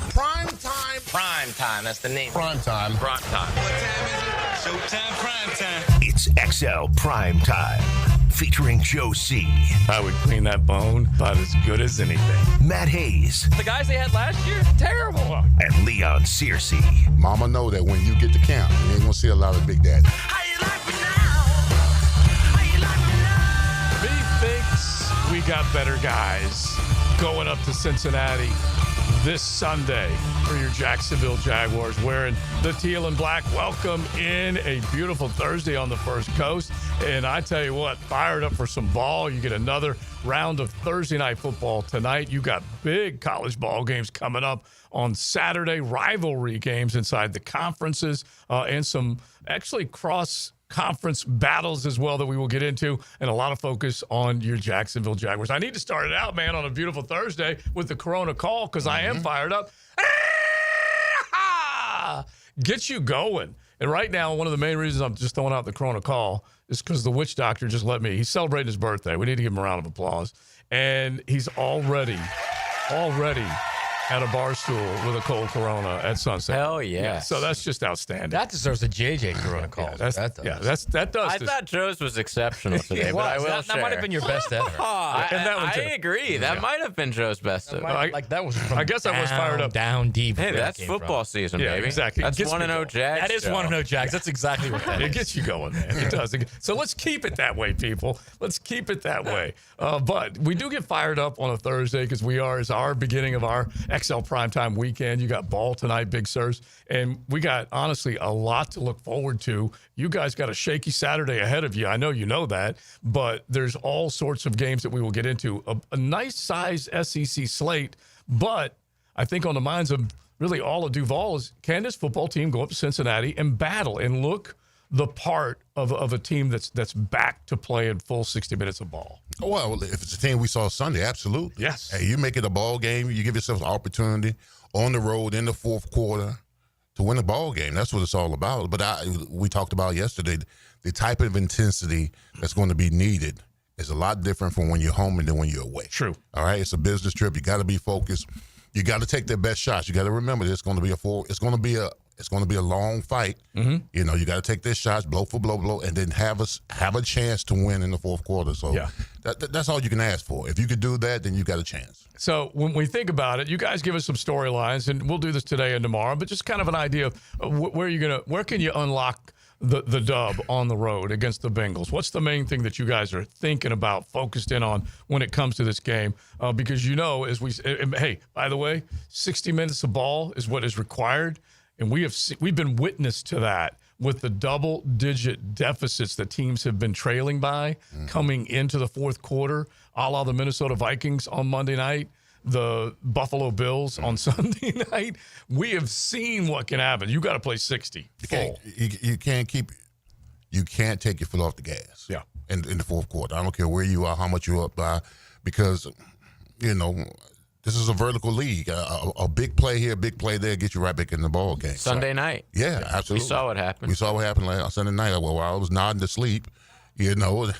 Primetime, that's the name. Primetime. What time is it? Showtime Primetime. It's XL Primetime, featuring Joe C. I would clean that bone about as good as anything. Matt Hayes. The guys they had last year, terrible. And Leon Searcy. Mama know that when you get to camp, you ain't gonna see a lot of Big Daddy. How you like me now? How you like me now? B thinks we got better guys going up to Cincinnati this Sunday for your Jacksonville Jaguars, wearing the teal and black. Welcome in a beautiful Thursday on the First Coast. And I tell you what, fired up for some ball. You get another round of Thursday night football tonight. You got big college ball games coming up on Saturday, rivalry games inside the conferences, and some actually cross-conference battles as well that we will get into, and a lot of focus on your Jacksonville Jaguars. I need to start it out, man, on a beautiful Thursday with the Corona call because I am fired up. Get you going. And right now, one of the main reasons I'm just throwing out the Corona call is because the witch doctor just let me. He's celebrating his birthday. We need to give him a round of applause. And he's already at a bar stool with a cold Corona at Sunset. Hell yeah. So that's just outstanding. That deserves a JJ Corona call. That does. I thought Joe's was exceptional today, but I will that share. might have been your best ever. I agree. That might have been Joe's best ever. That was from I guess I was fired up. Down deep. Hey, that's football season, Yeah, baby. exactly. That's It gets 1-0 me going. Jags. That is Joe. 1-0 Jags. That's exactly what that is. It gets you going, man. It does. So let's keep it that way, people. Let's keep it that way. But we do get fired up on a Thursday because it's our beginning of our XL Primetime weekend. You got ball tonight, Big Sirs. And we got, honestly, a lot to look forward to. You guys got a shaky Saturday ahead of you. I know you know that. But there's all sorts of games that we will get into. A nice size SEC slate. But I think on the minds of really all of Duval is, can this football team go up to Cincinnati and battle and look the part of a team that's back to playing full 60 minutes of ball? Well, if it's a team we saw Sunday, absolutely. Yes. Hey, you make it a ball game, you give yourself an opportunity on the road in the fourth quarter to win a ball game. That's what it's all about. But we talked about yesterday, the type of intensity that's going to be needed is a lot different from when you're home and then when you're away. True. All right, it's a business trip. You got to be focused. You got to take their best shots. You got to remember it's going to be a long fight. Mm-hmm. You know, you got to take their shots, blow for blow, and then have a chance to win in the fourth quarter. So that's all you can ask for. If you could do that, then you got a chance. So when we think about it, you guys give us some storylines, and we'll do this today and tomorrow, but just kind of an idea of where can you unlock the dub on the road against the Bengals? What's the main thing that you guys are thinking about, focused in on when it comes to this game? Because hey, by the way, 60 minutes of ball is what is required, and we've been witness to that with the double-digit deficits that teams have been trailing by coming into the fourth quarter, a la the Minnesota Vikings on Monday night, the Buffalo Bills on Sunday night. We have seen what can happen. You got to play 60 full. You can't take your foot off the gas. Yeah. In the fourth quarter. I don't care where you are, how much you're up by, because, you know, this is a vertical league. A big play here, big play there, get you right back in the ball game. Sunday night. Yeah, absolutely. We saw what happened. Last Sunday night. While I was nodding to sleep, you know,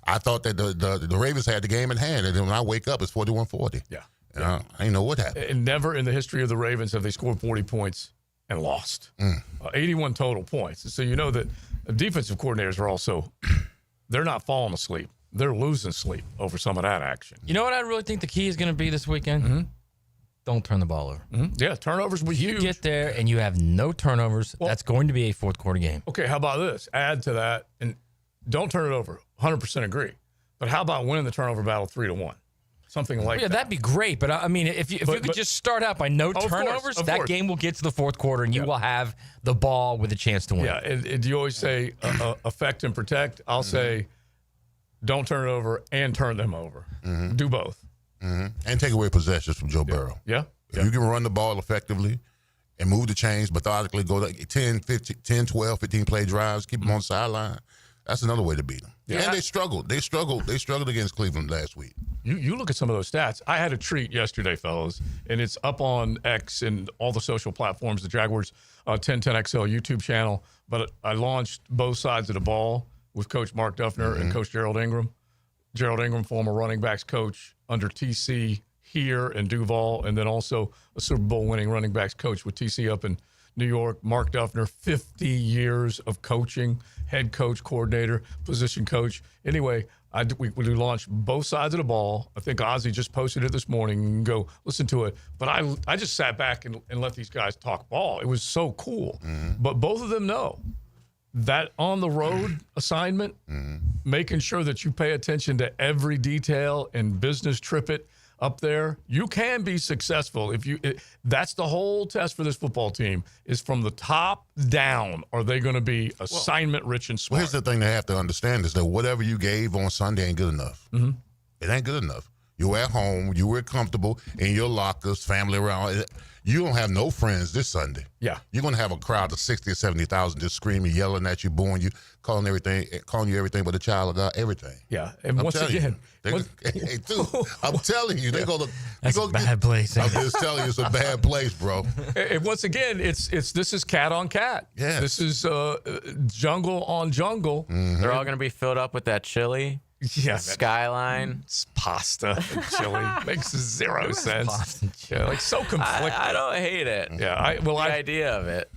I thought that the Ravens had the game in hand, and then when I wake up, it's 41-40. Yeah. I didn't know what happened. And never in the history of the Ravens have they scored 40 points and lost. 81 total points. So you know that the defensive coordinators are also, they're not falling asleep. They're losing sleep over some of that action. You know what I really think the key is going to be this weekend? Mm-hmm. Don't turn the ball over. Mm-hmm. Yeah, turnovers were huge. You get there and you have no turnovers. Well, that's going to be a fourth quarter game. Okay, how about this? Add to that, and don't turn it over. 100% agree. But how about winning the turnover battle 3-1? Something like that. That'd be great. But I mean, if you could just start out by no turnovers, that game will get to the fourth quarter and you will have the ball with a chance to win. Yeah, and you always say affect and protect. I'll say don't turn it over and turn them over. Do both. And take away possessions from Joe Burrow. Yeah. If you can run the ball effectively and move the chains methodically, go like 10, 12, 15 play drives, keep them on the sideline, that's another way to beat them. Yeah. And they struggled. They struggled against Cleveland last week. You look at some of those stats. I had a treat yesterday, fellas, and it's up on X and all the social platforms, the Jaguars 1010XL YouTube channel. But I launched both sides of the ball with Coach Mark Duffner and Coach Gerald Ingram. Gerald Ingram, former running backs coach under TC. here in Duval, and then also a Super Bowl winning running backs coach with TC up in New York. Mark Duffner, 50 years of coaching, head coach, coordinator, position coach. Anyway, we launched both sides of the ball. I think Ozzie just posted it this morning. You can go listen to it. But I just sat back and let these guys talk ball. It was so cool. But both of them know that on the road assignment, making sure that you pay attention to every detail and business trip it up there, you can be successful. That's the whole test for this football team, is from the top down. Are they going to be assignment rich and smart? Well, here's the thing they have to understand is that whatever you gave on Sunday ain't good enough. It ain't good enough. You're at home. You were comfortable in your lockers, family around. You don't have no friends this Sunday. Yeah. You're going to have a crowd of 60 or 70,000 just screaming, yelling at you, booing you, calling you everything but a child of God, everything. Yeah. And once again, I'm telling you, they're going to. That's a bad place. I'm just telling you, it's a bad place, bro. and once again, this is cat on cat. Yeah. This is jungle on jungle. They're all going to be filled up with that chili. Yeah, Skyline. It's pasta and chili. Makes zero sense. Pasta and chili. Yeah, like so conflicted. I don't hate it. Yeah, The idea of it.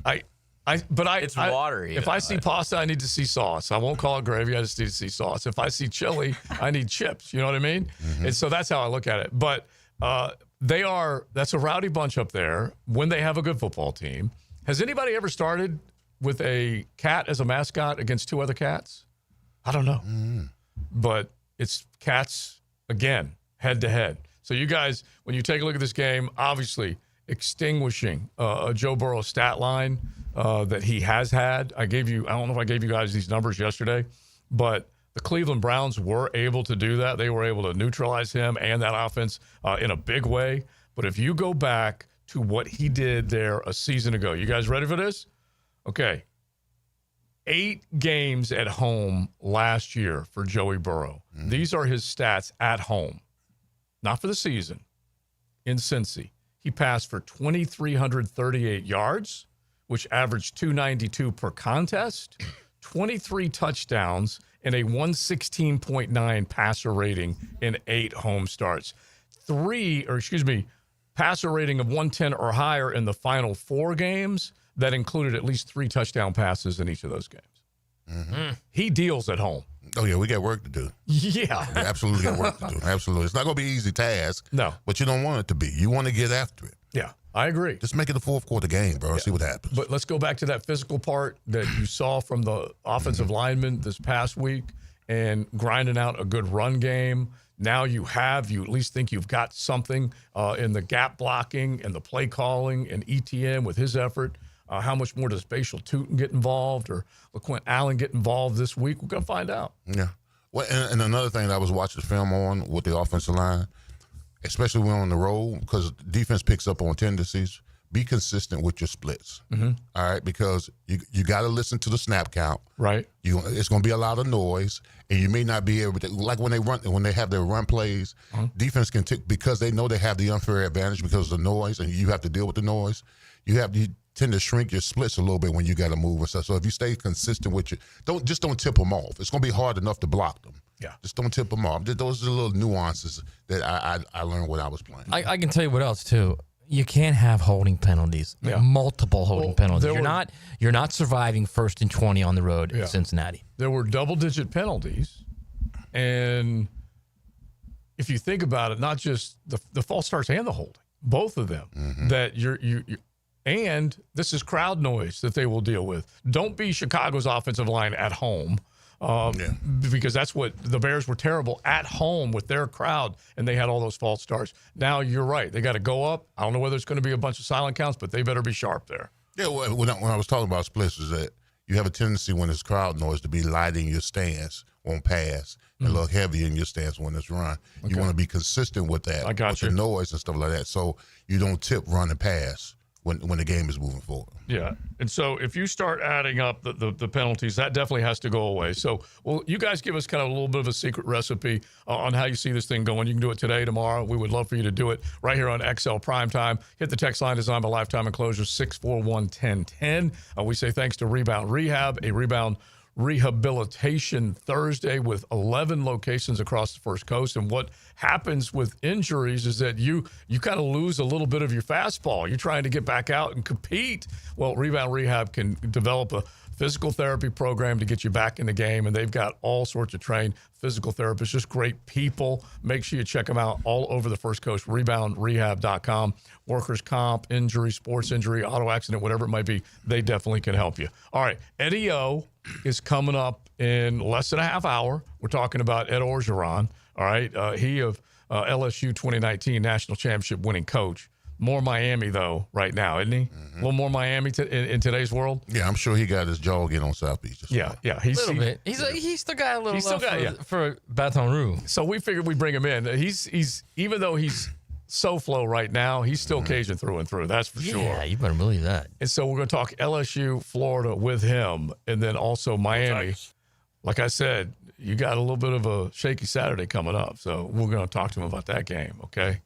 It's watery. If I see pasta, I need to see sauce. I won't call it gravy. I just need to see sauce. If I see chili, I need chips. You know what I mean? And so that's how I look at it. But that's a rowdy bunch up there when they have a good football team. Has anybody ever started with a cat as a mascot against two other cats? I don't know. But it's cats, again, head to head. So you guys, when you take a look at this game, obviously extinguishing a Joe Burrow stat line that he has had. I don't know if I gave you guys these numbers yesterday, but the Cleveland Browns were able to do that. They were able to neutralize him and that offense in a big way. But if you go back to what he did there a season ago, you guys ready for this? Okay. 8 games at home last year for Joey Burrow. These are his stats at home, not for the season. In Cincy, he passed for 2,338 yards, which averaged 292 per contest, 23 touchdowns, and a 116.9 passer rating in 8 home starts. Passer rating of 110 or higher in the final 4 games. That included at least 3 touchdown passes in each of those games. He deals at home. Oh, yeah, we got work to do. Yeah. We absolutely got work to do. Absolutely. It's not going to be an easy task. No. But you don't want it to be. You want to get after it. Yeah, I agree. Just make it a fourth quarter game, bro. See what happens. But let's go back to that physical part that you saw from the offensive linemen this past week and grinding out a good run game. Now you at least think you've got something in the gap blocking and the play calling and ETN with his effort. How much more does Bashal Tootin get involved or LaQuint Allen get involved this week? We're going to find out. Yeah. Well, and another thing that I was watching the film on with the offensive line, especially when on the road, because defense picks up on tendencies, be consistent with your splits. All right? Because you got to listen to the snap count. Right. It's going to be a lot of noise, and you may not be able to, like when they have their run plays, defense can because they know they have the unfair advantage because of the noise, and you have to deal with the noise. You tend to shrink your splits a little bit when you got to move and stuff. So if you stay consistent with don't tip them off. It's going to be hard enough to block them. Yeah. Just don't tip them off. Those are the little nuances that I learned when I was playing. I can tell you what else too. You can't have holding penalties. Yeah. Multiple holding penalties. You're not surviving 1st and 20 on the road in Cincinnati. There were double-digit penalties, and if you think about it, not just the false starts and the holding, both of them. That and this is crowd noise that they will deal with. Don't be Chicago's offensive line at home. Because that's what the Bears were terrible at home with their crowd, and they had all those false starts. Now you're right; they got to go up. I don't know whether it's going to be a bunch of silent counts, but they better be sharp there. Yeah, well, when I was talking about splits, is that you have a tendency when it's crowd noise to be light in your stance on pass and a little heavy in your stance when it's run. Okay. You want to be consistent with that, the noise and stuff like that, so you don't tip run and pass when the game is moving forward. Yeah, and so if you start adding up the penalties, that definitely has to go away. So, well, you guys give us kind of a little bit of a secret recipe on how you see this thing going. You can do it today, tomorrow. We would love for you to do it right here on XL Primetime. Hit the text line designed by Lifetime Enclosures, 641-1010. We say thanks to Rebound Rehab, a rebound Rehabilitation Thursday with 11 locations across the First Coast. And what happens with injuries is that you kind of lose a little bit of your fastball. You're trying to get back out and compete. Well, Rebound Rehab can develop a physical therapy program to get you back in the game, and they've got all sorts of trained physical therapists, just great people. Make sure you check them out all over the First Coast, reboundrehab.com. Workers' comp, injury, sports injury, auto accident, whatever it might be, they definitely can help you. All right, Eddie O is coming up in less than a half hour. We're talking about Ed Orgeron, all right? He of LSU 2019 National Championship winning coach. More Miami, though, right now, isn't he? Mm-hmm. A little more Miami in today's world. Yeah, I'm sure he got his jog in on South Beach. Yeah. He's a little bit. He's still got a little love for Baton Rouge. So we figured we'd bring him in. He's even though he's SoFlo right now, he's still Cajun through and through. That's for sure. Yeah, you better believe that. And so we're going to talk LSU, Florida with him, and then also Miami. Like I said, you got a little bit of a shaky Saturday coming up, so we're going to talk to him about that game, okay?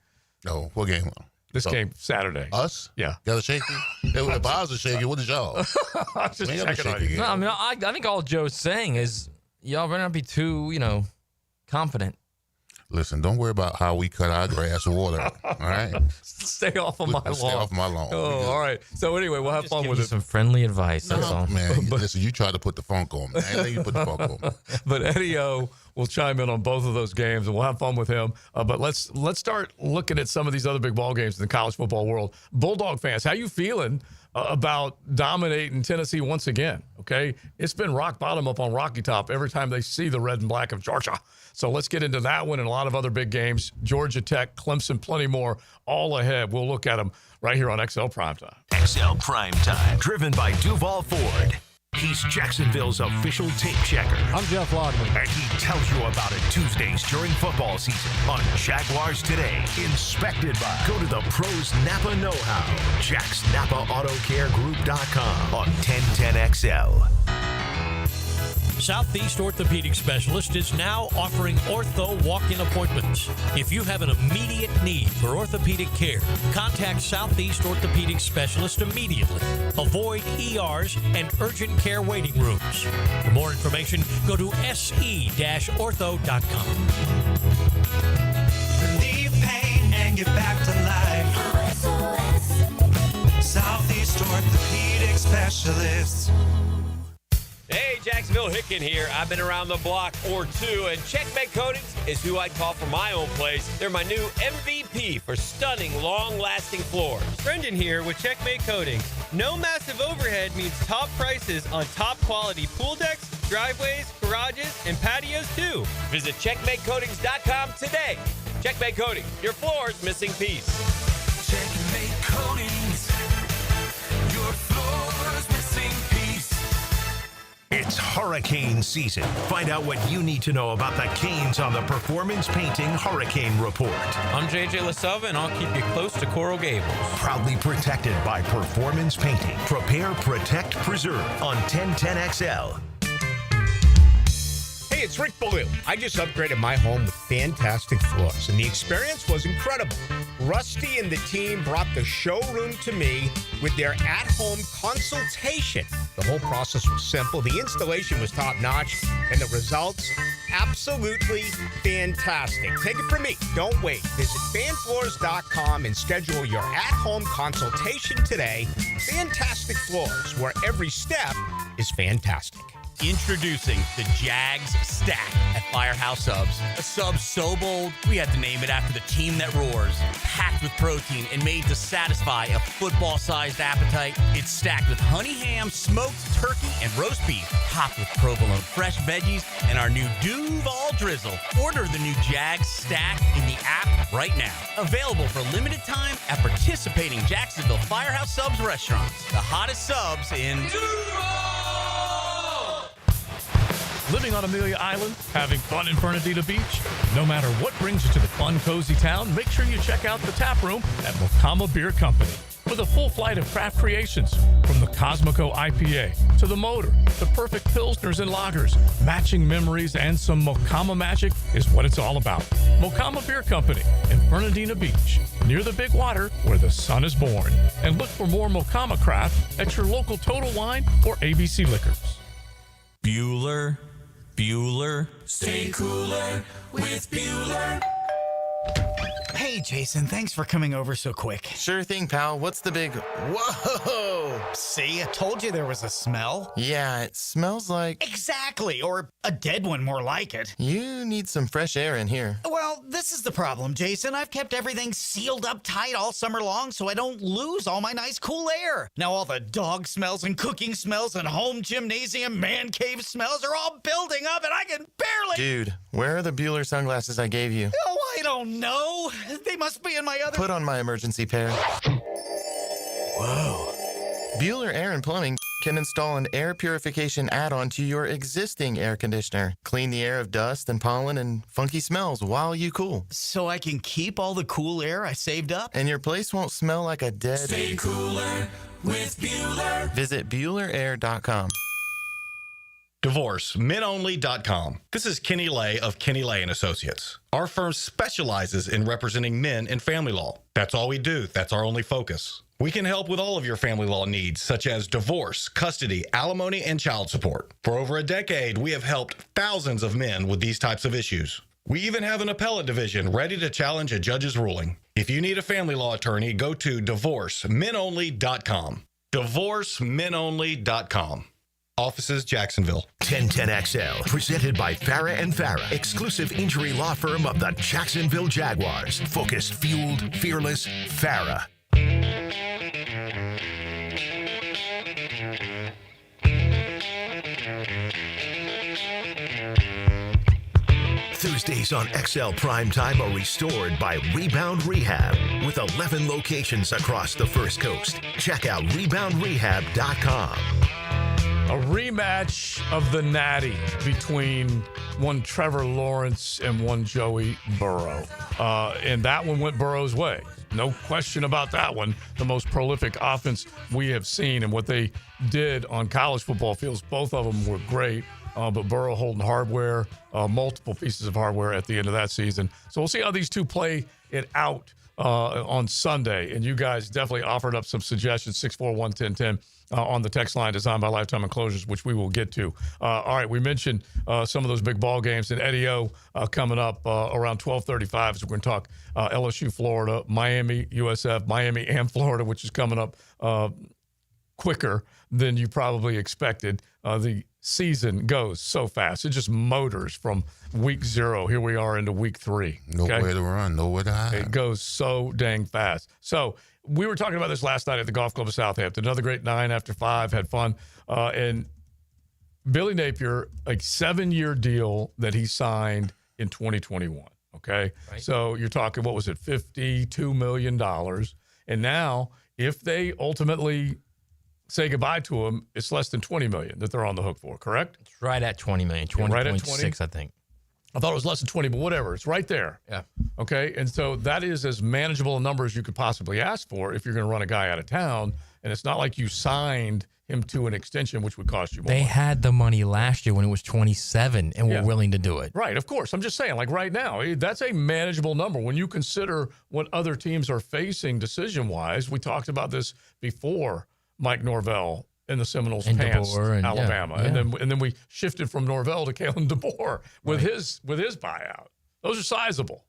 Oh, what game? This game Saturday. Us? Yeah. Got a shaky? If I was a shaky, what is y'all? I was just checking on you. No, I mean, I think all Joe's saying is y'all better not be too, confident. Listen, don't worry about how we cut our grass or water. All right? Stay off of my lawn. Stay off my lawn. Oh, all right. So anyway, we'll have fun with it. Some friendly advice. That's all. Man, listen, you tried to put the funk on me. I ain't letting you put the funk on me. But Eddie O will chime in on both of those games, and we'll have fun with him. But let's start looking at some of these other big ball games in the college football world. Bulldog fans, how you feeling about dominating Tennessee once again? Okay, it's been rock bottom up on Rocky Top every time they see the red and black of Georgia. So let's get into that one and a lot of other big games. Georgia Tech, Clemson, plenty more all ahead. We'll look at them right here on XL Primetime. XL Primetime, driven by Duval Ford. He's Jacksonville's official tape checker. I'm Jeff Lodman. And he tells you about it Tuesdays during football season on Jaguars Today. Inspected by. Go to the pros Napa know-how. Jack's Napa Auto Care Group.com on 1010XL. Southeast Orthopedic Specialist is now offering ortho walk-in appointments. If you have an immediate need for orthopedic care, contact Southeast Orthopedic Specialist immediately. Avoid ERs and urgent care waiting rooms. For more information, go to se-ortho.com. Relieve pain and get back to life. Southeast Orthopedic Specialists. Hey, Jacksonville Hicken here. I've been around the block or two, and Checkmate Coatings is who I'd call for my own place. They're my new MVP for stunning, long-lasting floors. Brendan here with Checkmate Coatings. No massive overhead means top prices on top-quality pool decks, driveways, garages, and patios, too. Visit CheckmateCoatings.com today. Checkmate Coatings, your floor's missing piece. Checkmate Coatings, your floor's missing piece. It's hurricane season. Find out what you need to know about the Canes on the Performance Painting Hurricane Report. I'm JJ LaSelva, and I'll keep you close to Coral Gables. Proudly protected by Performance Painting. Prepare, protect, preserve on 1010XL. Hey, it's Rick Ballou. I just upgraded my home with fantastic floors, and the experience was incredible. Rusty and the team brought the showroom to me with their at-home consultation. The whole process was simple, the installation was top-notch, and the results, absolutely fantastic. Take it from me. Don't wait. Visit fanfloors.com and schedule your at-home consultation today. Fantastic floors, where every step is fantastic. Introducing the Jags Stack at Firehouse Subs. A sub so bold, we had to name it after the team that roars. Packed with protein and made to satisfy a football-sized appetite. It's stacked with honey ham, smoked turkey, and roast beef. Topped with provolone fresh veggies and our new Duval Drizzle. Order the new Jags Stack in the app right now. Available for limited time at participating Jacksonville Firehouse Subs restaurants. The hottest subs in Duval! Living on Amelia Island, having fun in Fernandina Beach? No matter what brings you to the fun, cozy town, make sure you check out the tap room at Mocama Beer Company. With a full flight of craft creations, from the Cosmico IPA to the Motor, the perfect Pilsners and Lagers, matching memories and some Mocama magic is what it's all about. Mocama Beer Company in Fernandina Beach, near the big water where the sun is born. And look for more Mocama craft at your local Total Wine or ABC Liquors. Bueller. Stay cooler with Bueller. Hey, Jason, thanks for coming over so quick. Sure thing, pal. What's the big... Whoa! See, I told you there was a smell. Yeah, it smells like... Exactly, or a dead one more like it. You need some fresh air in here. Well, this is the problem, Jason. I've kept everything sealed up tight all summer long so I don't lose all my nice cool air. Now all the dog smells and cooking smells and home gymnasium man cave smells are all building up and I can barely... Dude, where are the Bueller sunglasses I gave you? Oh, I don't know. They must be in my other... Put on my emergency pair. Whoa. Bueller Air and Plumbing can install an air purification add-on to your existing air conditioner. Clean the air of dust and pollen and funky smells while you cool. So I can keep all the cool air I saved up? And your place won't smell like a dead... Stay cooler with Bueller. Visit BuellerAir.com. DivorceMenOnly.com. This is Kenny Lay of Kenny Lay & Associates. Our firm specializes in representing men in family law. That's all we do. That's our only focus. We can help with all of your family law needs, such as divorce, custody, alimony, and child support. For over a decade, we have helped thousands of men with these types of issues. We even have an appellate division ready to challenge a judge's ruling. If you need a family law attorney, go to DivorceMenOnly.com. DivorceMenOnly.com. Offices, Jacksonville. 1010XL, presented by Farah and Farah, exclusive injury law firm of the Jacksonville Jaguars. Focused, fueled, fearless, Farah. Tuesdays on XL Primetime are restored by Rebound Rehab with 11 locations across the First Coast. Check out reboundrehab.com. A rematch of the Natty between one Trevor Lawrence and one Joey Burrow. And that one went Burrow's way. No question about that one. The most prolific offense we have seen, and what they did on college football fields, both of them were great. But Burrow holding hardware, multiple pieces of hardware at the end of that season. So we'll see how these two play it out on Sunday. And you guys definitely offered up some suggestions, 641-1010 on the text line designed by Lifetime Enclosures, which we will get to. All right, we mentioned some of those big ball games, and Eddie O coming up around 12:35. So we're going to talk LSU, Florida, Miami, USF, Miami and Florida, which is coming up quicker than you probably expected. The season goes so fast. It just motors from week 0. Here we are into week 3. Nowhere to run, nowhere to hide. It goes so dang fast. So we were talking about this last night at the Golf Club of Southampton. Another great 9 after 5, had fun. And Billy Napier, a 7-year deal that he signed in 2021. Okay. Right. So you're talking, what was it, $52 million. And now if they ultimately say goodbye to him, it's less than $20 million that they're on the hook for, correct? It's right at $20 million, 20.6, right at 20? I think. I thought it was less than 20, but whatever. It's right there. Yeah. Okay. And so that is as manageable a number as you could possibly ask for if you're going to run a guy out of town. And it's not like you signed him to an extension, which would cost you more. They had the money last year when it was 27 and were willing to do it. Right. Of course. I'm just saying, like right now, that's a manageable number. When you consider what other teams are facing decision-wise, we talked about this before Mike Norvell in the Seminoles pants, Alabama. Yeah. And then we shifted from Norvell to Kalen DeBoer with his buyout. Those are sizable.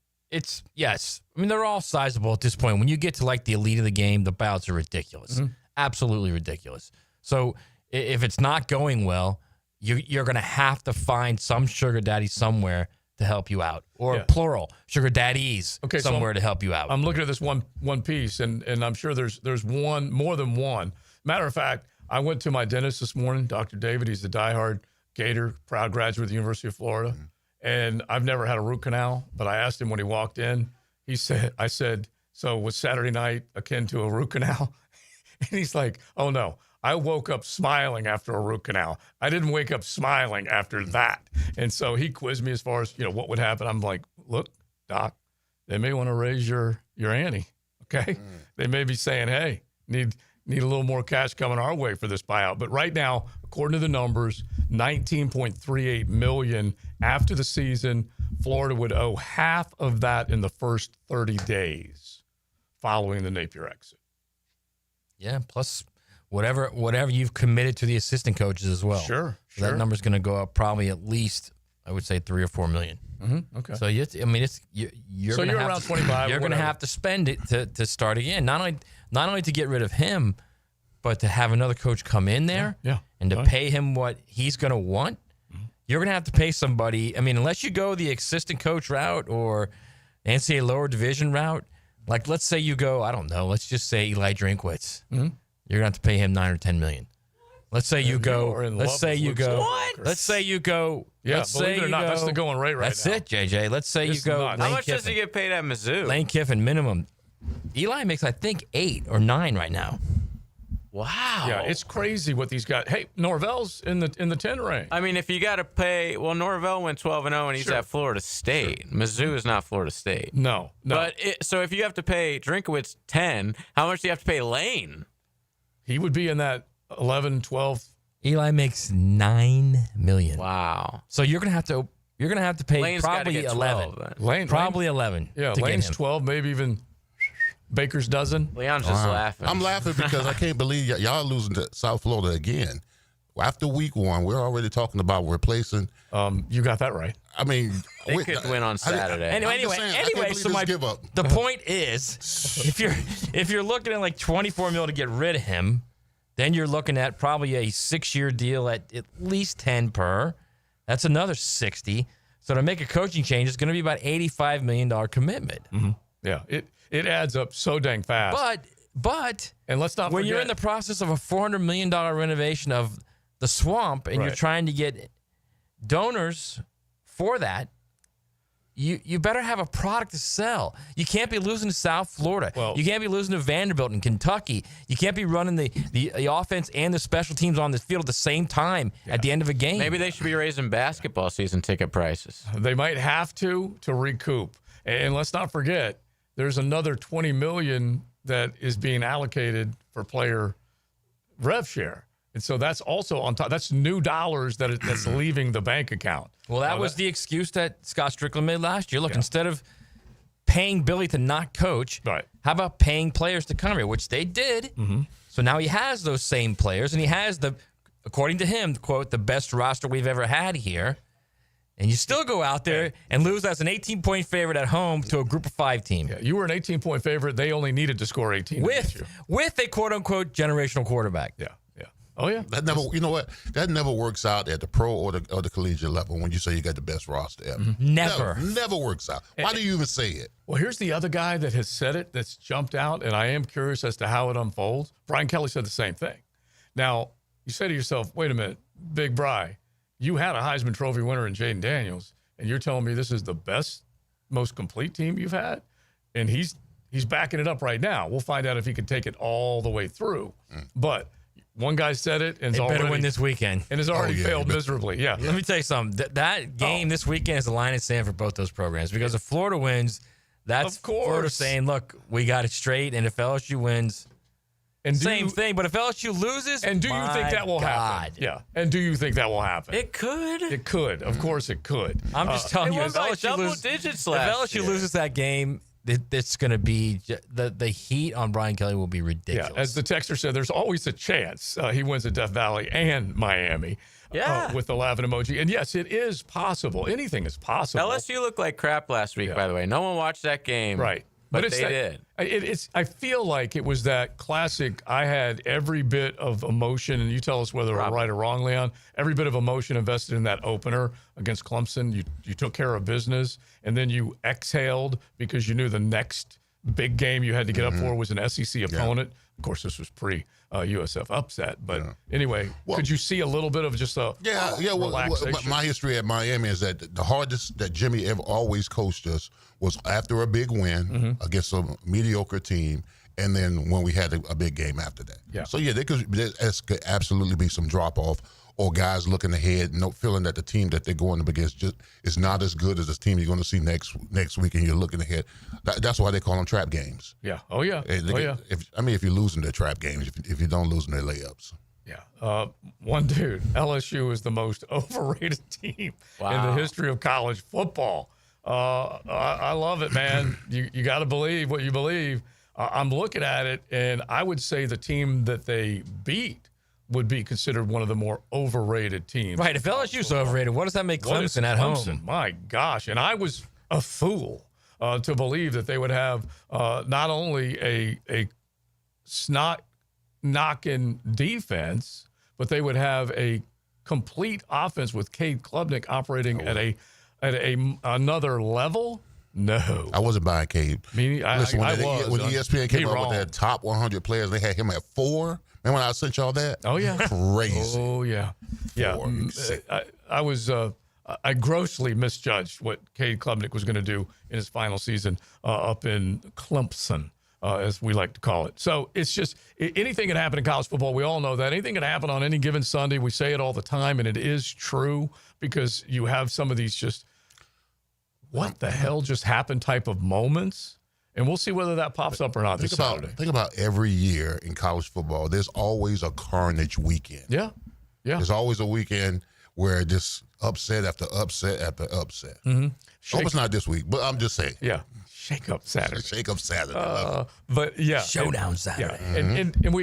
Yes. I mean, they're all sizable at this point. When you get to like the elite of the game, the buyouts are ridiculous. Mm-hmm. Absolutely ridiculous. So if it's not going well, you're going to have to find some sugar daddy somewhere to help you out, or plural, sugar daddies somewhere to help you out. I'm looking at this one piece, and I'm sure there's more than one. Matter of fact, I went to my dentist this morning, Dr. David. He's a diehard Gator, proud graduate of the University of Florida. Mm-hmm. And I've never had a root canal, but I asked him when he walked in, I said, so was Saturday night akin to a root canal? And he's like, oh no, I woke up smiling after a root canal. I didn't wake up smiling after that. And so he quizzed me as far as, what would happen. I'm like, look, doc, they may want to raise your ante. Okay. They may be saying, hey, need a little more cash coming our way for this buyout. But right now, according to the numbers, $19.38 million after the season. Florida would owe half of that in the first 30 days following the Napier exit. Yeah, plus whatever you've committed to the assistant coaches as well. Sure. So that number's going to go up probably at least, I would say, $3 or $4 million. Okay. So you're So you're around 25. You're going to have to spend it to start again. Not only to get rid of him, but to have another coach come in there and to pay him what he's going to want. You're going to have to pay somebody. I mean, unless you go the assistant coach route or NCAA lower division route, like let's say you go, I don't know, let's just say Eli Drinkwitz. You're going to have to pay him $9 or $10 million. Let's say you go. Let's say you go. What? Let's say you go. Yeah, let's believe say it or not, go, that's the going rate right that's now. it, JJ. Let's say It's you go. nuts. How Lane much does Kiffin. he get paid at Mizzou? Lane Kiffin minimum. Eli makes, I think, 8 or 9 right now. Wow. Yeah, it's crazy what these guys. Hey, Norvell's in the 10 range. I mean, if you got to pay, well, Norvell went 12-0 and he's Sure. at Florida State. Mizzou is not Florida State. No. But so if you have to pay Drinkowitz 10, how much do you have to pay Lane? He would be in that 11, 12. Eli makes $9 million. Wow. So you're gonna have to pay Lane's gotta probably get 11. 12, Lane, Probably 11. Yeah, to Lane's get him. 12, maybe even Baker's dozen. Leon's just laughing. I'm laughing because I can't believe y'all losing to South Florida again. After week 1, we're already talking about replacing. You got that right. I mean, They could win on Saturday. Anyway, so the point is, if you're looking at like $24 million to get rid of him, then you're looking at probably a 6-year deal at least 10 per. That's another 60. So to make a coaching change, it's going to be about $85 million commitment. Yeah, it adds up so dang fast. But and let's not when forget, you're in the process of a $400 million renovation of the swamp and you're Right. trying to get donors for that, you better have a product to sell. You can't be losing to South Florida. You can't be losing to Vanderbilt and Kentucky. You can't be running the offense and the special teams on the field at the same time at the end of a game. Maybe they should be raising basketball season ticket prices. They might have to recoup. And let's not forget, there's another $20 million that is being allocated for player rev share. And so that's also on top. That's new dollars that's leaving the bank account. Well, that was the excuse that Scott Strickland made last year. Look, instead of paying Billy to not coach, how about paying players to come here, which they did. So now he has those same players, and he has according to him, quote, the best roster we've ever had here. And you still go out there and lose as an 18-point favorite at home to a Group of 5 team. Yeah, you were an 18-point favorite. They only needed to score 18 with a quote-unquote generational quarterback. Yeah. Oh yeah. That never. You know what? That never works out at the pro or the collegiate level when you say you got the best roster ever. Never works out. Why do you even say it? Well, here's the other guy that has said it that's jumped out, and I am curious as to how it unfolds. Brian Kelly said the same thing. Now, you say to yourself, wait a minute, Big Bri, you had a Heisman Trophy winner in Jaden Daniels, and you're telling me this is the best, most complete team you've had? And he's backing it up right now. We'll find out if he can take it all the way through. But one guy said it, and they better win this weekend, and has already failed miserably. Yeah. Let me tell you something. That game this weekend is the line in the sand for both those programs because if Florida wins, that's Florida saying, "Look, we got it straight." And if LSU wins, same thing. But if LSU loses, and do you think that will happen? Yeah. And do you think that will happen? It could. It could. Of course, it could. I'm just telling you, if LSU loses that game, it's going to be the heat on Brian Kelly will be ridiculous. Yeah, as the texter said, there's always a chance he wins at Death Valley and Miami. With the laughing emoji. And yes, it is possible. Anything is possible. LSU looked like crap last week, by the way. No one watched that game. Right. But it's they did. I feel like it was that classic, I had every bit of emotion, and you tell us whether I'm right or wrong, Leon, every bit of emotion invested in that opener against Clemson. You took care of business, and then you exhaled because you knew the next big game you had to get up for was an SEC opponent. Of course, this was pre-USF upset. But anyway, could you see a little bit of just a relaxation? My history at Miami is that the hardest that Jimmy ever always coached us was after a big win against a mediocre team, and then when we had a big game after that. Yeah. So, there could absolutely be some drop-off or guys looking ahead, feeling that the team that they're going up against is not as good as the team you're going to see next week, and you're looking ahead. That's why they call them trap games. Yeah. Oh, yeah. If you're losing, they're trap games. If you don't lose them, they're layups. Yeah. One dude, LSU is the most overrated team in the history of college football. I love it, man. You got to believe what you believe. I'm looking at it, and I would say the team that they beat would be considered one of the more overrated teams. Right. If LSU's overrated, what does that make What is Clemson at home? Clemson? My gosh. And I was a fool to believe that they would have not only a snot knocking defense, but they would have a complete offense with Cade Klubnik operating at another level. No, I wasn't buying Cade. Listen, when ESPN came out with their top 100 players, they had him at 4. Remember when I sent y'all that? Oh yeah, crazy. Oh yeah, yeah. I grossly misjudged what Cade Klubnik was going to do in his final season up in Clemson, as we like to call it. So it's just anything can happen in college football. We all know that. Anything can happen on any given Sunday. We say it all the time, and it is true because you have some of these just what the hell just happened type of moments. And we'll see whether that pops up or not this Saturday. Think about every year in college football, there's always a carnage weekend. Yeah. There's always a weekend where just upset after upset after upset. Mm-hmm. Hope it's not this week, but I'm just saying. Yeah. Shake up Saturday. Shake up Saturday. But yeah. Showdown Saturday. Yeah. And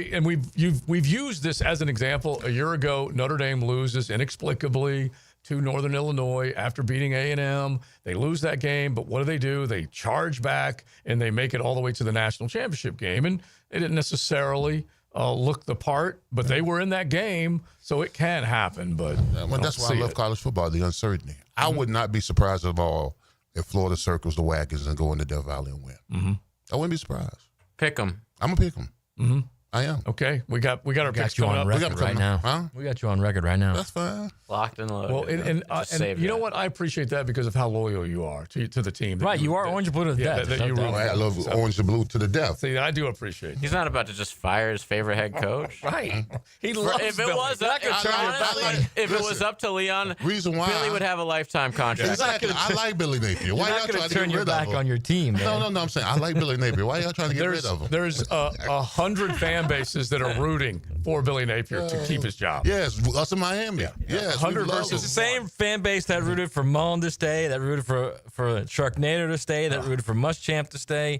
we've used this as an example. A year ago, Notre Dame loses inexplicably to Northern Illinois after beating A&M. They lose that game, but what do? They charge back, and they make it all the way to the national championship game. And they didn't necessarily look the part, but they were in that game, so it can happen. But that's why I love college football, the uncertainty. I would not be surprised at all if Florida circles the wagons and go into Death Valley and win. Mm-hmm. I wouldn't be surprised. Pick them. I'm going to pick them. Mm-hmm. I am. Okay, we got our picks you coming on up. record right now. Huh? We got you on record right now. That's fine. Locked and loaded. Well, and you know what? I appreciate that because of how loyal you are to the team. Right, you are orange and blue to the death. That you I love orange and blue to the death. See, I do appreciate it. He's not about to just fire his favorite head coach. Right. He loves If it Billy. was if it was up to Leon, reason why Billy would have a lifetime contract. Exactly. I like Billy Napier. Why y'all trying to turn get your rid back of him? on your team, man. No, I'm saying I like Billy Napier. Why y'all trying to get rid of him? There's 100 fan bases that are rooting for Billy Napier to keep his job. Yes, us in Miami. Yes, 100 we love versus It's the same fan base that rooted for Mullen to stay, that rooted for Sharknado to stay, that rooted for Muschamp to stay.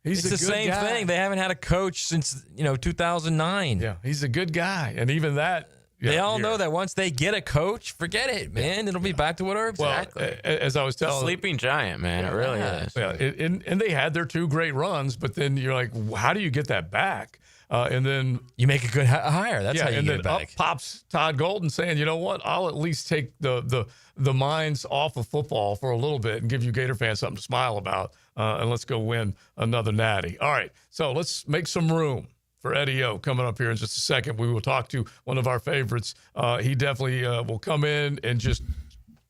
He's it's the same guy. thing. They haven't had a coach since 2009. Yeah, he's a good guy, and even that. They all know that once they get a coach, forget it, man. It'll be back to what Herb said. Well, as I was telling, sleeping giant, man. It really is. Yeah, and they had their 2 great runs, but then you're like, how do you get that back? And then you make a good hire. That's how you get it back. Up pops Todd Golden saying, you know what? I'll at least take the minds off of football for a little bit and give you Gator fans something to smile about, and let's go win another natty. All right, so let's make some room for Eddie O coming up here in just a second. We will talk to one of our favorites. He definitely will come in and just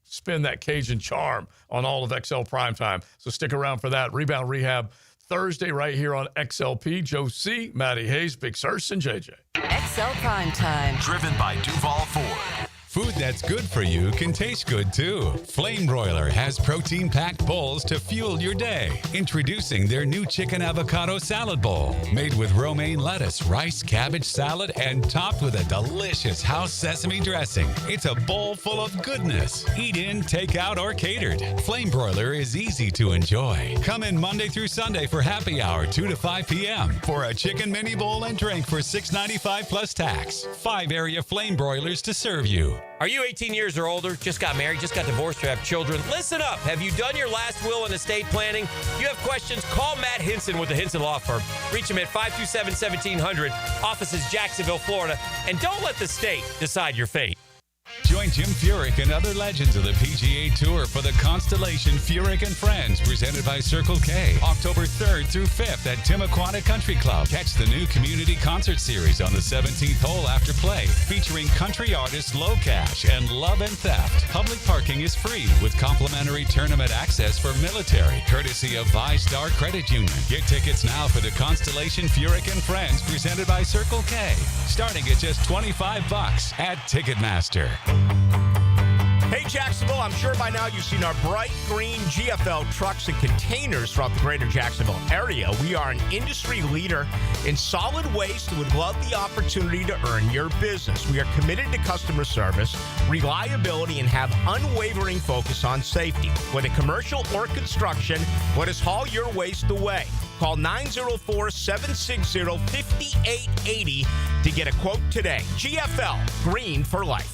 spin that Cajun charm on all of XL Primetime. So stick around for that. Rebound Rehab Thursday right here on XLP. Joe C., Matty Hayes, Big Surse, and JJ. XL Primetime. Driven by Duval Ford. Food that's good for you can taste good too. Flame Broiler has protein-packed bowls to fuel your day. Introducing their new chicken avocado salad bowl, made with romaine lettuce, rice, cabbage salad, and topped with a delicious house sesame dressing. It's a bowl full of goodness. Eat in, take out, or catered. Flame Broiler is easy to enjoy. Come in Monday through Sunday for happy hour, 2 to 5 p.m. for a chicken mini bowl and drink for $6.95 plus tax. 5 area Flame Broilers to serve you. Are you 18 years or older, just got married, just got divorced, or have children? Listen up. Have you done your last will and estate planning? You have questions? Call Matt Hinson with the Hinson Law Firm. Reach him at 527-1700. Office is Jacksonville, Florida. And don't let the state decide your fate. Join Jim Furyk and other legends of the PGA Tour for the Constellation Furyk and Friends, presented by Circle K, October 3rd through 5th at Timuquana Country Club. Catch the new community concert series on the 17th hole after play, featuring country artists Low Cash and Love and Theft. Public parking is free with complimentary tournament access for military, courtesy of ViStar Credit Union. Get tickets now for the Constellation Furyk and Friends, presented by Circle K, starting at just $25 at Ticketmaster. Hey, Jacksonville, I'm sure by now you've seen our bright green GFL trucks and containers throughout the greater Jacksonville area. We are an industry leader in solid waste and would love the opportunity to earn your business. We are committed to customer service, reliability, and have unwavering focus on safety. Whether commercial or construction, let us haul your waste away. Call 904-760-5880 to get a quote today. GFL, green for life.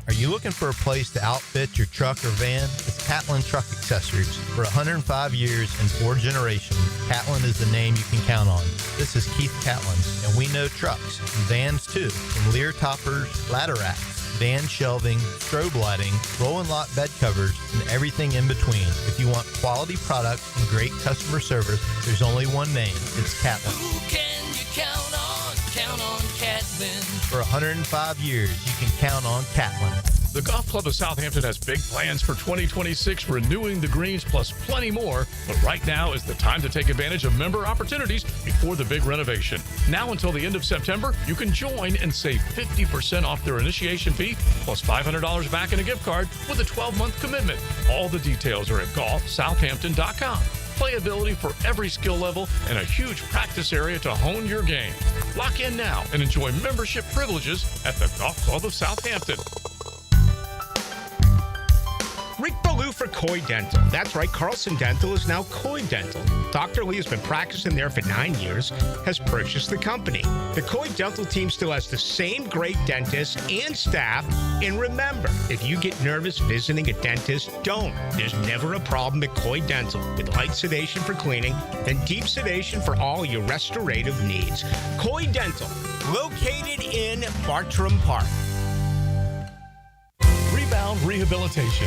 Are you looking for a place to outfit your truck or van? It's Catlin Truck Accessories. For 105 years and 4 generations, Catlin is the name you can count on. This is Keith Catlin, and we know trucks, and vans too, from Lear toppers, ladder racks, van shelving, strobe lighting, roll and lock bed covers, and everything in between. If you want quality products and great customer service, there's only one name. It's Catlin. Who can you count on? Count on Catlin. For 105 years, you can count on Catlin. The Golf Club of Southampton has big plans for 2026, renewing the greens plus plenty more. But right now is the time to take advantage of member opportunities before the big renovation. Now until the end of September, you can join and save 50% off their initiation fee plus $500 back in a gift card with a 12-month commitment. All the details are at golfsouthampton.com. Playability for every skill level and a huge practice area to hone your game. Lock in now and enjoy membership privileges at the Golf Club of Southampton. Rick Ballou for Coy Dental. That's right, Carlson Dental is now Coy Dental. Dr. Lee has been practicing there for 9 years, has purchased the company. The Coy Dental team still has the same great dentists and staff. And remember, if you get nervous visiting a dentist, don't. There's never a problem at Coy Dental with light sedation for cleaning and deep sedation for all your restorative needs. Coy Dental, located in Bartram Park. Rebound Rehabilitation.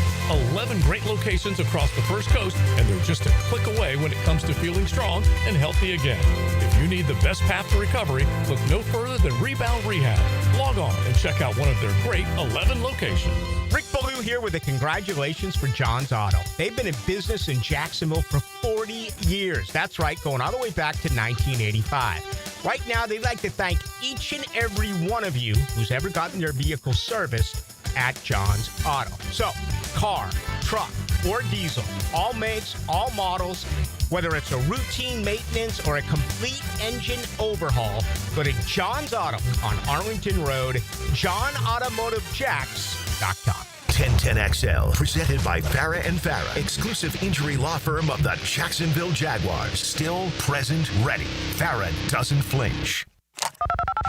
11 great locations across the First Coast, and they're just a click away when it comes to feeling strong and healthy again. If you need the best path to recovery, look no further than Rebound Rehab. Log on and check out one of their great 11 locations. Rick Ballou here with a congratulations for John's Auto. They've been in business in Jacksonville for 40 years. That's right, going all the way back to 1985. Right now, they'd like to thank each and every one of you who's ever gotten their vehicle serviced at John's Auto. So, car, truck, or diesel, all makes, all models, whether it's a routine maintenance or a complete engine overhaul, go to John's Auto on Arlington Road, johnautomotivejacks.com. 1010XL, presented by Farah and Farah, exclusive injury law firm of the Jacksonville Jaguars. Still present, ready. Farah doesn't flinch.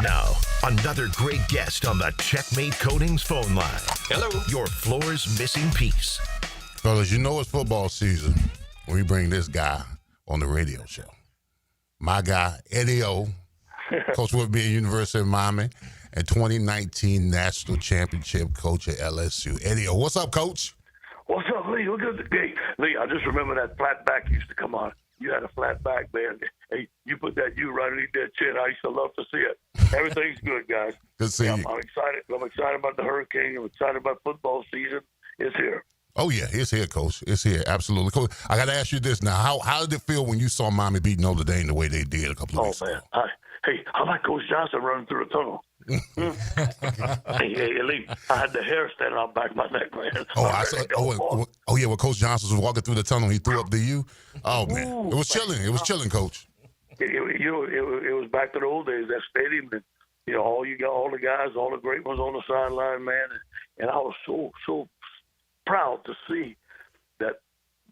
Now, another great guest on the Checkmate Coatings phone line. Hello. Your floor's missing piece. Fellas, you know it's football season when we bring this guy on the radio show. My guy, Eddie O, coach with me at University of Miami, and 2019 National Championship coach at LSU. Eddie O, what's up, Coach? What's up, Lee? Look at the gate. Lee, I just remember that flat back used to come on. You had a flat back, man. Hey, you put that U right underneath that chin. I used to love to see it. Everything's good, guys. Good seeing you. I'm excited. I'm excited about the Hurricane. I'm excited about football season. It's here. Oh, yeah, it's here, Coach. It's here, absolutely. Coach, I got to ask you this now. How did it feel when you saw Miami beat Notre Dame the way they did a couple of weeks ago? Hey, I like Coach Johnson running through the tunnel. hey, Lee, I had the hair standing on the back of my neck, man. Yeah, when Coach Johnson was walking through the tunnel, he threw up the U. Oh, man. It was chilling. It was chilling, Coach. It was back to the old days, that stadium. And, all the guys, all the great ones on the sideline, man. And I was so proud to see that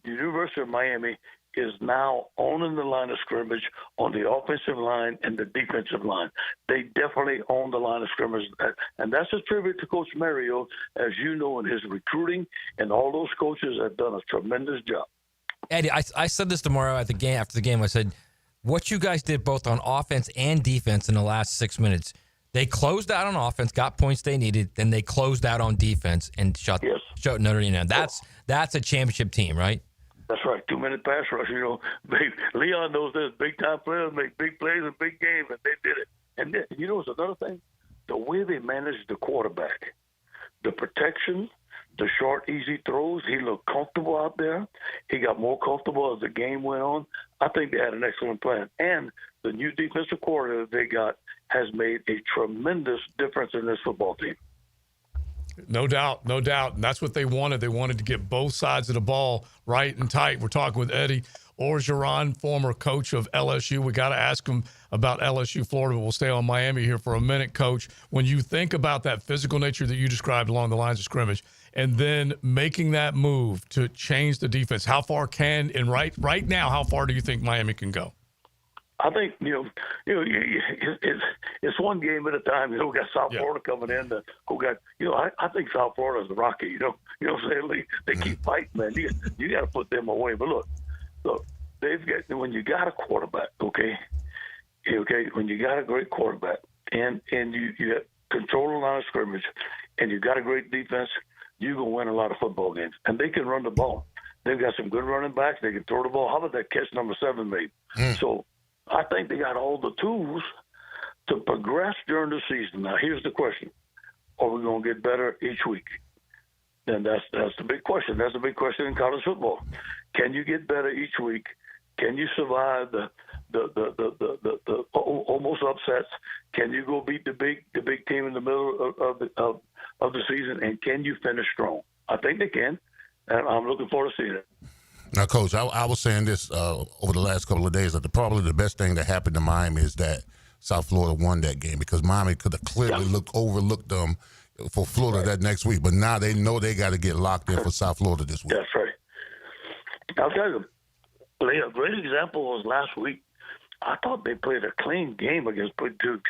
the University of Miami is now owning the line of scrimmage on the offensive line and the defensive line. They definitely own the line of scrimmage. And that's a tribute to Coach Mario, as you know, in his recruiting, and all those coaches have done a tremendous job. Eddie, I said this tomorrow after the game. I said, what you guys did both on offense and defense in the last 6 minutes, they closed out on offense, got points they needed, then they closed out on defense and shut Notre Dame down. That's a championship team, right? That's right. 2-minute pass rush. Leon knows this. Big-time players make big plays in big games, and they did it. And then, it's another thing? The way they managed the quarterback, the protection, the short, easy throws, he looked comfortable out there. He got more comfortable as the game went on. I think they had an excellent plan. And the new defensive coordinator they got has made a tremendous difference in this football team. No doubt. And that's what they wanted. They wanted to get both sides of the ball right and tight. We're talking with Eddie Orgeron, former coach of LSU. We got to ask him about LSU, Florida, but we'll stay on Miami here for a minute, Coach. When you think about that physical nature that you described along the lines of scrimmage, and then making that move to change the defense, how far can, and right now, how far do you think Miami can go? I think it's one game at a time. We got South Florida coming in. I think South Florida's the Rocky. You know what I'm saying? They keep fighting, man. You got to put them away. But look, they've got when you got a quarterback, okay, when you got a great quarterback and you got control the line of scrimmage and you got a great defense, you're gonna win a lot of football games. And they can run the ball. They've got some good running backs. They can throw the ball. How about that catch number 7 made? So I think they got all the tools to progress during the season. Now, here's the question. Are we going to get better each week? And that's the big question. That's the big question in college football. Can you get better each week? Can you survive the almost upsets? Can you go beat the big team in the middle of the season? And can you finish strong? I think they can. And I'm looking forward to seeing it. Now, Coach, I was saying this over the last couple of days that probably the best thing that happened to Miami is that South Florida won that game because Miami could have clearly overlooked them for Florida that next week. But now they know they got to get locked in for South Florida this week. That's right. I'll tell you, a great example was last week. I thought they played a clean game against Purdue.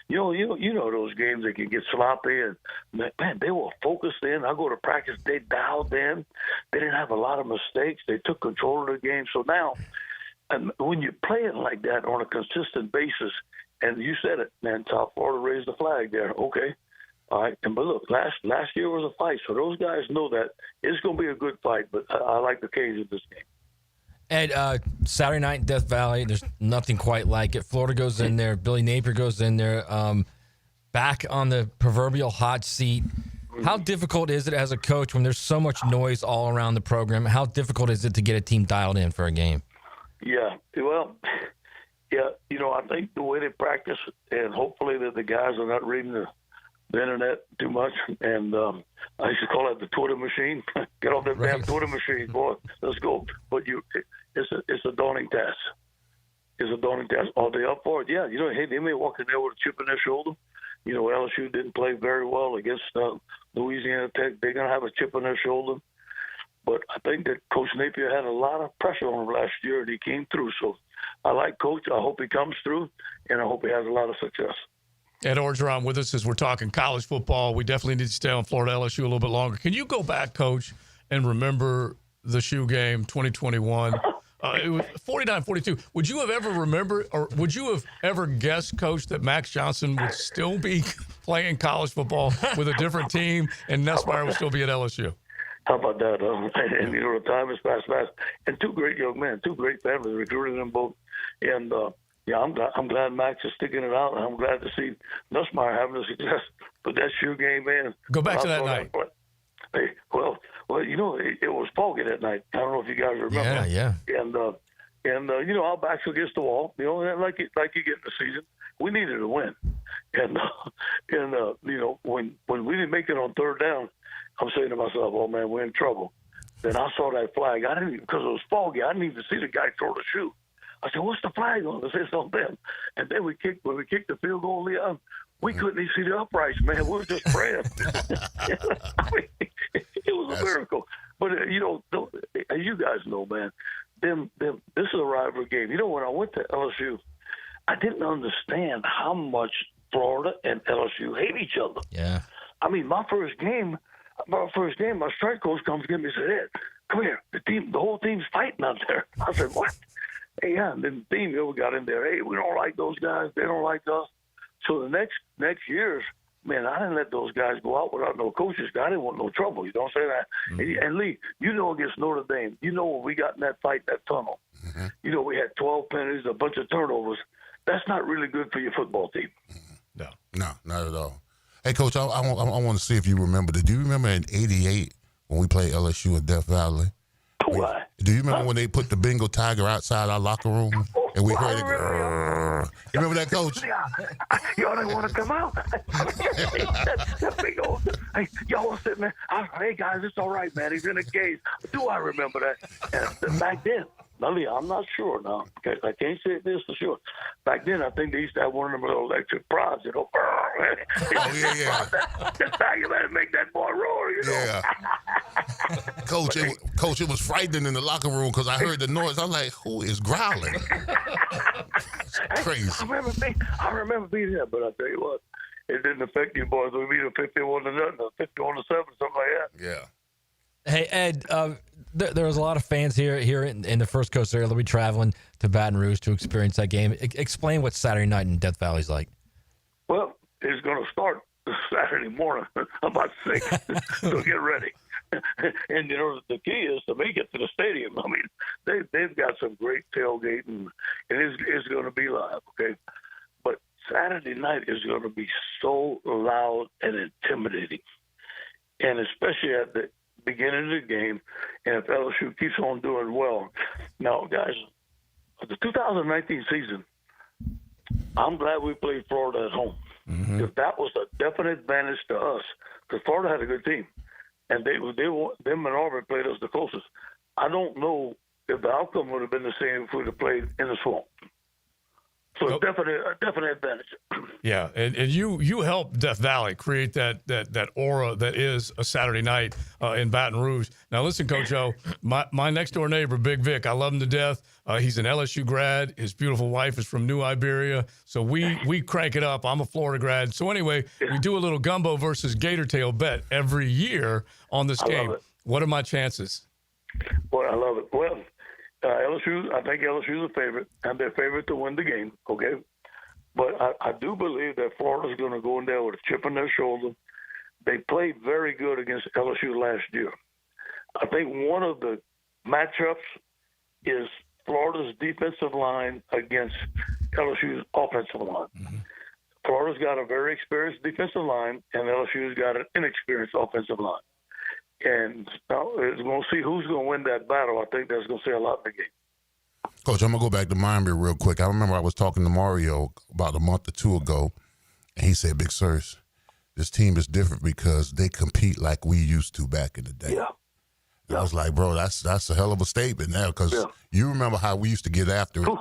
You know those games that can get sloppy, and man, they were focused in. I go to practice, they dialed in. They didn't have a lot of mistakes. They took control of the game. So now, and when you play it like that on a consistent basis, and you said it, man, South Florida raised the flag there. Okay, all right. But look, last year was a fight, so those guys know that it's going to be a good fight. But I like the Cajuns this game. And Saturday night in Death Valley, there's nothing quite like it. Florida goes in there. Billy Napier goes in there. Back on the proverbial hot seat. How difficult is it as a coach when there's so much noise all around the program? How difficult is it to get a team dialed in for a game? Yeah, well, I think the way they practice, and hopefully that the guys are not reading the internet too much, and I used to call it the Twitter machine. Get off that damn Twitter machine, boy. Let's go. But it's a daunting task. It's a daunting task. Are they up for it? Yeah. Hey, they may walk in there with a chip in their shoulder. LSU didn't play very well against Louisiana Tech. They're going to have a chip on their shoulder. But I think that Coach Napier had a lot of pressure on him last year, and he came through. So I like Coach. I hope he comes through, and I hope he has a lot of success. Ed Orgeron with us as we're talking college football. We definitely need to stay on Florida LSU a little bit longer. Can you go back, Coach, and remember the shoe game 2021? It was 49-42. Would you have ever remembered, or would you have ever guessed, Coach, that Max Johnson would still be playing college football with a different team and Nussmeier would still be at LSU? How about that? And the time has passed fast. And two great young men, two great families, recruited them both. And I'm glad Max is sticking it out, and I'm glad to see Nussmeier having a success. But that shoe game, man. Go back to that night. Hey, well, it was foggy that night. I don't know if you guys remember. Yeah. And our backs against the wall. Like you get in the season, we needed a win. And when we didn't make it on third down, I'm saying to myself, "Oh man, we're in trouble." Then I saw that flag. Because it was foggy. I didn't even see the guy throw the shoe. I said, "What's the flag on?" I said, "It's on them." And then when we kicked the field goal, Leon, we couldn't even see the uprights, man. We were just praying. It was a miracle. But as you guys know, man, this is a rivalry game. When I went to LSU, I didn't understand how much Florida and LSU hate each other. Yeah. I mean, my first game, my strength coach comes to me and said, "Ed, come here. The whole team's fighting out there." I said, "What?" Hey, yeah, and then the team got in there. Hey, we don't like those guys. They don't like us. So the next years, man, I didn't let those guys go out without no coaches. I didn't want no trouble. You don't say that. Mm-hmm. And Lee, against Notre Dame, when we got in that fight, that tunnel, mm-hmm. We had 12 penalties, a bunch of turnovers. That's not really good for your football team. No, not at all. Hey, Coach, I want to see if you remember. Do you remember in '88 when we played LSU in Death Valley? Why? Do you remember when they put the Bengal tiger outside our locker room and we heard it? You remember that, Coach? Y'all didn't want to come out. that big old. Hey, y'all was sitting there. Hey guys, it's all right, man. He's in a cage. Do I remember that? And back then, I'm not sure now. Okay, I can't say this for sure. Back then, I think they used to have one of them little electric prods, you know. Oh, yeah. That's how you better make that boy roar, you know. Yeah. Coach, it was frightening in the locker room because I heard the noise. I'm like, who is growling? It's crazy. I remember being there, but I tell you what, it didn't affect you boys. We beat them 51-0, 51-7, something like that. Yeah. Hey, Ed, there was a lot of fans here in the First Coast area. They'll be traveling to Baton Rouge to experience that game. Explain what Saturday night in Death Valley's like. Well, it's going to start Saturday morning about 6, so get ready. And, you know, the key is to make it to the stadium. I mean, they've got some great tailgating, and it's going to be live, okay? But Saturday night is going to be so loud and intimidating, and especially at the beginning of the game, and if LSU keeps on doing well. Now, guys, the 2019 season, I'm glad we played Florida at home. Mm-hmm. If that was a definite advantage to us, because Florida had a good team, and them and Auburn played us the closest. I don't know if the outcome would have been the same if we would have played in the swamp. So a definite advantage. Yeah, and you helped Death Valley create that aura that is a Saturday night in Baton Rouge. Now listen, Coach O, my next door neighbor, Big Vic, I love him to death. He's an LSU grad. His beautiful wife is from New Iberia. So we crank it up. I'm a Florida grad. So anyway, we do a little gumbo versus gator tail bet every year on this game. What are my chances? Well, I love it. Well, LSU, I think LSU is a favorite, and they're favorite to win the game, okay? But I do believe that Florida's going to go in there with a chip on their shoulder. They played very good against LSU last year. I think one of the matchups is Florida's defensive line against LSU's offensive line. Mm-hmm. Florida's got a very experienced defensive line, and LSU's got an inexperienced offensive line. And now we're going to see who's going to win that battle. I think that's going to say a lot in the game. Coach, I'm going to go back to Miami real quick. I remember I was talking to Mario about a month or two ago, and he said, Big Sirs, this team is different because they compete like we used to back in the day. Yeah. I was like, bro, that's a hell of a statement now because you remember how we used to get after it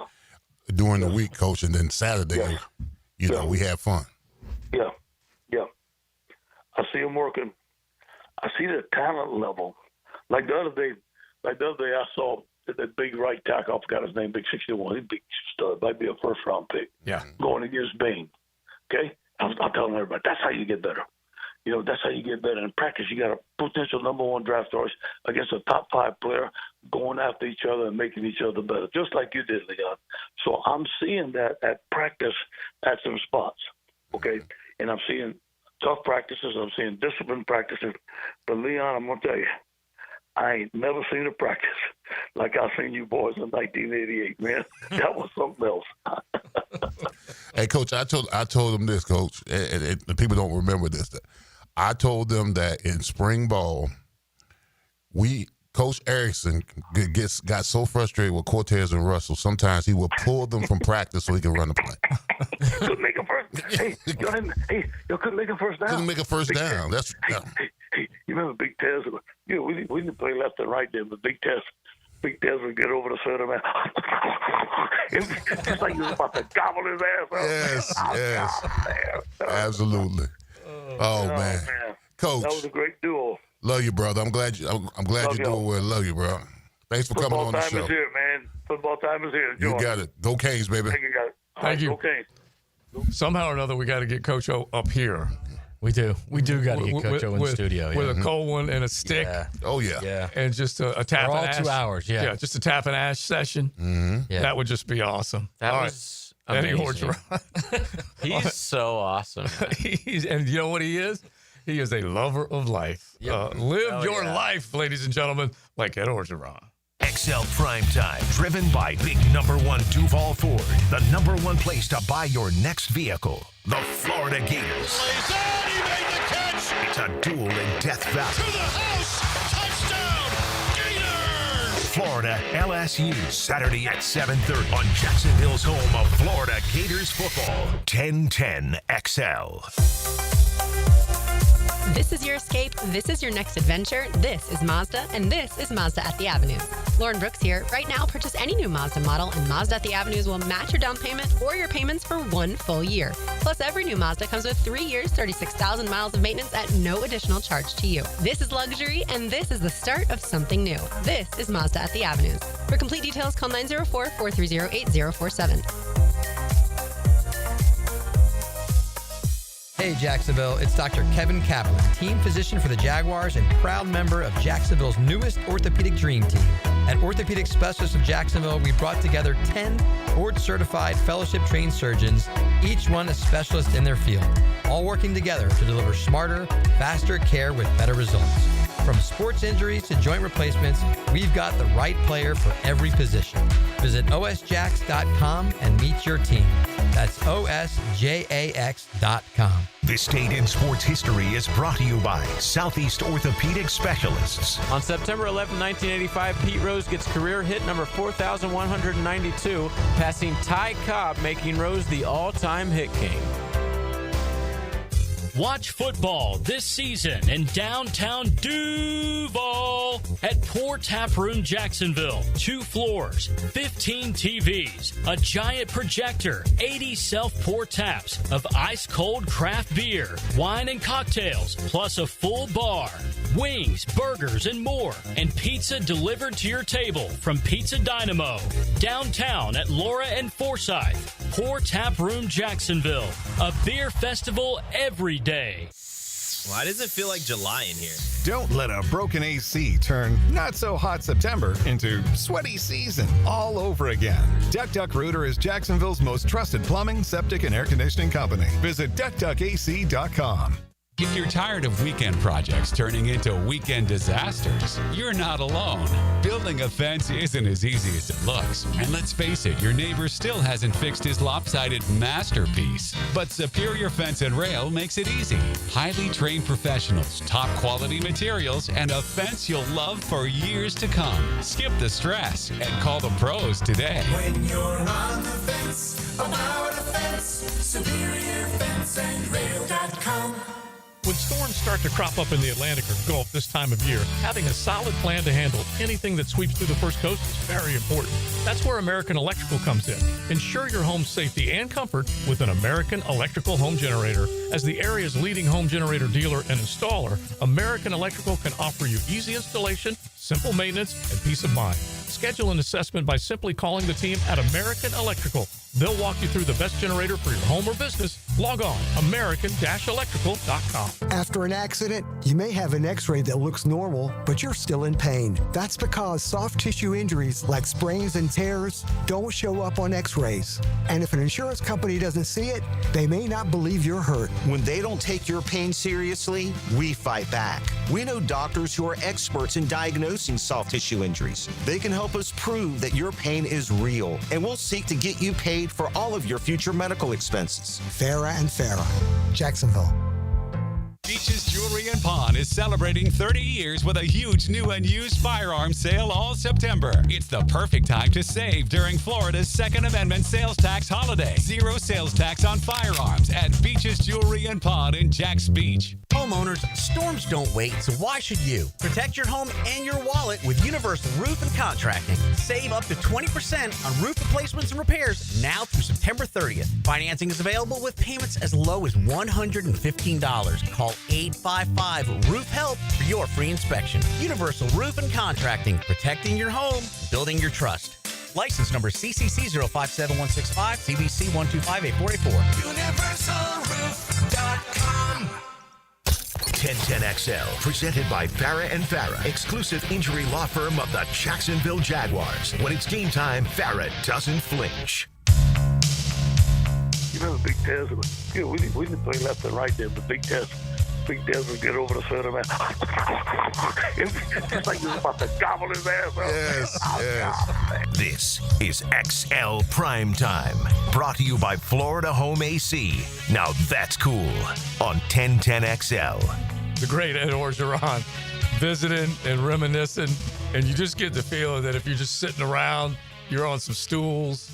during the week, Coach, and then Saturday, you know, we had fun. Yeah. I see them working. I see the talent level. Like the other day I saw that big right tackle, I forgot his name, big 61, he's a big stud, might be a first-round pick. Yeah. Going against Bain. Okay? I'm telling everybody, that's how you get better. You know, that's how you get better. In practice, you got a potential number one draft choice against a top 5 player going after each other and making each other better, just like you did, Leon. So I'm seeing that at practice at some spots, okay? And I'm seeing tough practices. I'm seeing disciplined practices. But, Leon, I'm going to tell you, I ain't never seen a practice like I seen you boys in 1988, man. That was something else. Hey, Coach, I told them this, Coach, and the people don't remember this. I told them that in spring ball, Coach Erickson got so frustrated with Cortez and Russell, sometimes he would pull them from practice so he could run the play. Couldn't make a first. You couldn't make a first down. Couldn't make a first down. Hey, you remember Big Tez? You know, we didn't play left and right then, but Big Tez would get over the center, man. It was just like you was about to gobble his ass up. Yes. Absolutely. Oh, man. Coach. That was a great duo. Love you, brother. I'm glad you're doing well. Love you, bro. Thanks for coming on the show. Football time is here, man. Football time is here. Enjoy. You got it. Go Canes, baby. Thank you. Okay. Somehow or another, we got to get Coach O up here. We do got to get Coach O in the studio. With a cold one and a stick. Yeah. Oh, yeah. And just a tap and ash. 2 hours, yeah. Yeah, just a tap and ash session. Mm-hmm. Yeah. That would just be awesome. That All was right. Eddie amazing. Orgeron. He's so awesome. And you know what he is? He is a lover of life. Yep. Live your life, ladies and gentlemen, like Ed Orgeron. XL Primetime, driven by big #1 Duval Ford, the #1 place to buy your next vehicle. The Florida Gators. He made the catch. It's a duel in Death Valley. To the house. Touchdown. Gators. Florida LSU, Saturday at 7:30 on Jacksonville's home of Florida Gators football. 1010 XL. This is your escape. This is your next adventure. This is Mazda, and this is Mazda at the Avenues. Lauren Brooks here. Right now, purchase any new Mazda model, and Mazda at the Avenues will match your down payment or your payments for 1 full year. Plus, every new Mazda comes with 3 years, 36,000 miles of maintenance at no additional charge to you. This is luxury, and this is the start of something new. This is Mazda at the Avenues. For complete details, call 904-430-8047. Hey Jacksonville, it's Dr. Kevin Kaplan, team physician for the Jaguars and proud member of Jacksonville's newest orthopedic dream team. At Orthopedic Specialists of Jacksonville, we brought together 10 board-certified fellowship-trained surgeons, each one a specialist in their field, all working together to deliver smarter, faster care with better results. From sports injuries to joint replacements, we've got the right player for every position. Visit osjax.com and meet your team. That's osjax.com. This date in sports history is brought to you by Southeast Orthopedic Specialists. On September 11, 1985, Pete Rose gets career hit number 4,192, passing Ty Cobb, making Rose the all-time hit king. Watch football this season in downtown Duval at Pour Tap Room Jacksonville. 2 floors, 15 TVs, a giant projector, 80 self-pour taps of ice-cold craft beer, wine and cocktails, plus a full bar, wings, burgers, and more, and pizza delivered to your table from Pizza Dynamo. Downtown at Laura and Forsyth. Pour Tap Room Jacksonville. A beer festival every day. Why does it feel like July in here? Don't let a broken AC turn not so hot September into sweaty season all over again. Duck Rooter is Jacksonville's most trusted plumbing, septic, and air conditioning company. Visit duckduckac.com. If you're tired of weekend projects turning into weekend disasters, you're not alone. Building a fence isn't as easy as it looks. And let's face it, your neighbor still hasn't fixed his lopsided masterpiece. But Superior Fence and Rail makes it easy. Highly trained professionals, top quality materials, and a fence you'll love for years to come. Skip the stress and call the pros today. When you're on the fence, about a fence, SuperiorFenceandRail.com. When storms start to crop up in the Atlantic or Gulf this time of year, having a solid plan to handle anything that sweeps through the first coast is very important. That's where American Electrical comes in. Ensure your home's safety and comfort with an American Electrical home generator. As the area's leading home generator dealer and installer, American Electrical can offer you easy installation, simple maintenance, and peace of mind. Schedule an assessment by simply calling the team at American Electrical. They'll walk you through the best generator for your home or business. Log on, american-electrical.com. After an accident, you may have an x-ray that looks normal, but you're still in pain. That's because soft tissue injuries like sprains and tears don't show up on x-rays. And if an insurance company doesn't see it, they may not believe you're hurt. When they don't take your pain seriously, we fight back. We know doctors who are experts in diagnosing soft tissue injuries. They can help us prove that your pain is real, and we'll seek to get you paid for all of your future medical expenses. Farah and Farah, Jacksonville. Beaches Jewelry and Pawn is celebrating 30 years with a huge new and used firearms sale all September. It's the perfect time to save during Florida's Second Amendment sales tax holiday. 0 sales tax on firearms at Beaches Jewelry and Pawn in Jacks Beach. Homeowners, storms don't wait, so why should you? Protect your home and your wallet with Universal Roof and Contracting. Save up to 20% on roof replacements and repairs now through September 30th. Financing is available with payments as low as $115. Call 855-ROOF-HELP for your free inspection. Universal Roof and Contracting, protecting your home, building your trust. License number CCC 057165, CBC 1258484. UniversalRoof.com. 1010XL, presented by Farah and Farah, exclusive injury law firm of the Jacksonville Jaguars. When it's game time, Farah doesn't flinch. You remember Big Tez? We didn't play left and right there, but Big Tez would get over the center, man. It's like he was about to gobble his ass up. Yes. This is XL Primetime, brought to you by Florida Home AC. Now that's cool on 1010XL. The great Ed Orgeron visiting and reminiscing, and you just get the feeling that if you're just sitting around, you're on some stools,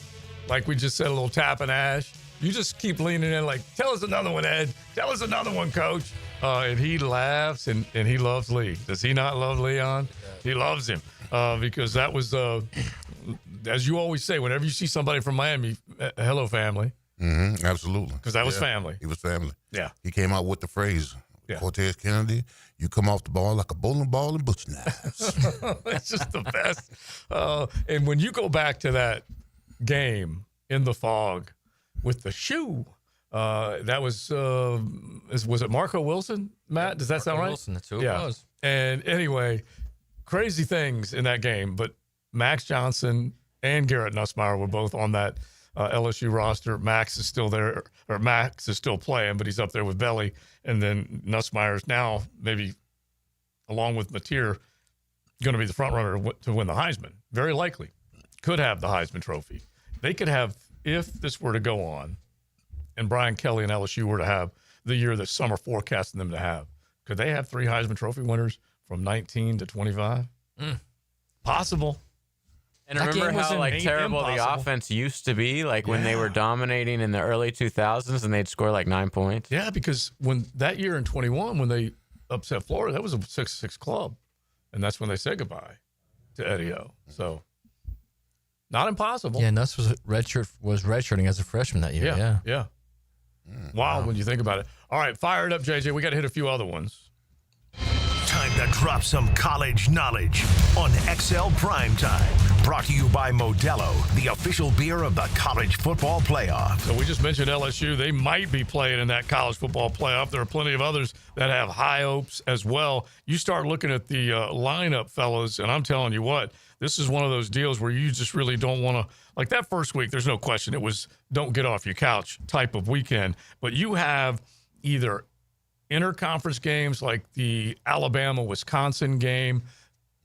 like we just said, a little tap and ash. You just keep leaning in like, tell us another one, Ed. Tell us another one, Coach. and he laughs, and he loves Lee. Does he not love Leon? He loves him because that was, as you always say, whenever you see somebody from Miami, hello, family. Mm-hmm, absolutely. Because that was family. He was family. Yeah. He came out with the phrase, Cortez Kennedy, you come off the ball like a bowling ball and butcher knives. It's just the best. And when you go back to that game in the fog with the shoe, that was it Marco Wilson, Matt? Does that sound right? Wilson, that's who it was. And anyway, crazy things in that game, but Max Johnson and Garrett Nussmeier were both on that LSU roster. Max is still there, or Max is still playing, but he's up there with Belly. And then Nussmeier's now, maybe along with Mateer, going to be the front runner to win the Heisman. Very likely. Could have the Heisman Trophy. They could have, if this were to go on, and Brian Kelly and LSU were to have the year that some are forecasting them to have, could they have 3 Heisman Trophy winners from 19 to 25? Possible. And remember how terrible the offense used to be, when they were dominating in the early 2000s and they'd score 9 points? Yeah, because when that year in 21, when they upset Florida, that was a 6-6 club. And that's when they said goodbye to Eddie O. So, not impossible. Yeah, Nuss was redshirting as a freshman that year. Yeah. Wow, when you think about it. All right, fire it up, JJ. We got to hit a few other ones. Time to drop some college knowledge on XL Primetime. Brought to you by Modelo, the official beer of the College Football Playoff. So we just mentioned LSU. They might be playing in that College Football Playoff. There are plenty of others that have high hopes as well. You start looking at the lineup, fellas, and I'm telling you what, this is one of those deals where you just really don't want to, like that first week, there's no question. It was don't get off your couch type of weekend. But you have either interconference games like the Alabama-Wisconsin game,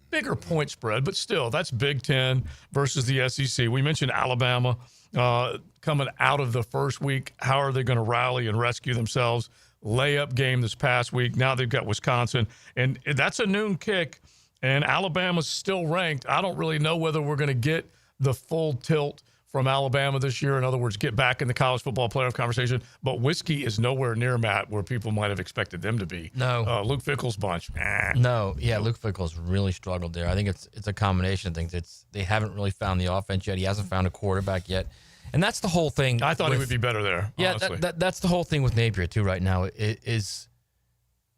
bigger point spread, but still, that's Big Ten versus the SEC. We mentioned Alabama coming out of the first week. How are they going to rally and rescue themselves? Layup game this past week. Now they've got Wisconsin, and that's a noon kick, and Alabama's still ranked. I don't really know whether we're going to get the full tilt from Alabama this year. In other words, get back in the college football playoff conversation. But Whiskey is nowhere near, Matt, where people might have expected them to be. No. Luke Fickell's bunch. No. Yeah, Luke Fickell's really struggled there. I think it's a combination of things. They haven't really found the offense yet. He hasn't found a quarterback yet. And that's the whole thing. I thought he would be better there, honestly. That's the whole thing with Napier, too, right now, is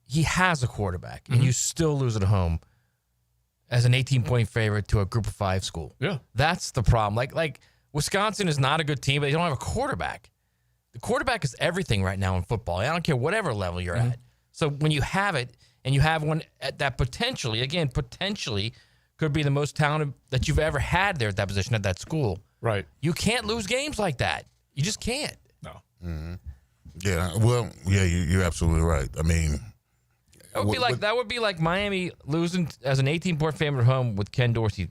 he has a quarterback, and you still lose at home as an 18-point favorite to a Group of 5 school. Yeah. That's the problem. Like Wisconsin is not a good team, but they don't have a quarterback. The quarterback is everything right now in football. I don't care whatever level you're at. So when you have it, and you have one that potentially could be the most talented that you've ever had there at that position at that school. Right. You can't lose games like that. You just can't. No. Mm-hmm. Yeah. Well, yeah, you're absolutely right. I mean, that would be like Miami losing as an 18-point favorite at home with Ken Dorsey.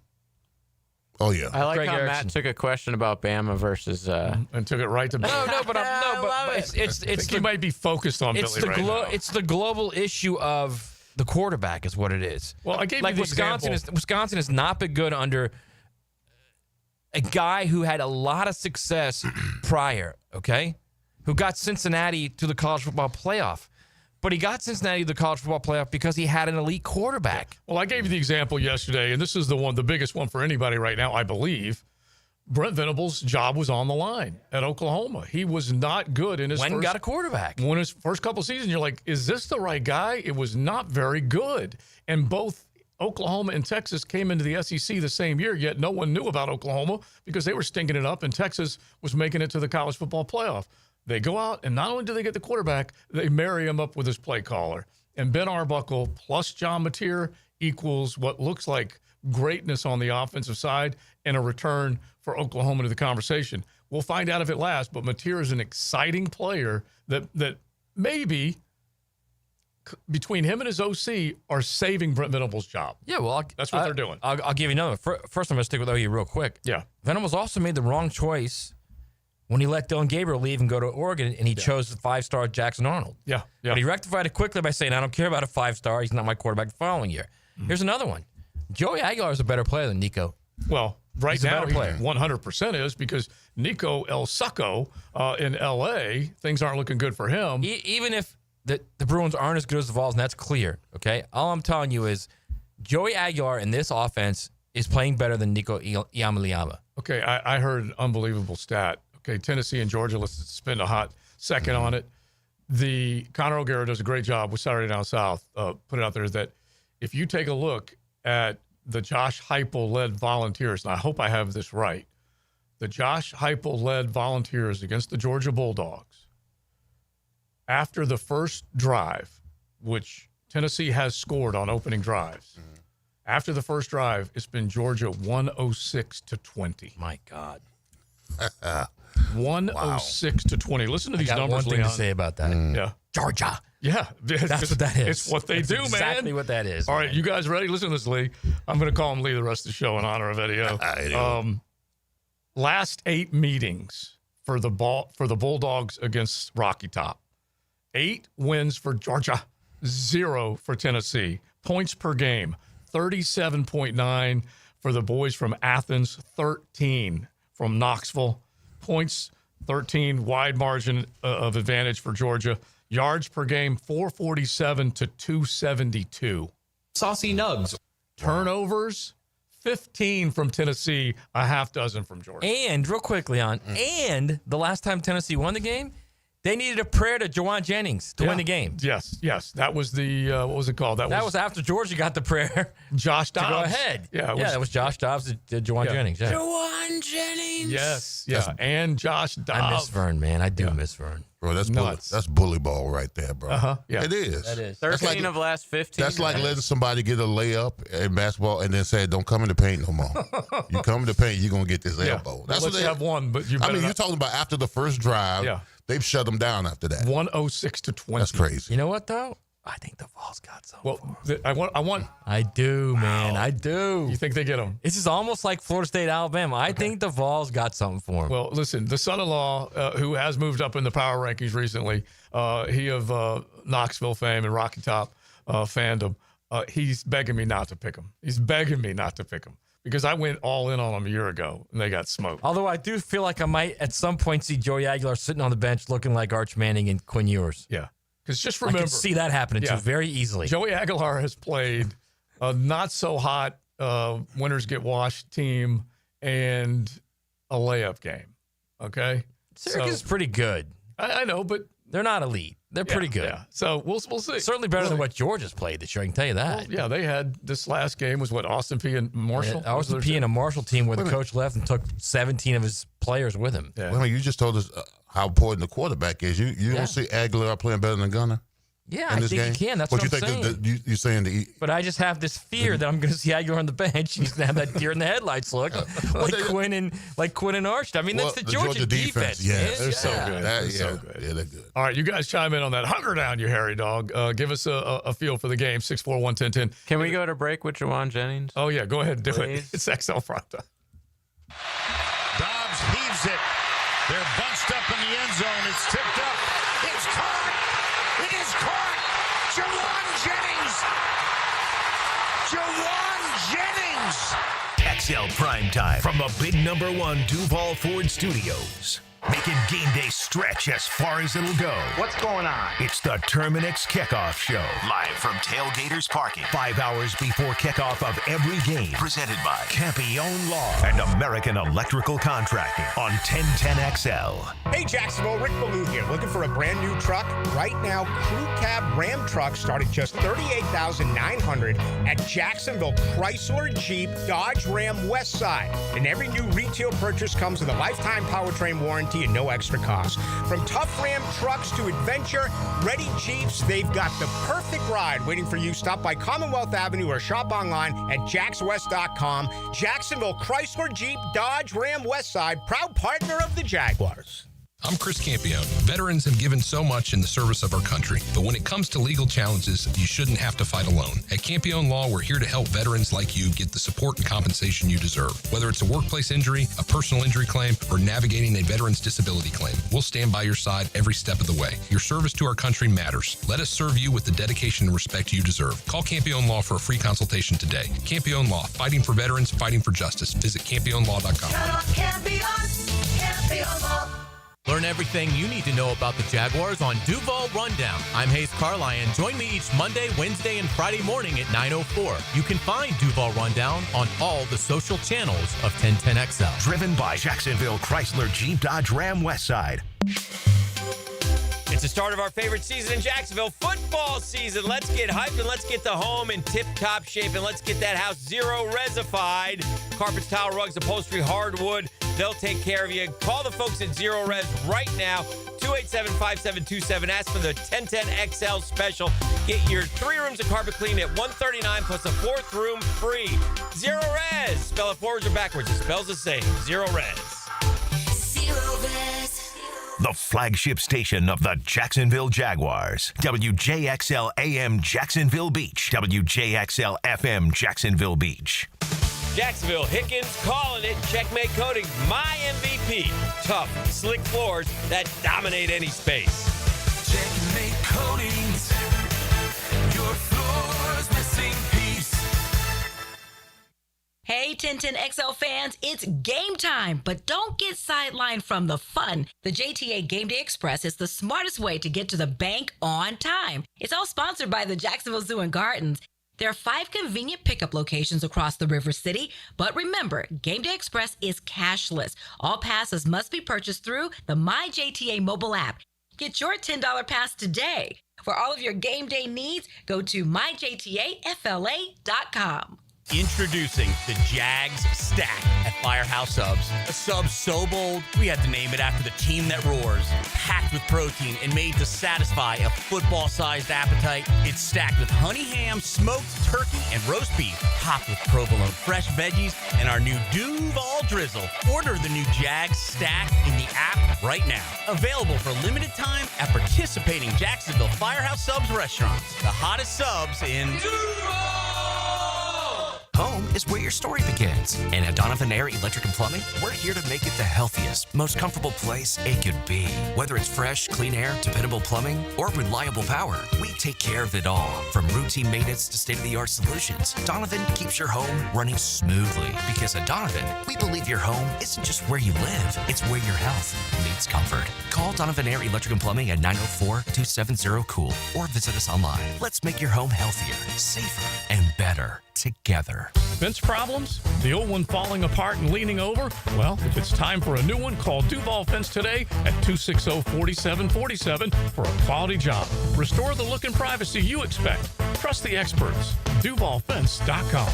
Oh yeah. I like Greg how Erickson. Matt took a question about Bama versus and took it right to No, but it's you might be focused on Billy right now. It's the global issue of the quarterback is what it is. Well, I gave you the Wisconsin example. Wisconsin has not been good under a guy who had a lot of success prior, okay? Who got Cincinnati to the college football playoff. But he got Cincinnati to the college football playoff because he had an elite quarterback. Well, I gave you the example yesterday, and this is the biggest one for anybody right now, I believe. Brent Venables' job was on the line at Oklahoma. He was not good in his When got a quarterback. When his first couple seasons, you're like, is this the right guy? It was not very good. And both Oklahoma and Texas came into the SEC the same year, yet no one knew about Oklahoma because they were stinking it up, and Texas was making it to the college football playoff. They go out, and not only do they get the quarterback, they marry him up with his play caller. And Ben Arbuckle plus John Mateer equals what looks like greatness on the offensive side and a return for Oklahoma to the conversation. We'll find out if it lasts, but Mateer is an exciting player that maybe between him and his OC are saving Brent Venables' job. Yeah, well, that's what they're doing. I'll give you another. First, I'm going to stick with OU real quick. Yeah. Venables also made the wrong choice when he let Dylan Gabriel leave and go to Oregon, and he chose the 5-star Jackson Arnold. Yeah. But he rectified it quickly by saying, I don't care about a 5-star. He's not my quarterback the following year. Here's another one. Joey Aguilar is a better player than Nico. Well, right now, he's a better player. 100% is because Nico El Succo in L.A., things aren't looking good for him. Even if the Bruins aren't as good as the Vols, and that's clear, okay? All I'm telling you is Joey Aguilar in this offense is playing better than Nico Iamaleava. Okay, I heard an unbelievable stat. Okay, Tennessee and Georgia, let's spend a hot second on it. Connor O'Gara does a great job with Saturday Down South, put it out there, is that if you take a look at the Josh Heupel-led Volunteers, and I hope I have this right, the Josh Heupel-led Volunteers against the Georgia Bulldogs, after the first drive, which Tennessee has scored on opening drives, after the first drive, it's been Georgia 106-20. My God. 106-20. Listen to these numbers, one thing Leon. to say about that. Yeah. Georgia. Yeah. That's what that is. It's what they do, man. Exactly what that is. All right, you guys ready? Listen to this, Lee. I'm going to call him Lee the rest of the show in honor of Eddie. Last 8 meetings for the Bulldogs against Rocky Top. 8 wins for Georgia, 0 for Tennessee. Points per game, 37.9 for the boys from Athens, 13 from Knoxville. Points, 13, wide margin of advantage for Georgia. Yards per game, 447 to 272. Saucy Nugs. Turnovers, 15 from Tennessee, a half dozen from Georgia. And real quick, Leon, and the last time Tennessee won the game, they needed a prayer to Jawan Jennings to win the game. Yes. That was the, what was it called? That was after Georgia got the prayer. Josh Dobbs. To go ahead. Yeah, that was Josh Dobbs and Jawan Jennings. Yeah. Jawan Jennings. Yes. Yeah. And Josh Dobbs. I miss Vern, man. I do miss Vern. Bro, that's bully ball right there, bro. Yeah. It is. That is. 13 of last 15. That's like letting somebody get a layup in basketball and then say, don't come in the paint no more. You come in the paint, you're going to get this elbow. That's what they have one, but you you're talking about after the first drive, they've shut them down after that. 106-20. That's crazy. You know what, though? I think the Vols got some. Well, I do, man. I do. You think they get them? This is almost like Florida State, Alabama. I think the Vols got something for him. Well, listen, the son-in-law who has moved up in the power rankings recently, he of Knoxville fame and Rocky Top fandom, he's begging me not to pick him. He's begging me not to pick him because I went all in on him a year ago and they got smoked. Although I do feel like I might at some point see Joey Aguilar sitting on the bench looking like Arch Manning and Quinn Ewers. Yeah. Because just remember, I can see that happening too very easily. Joey Aguilar has played a not so hot winners get washed team and a layup game. Okay, Syracuse is pretty good. I know, but they're not elite. They're pretty good. Yeah. So we'll see. Certainly better than what Georgia's played this year. I can tell you that. Well, they had this last game was what Austin P and Marshall. Yeah, Austin P and a Marshall team where the coach left and took 17 of his players with him. Yeah. Well, you just told us how important the quarterback is. You don't see Aguilar playing better than Gunner? Yeah, I think he can. That's what I'm saying. You're saying but I just have this fear that I'm going to see Aguilar on the bench. He's going to have that deer in the headlights look, Quinn and Arch. I mean, that's the Georgia defense. Yeah, they're so good. They're so good. Yeah, they're good. All right, you guys chime in on that. Hunker down, you hairy dog. Give us a feel for the game. 641-1010. Can we go to break with Jawan Jennings? Oh yeah, go ahead and do Please. it. It's XL Primetime. Dobbs heaves it. They're bunched up in the end zone. It's tipped up. It's caught. It is caught. Jawan Jennings. XL Primetime from the big #1 Duval Ford Studios. Making game day stretch as far as it'll go. What's going on? It's the Terminix Kickoff Show. Live from Tailgaters Parking. 5 hours before kickoff of every game. Presented by Campione Law and American Electrical Contracting on 1010XL. Hey, Jacksonville, Rick Ballou here. Looking for a brand new truck? Right now, Crew Cab Ram trucks start at just $38,900 at Jacksonville Chrysler Jeep Dodge Ram West Side. And every new retail purchase comes with a lifetime powertrain warranty and no extra cost. From tough Ram trucks to adventure-ready Jeeps, they've got the perfect ride waiting for you. Stop by Commonwealth Avenue or shop online at jackswest.com. Jacksonville Chrysler Jeep Dodge Ram Westside, proud partner of the Jaguars. I'm Chris Campione. Veterans have given so much in the service of our country, but when it comes to legal challenges, you shouldn't have to fight alone. At Campione Law, we're here to help veterans like you get the support and compensation you deserve. Whether it's a workplace injury, a personal injury claim, or navigating a veteran's disability claim, we'll stand by your side every step of the way. Your service to our country matters. Let us serve you with the dedication and respect you deserve. Call Campione Law for a free consultation today. Campione Law, fighting for veterans, fighting for justice. Visit CampioneLaw.com. Campione Law. Learn everything you need to know about the Jaguars on Duval Rundown. I'm Hayes Carlyon. Join me each Monday, Wednesday, and Friday morning at 9:04. You can find Duval Rundown on all the social channels of 1010XL. Driven by Jacksonville Chrysler Jeep Dodge Ram Westside. It's the start of our favorite season in Jacksonville, football season. Let's get hyped and let's get the home in tip-top shape and let's get that house zero-resified. Carpets, tile, rugs, upholstery, hardwood, they'll take care of you. Call the folks at Zero Res right now, 287-5727. Ask for the 1010XL special. Get your 3 rooms of carpet cleaned at $139 plus a 4th room free. Zero Res. Spell it forwards or backwards. It spells the same. Zero Res. Zero Res. The flagship station of the Jacksonville Jaguars. WJXL AM Jacksonville Beach. WJXL FM Jacksonville Beach. Jacksonville, Hickens calling it. Checkmate Coating, my MVP. Tough, slick floors that dominate any space. Checkmate Coatings, your floor's missing piece. Hey, 1010XL fans, it's game time, but don't get sidelined from the fun. The JTA Game Day Express is the smartest way to get to the bank on time. It's all sponsored by the Jacksonville Zoo and Gardens. There are 5 convenient pickup locations across the River City, but remember, Game Day Express is cashless. All passes must be purchased through the MyJTA mobile app. Get your $10 pass today. For all of your game day needs, go to myjtafla.com. Introducing the Jags Stack at Firehouse Subs. A sub so bold, we had to name it after the team that roars. Packed with protein and made to satisfy a football-sized appetite. It's stacked with honey ham, smoked turkey, and roast beef. Topped with provolone fresh veggies and our new Duval Drizzle. Order the new Jags Stack in the app right now. Available for limited time at participating Jacksonville Firehouse Subs restaurants. The hottest subs in Home is where your story begins. And at Donovan Air Electric and Plumbing, we're here to make it the healthiest, most comfortable place it could be. Whether it's fresh, clean air, dependable plumbing, or reliable power, we take care of it all. From routine maintenance to state-of-the-art solutions, Donovan keeps your home running smoothly. Because at Donovan, we believe your home isn't just where you live, it's where your health meets comfort. Call Donovan Air Electric and Plumbing at 904-270-COOL or visit us online. Let's make your home healthier, safer, and better together. Fence problems? The old one falling apart and leaning over? Well, if it's time for a new one, call Duval Fence today at 260-4747 for a quality job. Restore the look and privacy you expect. Trust the experts. DuvalFence.com.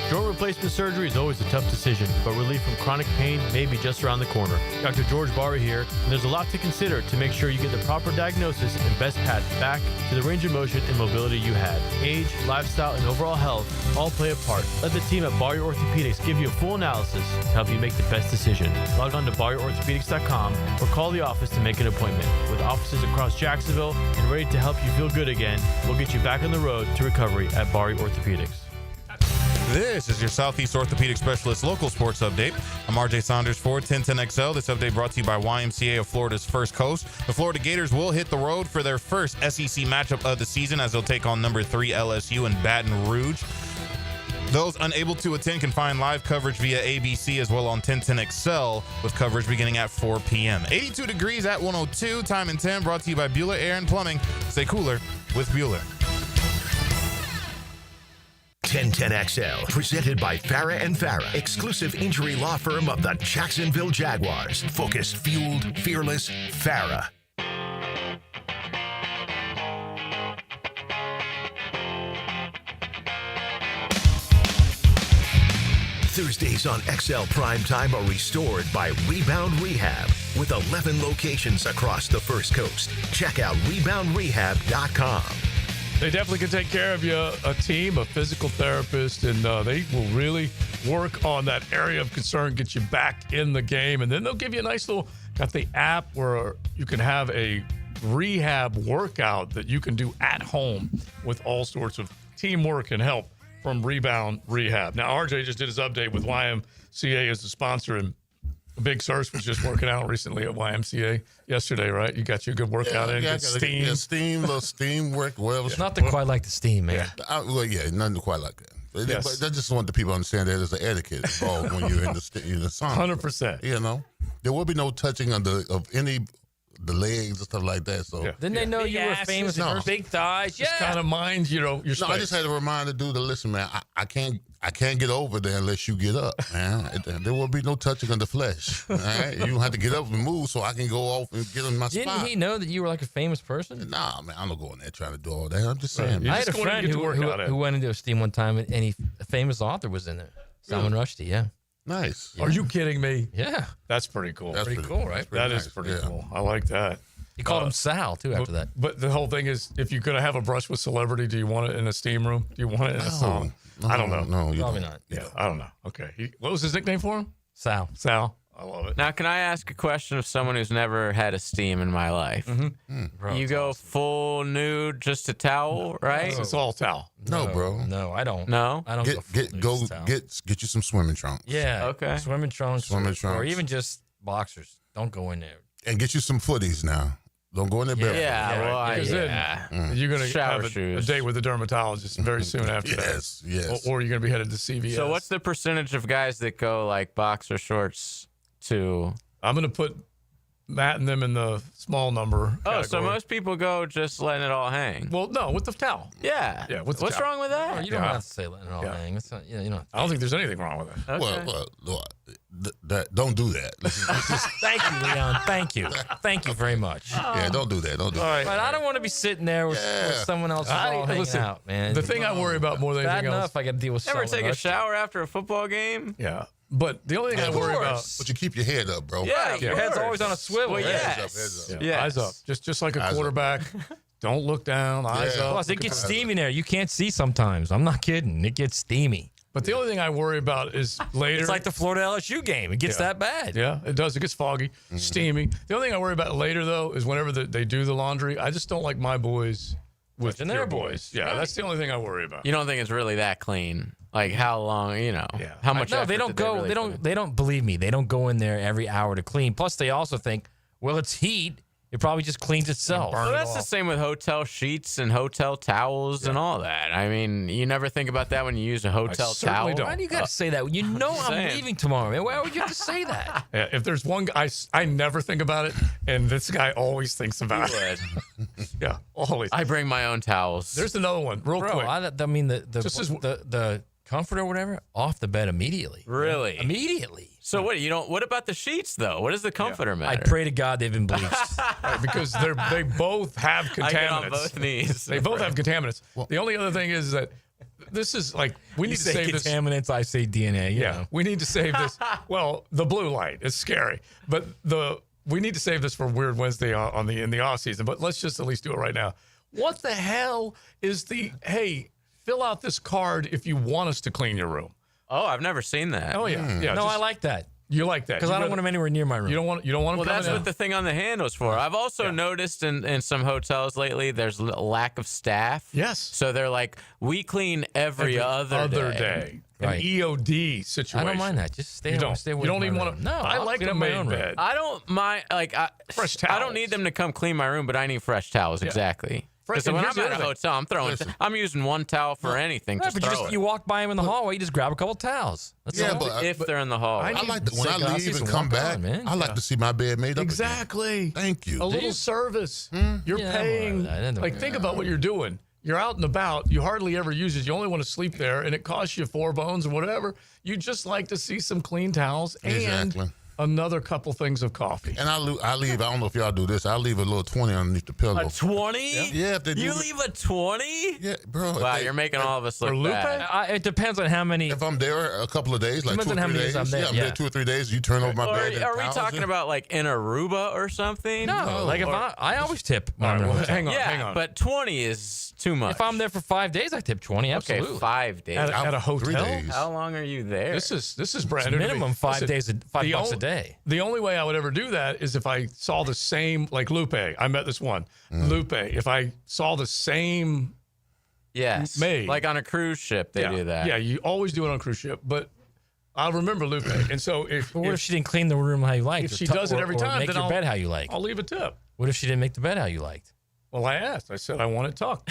Joint replacement surgery is always a tough decision, but relief from chronic pain may be just around the corner. Dr. George Barber here, and there's a lot to consider to make sure you get the proper diagnosis and best path back to the range of motion and mobility you had. Age, lifestyle, and overall health all play a part. Let the team at Barrier Orthopedics give you a full analysis to help you make the best decision. Log on to barrierorthopedics.com or call the office to make an appointment. With offices across Jacksonville and ready to help you feel good again, we'll get you back on the road to recovery at Barrier Orthopedics. This is your Southeast Orthopedic Specialist local sports update. I'm RJ Saunders for 1010XL. This update brought to you by YMCA of Florida's First Coast. The Florida Gators will hit the road for their first SEC matchup of the season as they'll take on number 3 LSU in Baton Rouge. Those unable to attend can find live coverage via ABC as well on 1010XL with coverage beginning at 4 p.m. 82 degrees at 102, time and 10, brought to you by Bueller Air and Plumbing. Stay cooler with Bueller. 1010XL, presented by Farah & Farah, exclusive injury law firm of the Jacksonville Jaguars. Focused, fueled, fearless, Farah. Thursdays on XL Primetime are restored by Rebound Rehab with 11 locations across the First Coast. Check out reboundrehab.com. They definitely can take care of you, a team, a physical therapist, and they will really work on that area of concern, get you back in the game. And then they'll give you a nice little, got the app where you can have a rehab workout that you can do at home with all sorts of teamwork and help from Rebound Rehab. Now, RJ just did his update with YMCA as the sponsor, and Big Surf was just working out recently at YMCA yesterday, right? You got your good workout in, good steam. Yeah, little steam work, whatever. It's nothing quite like the steam, man. Nothing quite like that. Yes. But I just want the people to understand that there's an etiquette involved when you're in the sun. 100%. You know? There will be no touching of any the legs and stuff like that. So Didn't they know Big you were asses, famous for big thighs? Just kind of mind, your No, space. I just had to remind the dude to listen, man. I can't get over there unless you get up, man. There will be no touching of the flesh. All right, you don't have to get up and move so I can go off and get in my Didn't spot. he know that you were like a famous person? Nah, man, I'm not going there trying to do all that. I'm just saying. I had a friend who went into a steam one time, and a famous author was in there. Salman Rushdie, yeah. Nice. Are you kidding me? Yeah. That's pretty cool. That's pretty cool, right? That is pretty cool. I like that. He called him Sal, too, after that. But the whole thing is, if you're going to have a brush with celebrity, do you want it in a steam room? Do you want it in a song? I don't know. No, Probably not. Yeah, I don't know. Okay. What was his nickname for him? Sal. Sal. I love it. Now, can I ask a question of someone who's never had a steam in my life? Bro, You go full nude, just a towel, right? It's all towel. No, bro. No, I don't. No? I don't Get you some swimming trunks. Yeah. Okay. Swimming trunks. Swimming Or trunks. even just boxers. Don't go in there. And get you some footies now. Don't go in there barefoot. Yeah, well, Because then you're going to Shower have a shoes. date with a dermatologist very soon after Yes, that. yes. Or you're going to be headed to CVS. So what's the percentage of guys that go like boxer shorts to... I'm going to put Matt and them in the small number Oh, so category. most people go just letting it all hang. Well, no, with the towel. Yeah. Yeah, with the What's towel. wrong with that? Oh, you don't have to say letting it all hang. It's not, you know. I don't think there's anything wrong with it. Okay. Well, don't do that. Thank you, Leon. Thank you. Thank you very much. Yeah, don't do that. Don't do that. But I don't want to be sitting there with someone else all hanging listen, out, man. The thing I worry about more than Bad anything enough else. I got to deal with Ever someone take a else. shower after a football game? Yeah. But the only thing I worry about. But you keep your head up, bro. Yeah, Your head's always on a swivel. Well, yeah. yes. Heads up. Yeah, eyes up. Just like a Eyes up. quarterback. Don't look down. Eyes Yeah. up. Plus, it gets steamy there. You can't see sometimes. I'm not kidding. It gets steamy. But the only thing I worry about is later. It's like the Florida LSU game. It gets that bad. Yeah, it does. It gets foggy, steamy. The only thing I worry about later, though, is whenever they do the laundry, I just don't like my boys with Touching their their boys. Yeah, that's the only thing I worry about. You don't think it's really that clean? Like how long, how much No, effort they don't did go. really They put don't. in? They don't believe me. They don't go in there every hour to clean. Plus, they also think, well, it's heat. It probably just cleans itself. Well, that's the same with hotel sheets and hotel towels and all that. I mean, you never think about that when you use a hotel towel. Why do you got to say that? You know I'm saying. leaving tomorrow, man. Why would you have to say that? Yeah, if there's one guy, I never think about it, and this guy always thinks about it. Yeah, always. I bring my own towels. There's another one, real Bro, quick. I mean the Just as- the comfort or whatever off the bed immediately. Really? Immediately. So what? You don't. What about the sheets though? What does the comforter I matter? pray to God they've been bleached. Because they both have contaminants. I get on both knees. They both have contaminants. The only other thing is that this is like we You need to say save this. contaminants, I say DNA. You know. We need to save this. Well, the blue light is scary, but we need to save this for Weird Wednesday in the off season. But let's just at least do it right now. What the hell is hey? Fill out this card if you want us to clean your room. Oh, I've never seen that. Oh yeah, yeah. No, I like that. You like that Because I don't want them anywhere near my room. You don't want them. Well, coming that's in. what the thing on the handle's for. I've also noticed in some hotels lately, there's a lack of staff. Yes. So they're like, we clean every other day. An EOD situation. I don't mind that. Just stay. You don't. Stay away You don't from even my want room. to. No, I I'll like clean a up my made own room. bed. I don't mind. Like, Fresh I don't towels. need them to come clean my room, but I need fresh towels. Yeah. Exactly. Because and when here's I'm the at a other thing. hotel, I'm throwing. I'm using one towel for anything. Yeah, Just but throw it. you walk by them in the hallway, you just grab a couple towels. That's Yeah, all. but if they're in the hall. I like to, when Say I gracias leave and and come walk back. on, man. I like to see my bed made up. Exactly. Again. Thank you. A little service. You're Yeah, I'm paying. all right with that. Like, think about what you're doing. You're out and about. You hardly ever use it. You only want to sleep there, and it costs you $4 or whatever. You just like to see some clean towels Exactly. and another couple things of coffee. And I leave. I don't know if y'all do this. I leave a little 20 underneath the pillow. A 20? Yeah, if they do You it- leave a 20? Yeah, bro. Wow, if you're making all of us look For Lupe? bad. It depends on how many. If I'm there a couple of days, like Depends 2 on or how 3 many days, days I'm there, I'm yeah. there 2 or 3 days. You turn over my Or bed. and are we towels talking in. about like in Aruba or something? No, like if I always tip. When I'm in a well, hotel. hang on, Yeah, hang on. but 20 is too much. If I'm there for 5 days, I tip 20. Absolutely. Okay, 5 days. At a hotel? 3 days. How long are you there? This is brand It's new to me. minimum 5 Listen, days, $5 the bucks a on- day. The only way I would ever do that is if I saw the same, like Lupe. I met this one, Lupe. If I saw the same, yes. made. Like on a cruise ship, they do that. Yeah, you always do it on a cruise ship. But I'll remember Lupe. And so if But what if she didn't clean the room how you liked? if or she tu- does it or- every or time, make then your I'll bed how you like? I'll leave a tip. What if she didn't make the bed how you liked? Well, I asked. I said I want it tucked.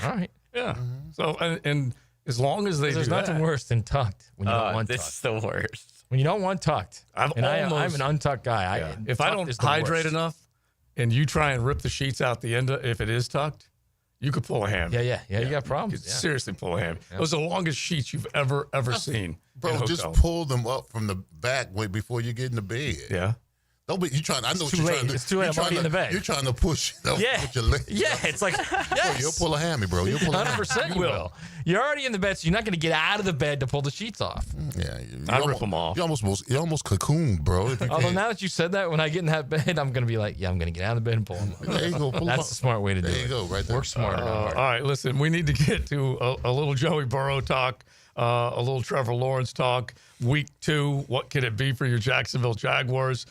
All right. Yeah. So and as long as they do There's nothing that, worse than tucked when you don't want this tucked. is the worst. When you don't want tucked. I'm an untucked guy. Yeah. If I don't hydrate enough and you try and rip the sheets out the end, if it is tucked, you could pull a hammy. Yeah. You got problems. You could seriously pull a hammy. Those are the longest sheets you've ever seen. Bro, just pull them up from the back way before you get in the bed. Yeah. Don't be. You trying? I know what you're trying to do. It's too late. I'm already in the bed. You're trying to push. Yeah. With your legs. Yeah. It's like, yes. You'll pull a hammy, bro. You'll pull a hammy. 100% you will. You're already in the bed, so you're not going to get out of the bed to pull the sheets off. Yeah. I rip them off. You almost cocooned, bro. Although now that you said that, when I get in that bed, I'm going to be like, I'm going to get out of the bed and pull them up. There you go. That's the smart way to do it. There you go. Right there. Work smarter. All right. Listen, we need to get to a little Joey Burrow talk. A little Trevor Lawrence talk. Week 2, what could it be for your Jacksonville Jaguars?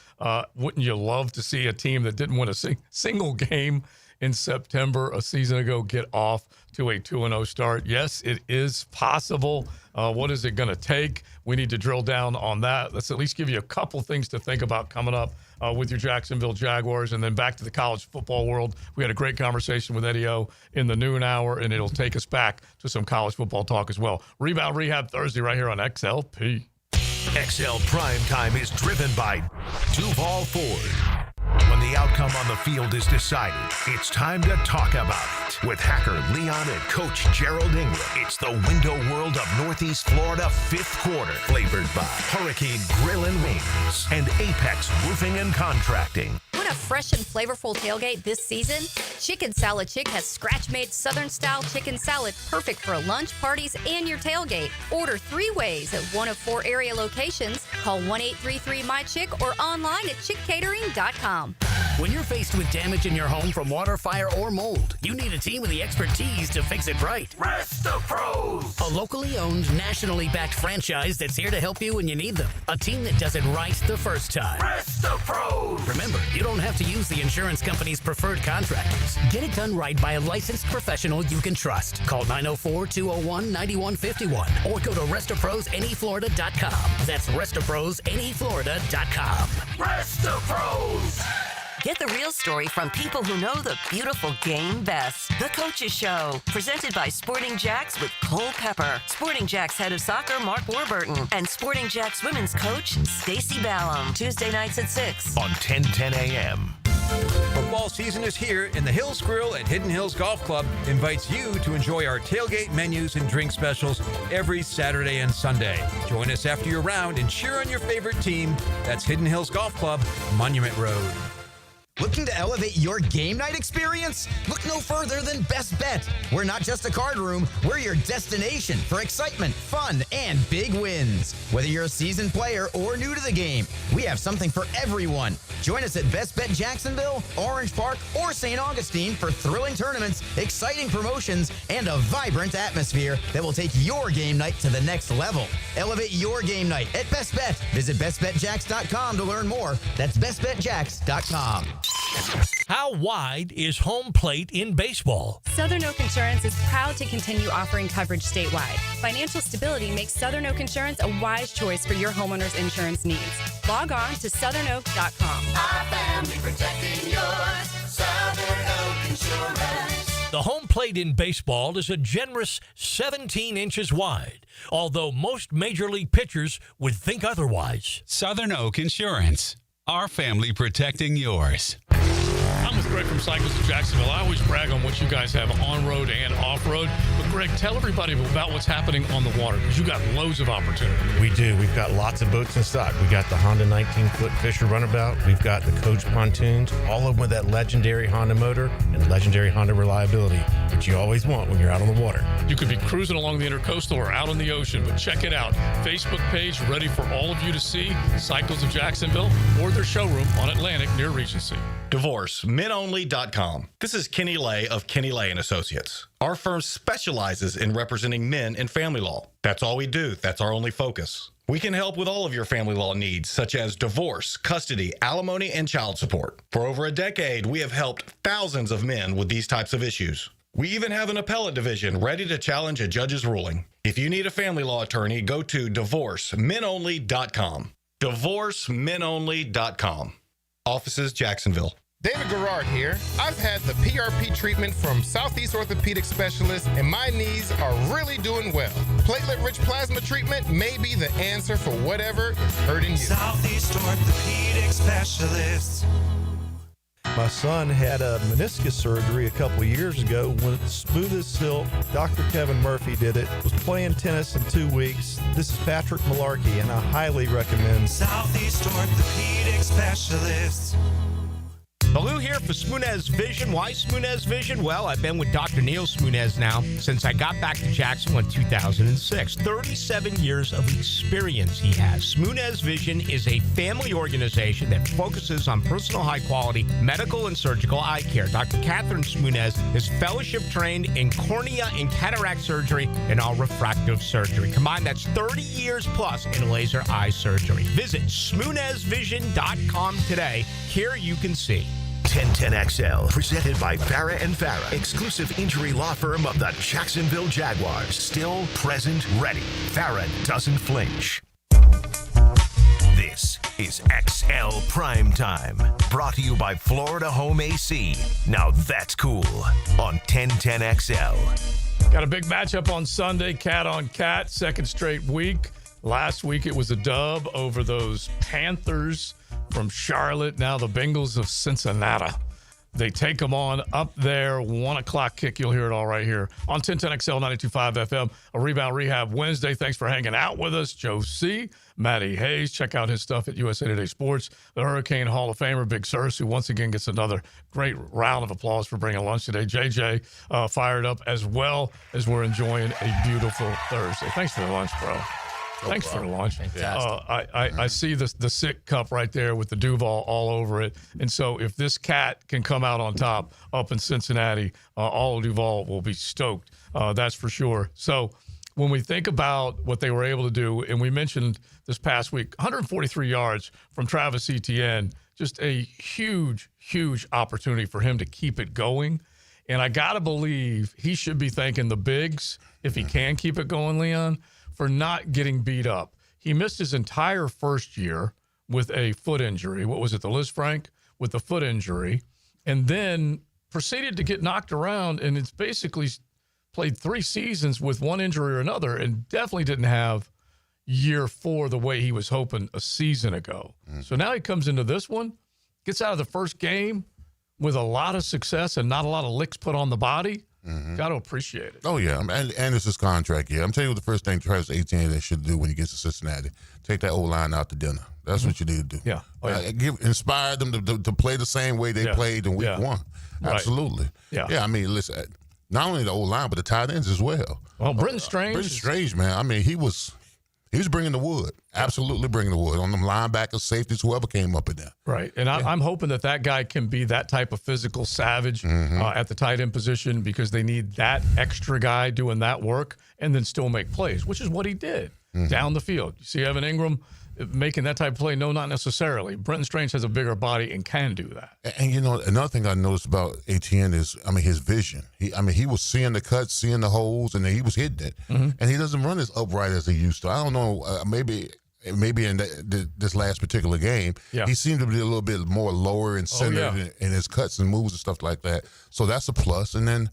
Wouldn't you love to see a team that didn't win a single game in September a season ago get off to a 2-0 start? Yes, it is possible. What is it going to take? We need to drill down on that. Let's at least give you a couple things to think about coming up with your Jacksonville Jaguars. And then back to the college football world. We had a great conversation with Eddie O in the noon hour, and it'll take us back to some college football talk as well. Rebound Rehab Thursday right here on XLP. XL Primetime is driven by Duval Ford. When the outcome on the field is decided, it's time to talk about it. With hacker Leon and coach Gerald Ingram, it's the window world of Northeast Florida 5th quarter, flavored by Hurricane Grill and Wings and Apex Roofing and Contracting. Want a fresh and flavorful tailgate this season? Chicken Salad Chick has scratch-made Southern-style chicken salad perfect for lunch, parties, and your tailgate. Order 3 ways at one of 4 area locations. Call 1-833-MY-CHICK or online at chickcatering.com. When you're faced with damage in your home from water, fire, or mold, you need a team with the expertise to fix it right. Resto Pros! A locally owned, nationally backed franchise that's here to help you when you need them. A team that does it right the first time. Resto Pros! Remember, you don't have to use the insurance company's preferred contractors. Get it done right by a licensed professional you can trust. Call 904-201-9151 or go to RestoProsNEFlorida.com. That's RestoProsNEFlorida.com. Resto Pros! Get the real story from people who know the beautiful game best. The Coaches Show, presented by Sporting Jacks with Cole Pepper, Sporting Jacks head of soccer Mark Warburton, and Sporting Jacks women's coach Stacey Ballum. Tuesday nights at 6 on 1010 a.m. Football season is here, and the Hills Grill at Hidden Hills Golf Club invites you to enjoy our tailgate menus and drink specials every Saturday and Sunday. Join us after your round and cheer on your favorite team. That's Hidden Hills Golf Club, Monument Road. Looking to elevate your game night experience? Look no further than Best Bet. We're not just a card room, we're your destination for excitement, fun, and big wins. Whether you're a seasoned player or new to the game, we have something for everyone. Join us at Best Bet Jacksonville, Orange Park, or St. Augustine for thrilling tournaments, exciting promotions, and a vibrant atmosphere that will take your game night to the next level. Elevate your game night at Best Bet. Visit bestbetjacks.com to learn more. That's bestbetjacks.com. How wide is home plate in baseball? Southern Oak Insurance is proud to continue offering coverage statewide. Financial stability makes Southern Oak Insurance a wise choice for your homeowner's insurance needs. Log on to southernoak.com. Our family protecting yours. Southern Oak Insurance. The home plate in baseball is a generous 17 inches wide, although most major league pitchers would think otherwise. Southern Oak Insurance. Our family protecting yours. I'm with Greg from Cycles of Jacksonville. I always brag on what you guys have on-road and off-road. But, Greg, tell everybody about what's happening on the water, because you got loads of opportunity. We do. We've got lots of boats in stock. We got the Honda 19-foot Fisher Runabout. We've got the Coach pontoons, all of them with that legendary Honda motor and legendary Honda reliability, which you always want when you're out on the water. You could be cruising along the Intercoastal or out on the ocean, but check it out. Facebook page ready for all of you to see. Cycles of Jacksonville, or their showroom on Atlantic near Regency. Divorce, menonly.com. This is Kenny Lay of Kenny Lay & Associates. Our firm specializes in representing men in family law. That's all we do. That's our only focus. We can help with all of your family law needs, such as divorce, custody, alimony, and child support. For over a decade, we have helped thousands of men with these types of issues. We even have an appellate division ready to challenge a judge's ruling. If you need a family law attorney, go to divorcemenonly.com. Divorcemenonly.com. Offices, Jacksonville. David Garrard here. I've had the PRP treatment from Southeast Orthopedic Specialists, and my knees are really doing well. Platelet-rich plasma treatment may be the answer for whatever is hurting you. Southeast Orthopedic Specialists. My son had a meniscus surgery a couple of years ago. When it's smooth as silk, Dr. Kevin Murphy did it. Was playing tennis in 2 weeks. This is Patrick Malarkey, and I highly recommend Southeast Orthopedic Specialists. Baloo here for Smunez Vision. Why Smunez Vision? Well, I've been with Dr. Neil Smunez now since I got back to Jacksonville in 2006. 37 years of experience he has. Smunez Vision is a family organization that focuses on personal high-quality medical and surgical eye care. Dr. Catherine Smunez is fellowship trained in cornea and cataract surgery and all refractive surgery. Combined, that's 30 years plus in laser eye surgery. Visit SmunezVision.com today. Here you can see. 1010XL, presented by Farah and Farah, exclusive injury law firm of the Jacksonville Jaguars. Still, present, ready. Farah doesn't flinch. This is XL Primetime, brought to you by Florida Home AC. Now that's cool on 1010XL. Got a big matchup on Sunday, cat on cat, second straight week. Last week it was a dub over those Panthers from Charlotte. Now the Bengals of Cincinnati. They take them on up there. 1 o'clock kick. You'll hear it all right here on 1010XL 92.5 FM. A Rebound Rehab Wednesday. Thanks for hanging out with us. Joe C., Matty Hayes. Check out his stuff at USA Today Sports. The Hurricane Hall of Famer, Big Sirs, who once again gets another great round of applause for bringing lunch today. JJ fired up as well as we're enjoying a beautiful Thursday. Thanks for the lunch, bro. Thanks for the lunch. I see the sick cup right there with the Duval all over it. And so if this cat can come out on top up in Cincinnati, all of Duval will be stoked. That's for sure. So when we think about what they were able to do, and we mentioned this past week, 143 yards from Travis Etienne, just a huge, huge opportunity for him to keep it going. And I got to believe he should be thanking the Bigs, if he can keep it going, Leon, for not getting beat up. He missed his entire first year with a foot injury. What was it, the Liz Frank? With the foot injury. And then proceeded to get knocked around, and it's basically played 3 seasons with one injury or another, and definitely didn't have year 4 the way he was hoping a season ago. So now he comes into this one, gets out of the first game with a lot of success and not a lot of licks put on the body. Got to appreciate it. Oh, yeah. And it's his contract year. I'm telling you what the first thing Travis Etienne should do when he gets to Cincinnati. Take that O-line out to dinner. That's what you need to do. Yeah. Inspire them to play the same way they played in week 1. Absolutely. Yeah. Yeah, I mean, listen, not only the O-line, but the tight ends as well. Well, Brenton Strange. Brenton Strange, man. I mean, he was bringing the wood. Absolutely bringing the wood on them linebackers, safeties, whoever came up in there. Right. And I'm hoping that guy can be that type of physical savage at the tight end position, because they need that extra guy doing that work and then still make plays, which is what he did down the field. You see Evan Ingram making that type of play? No, not necessarily. Brenton Strange has a bigger body and can do that. And you know, another thing I noticed about Etienne is, I mean, his vision. He was seeing the cuts, seeing the holes, and he was hitting it. And he doesn't run as upright as he used to. I don't know, maybe in this last particular game, he seemed to be a little bit more lower and centered in his cuts and moves and stuff like that. So that's a plus. And then,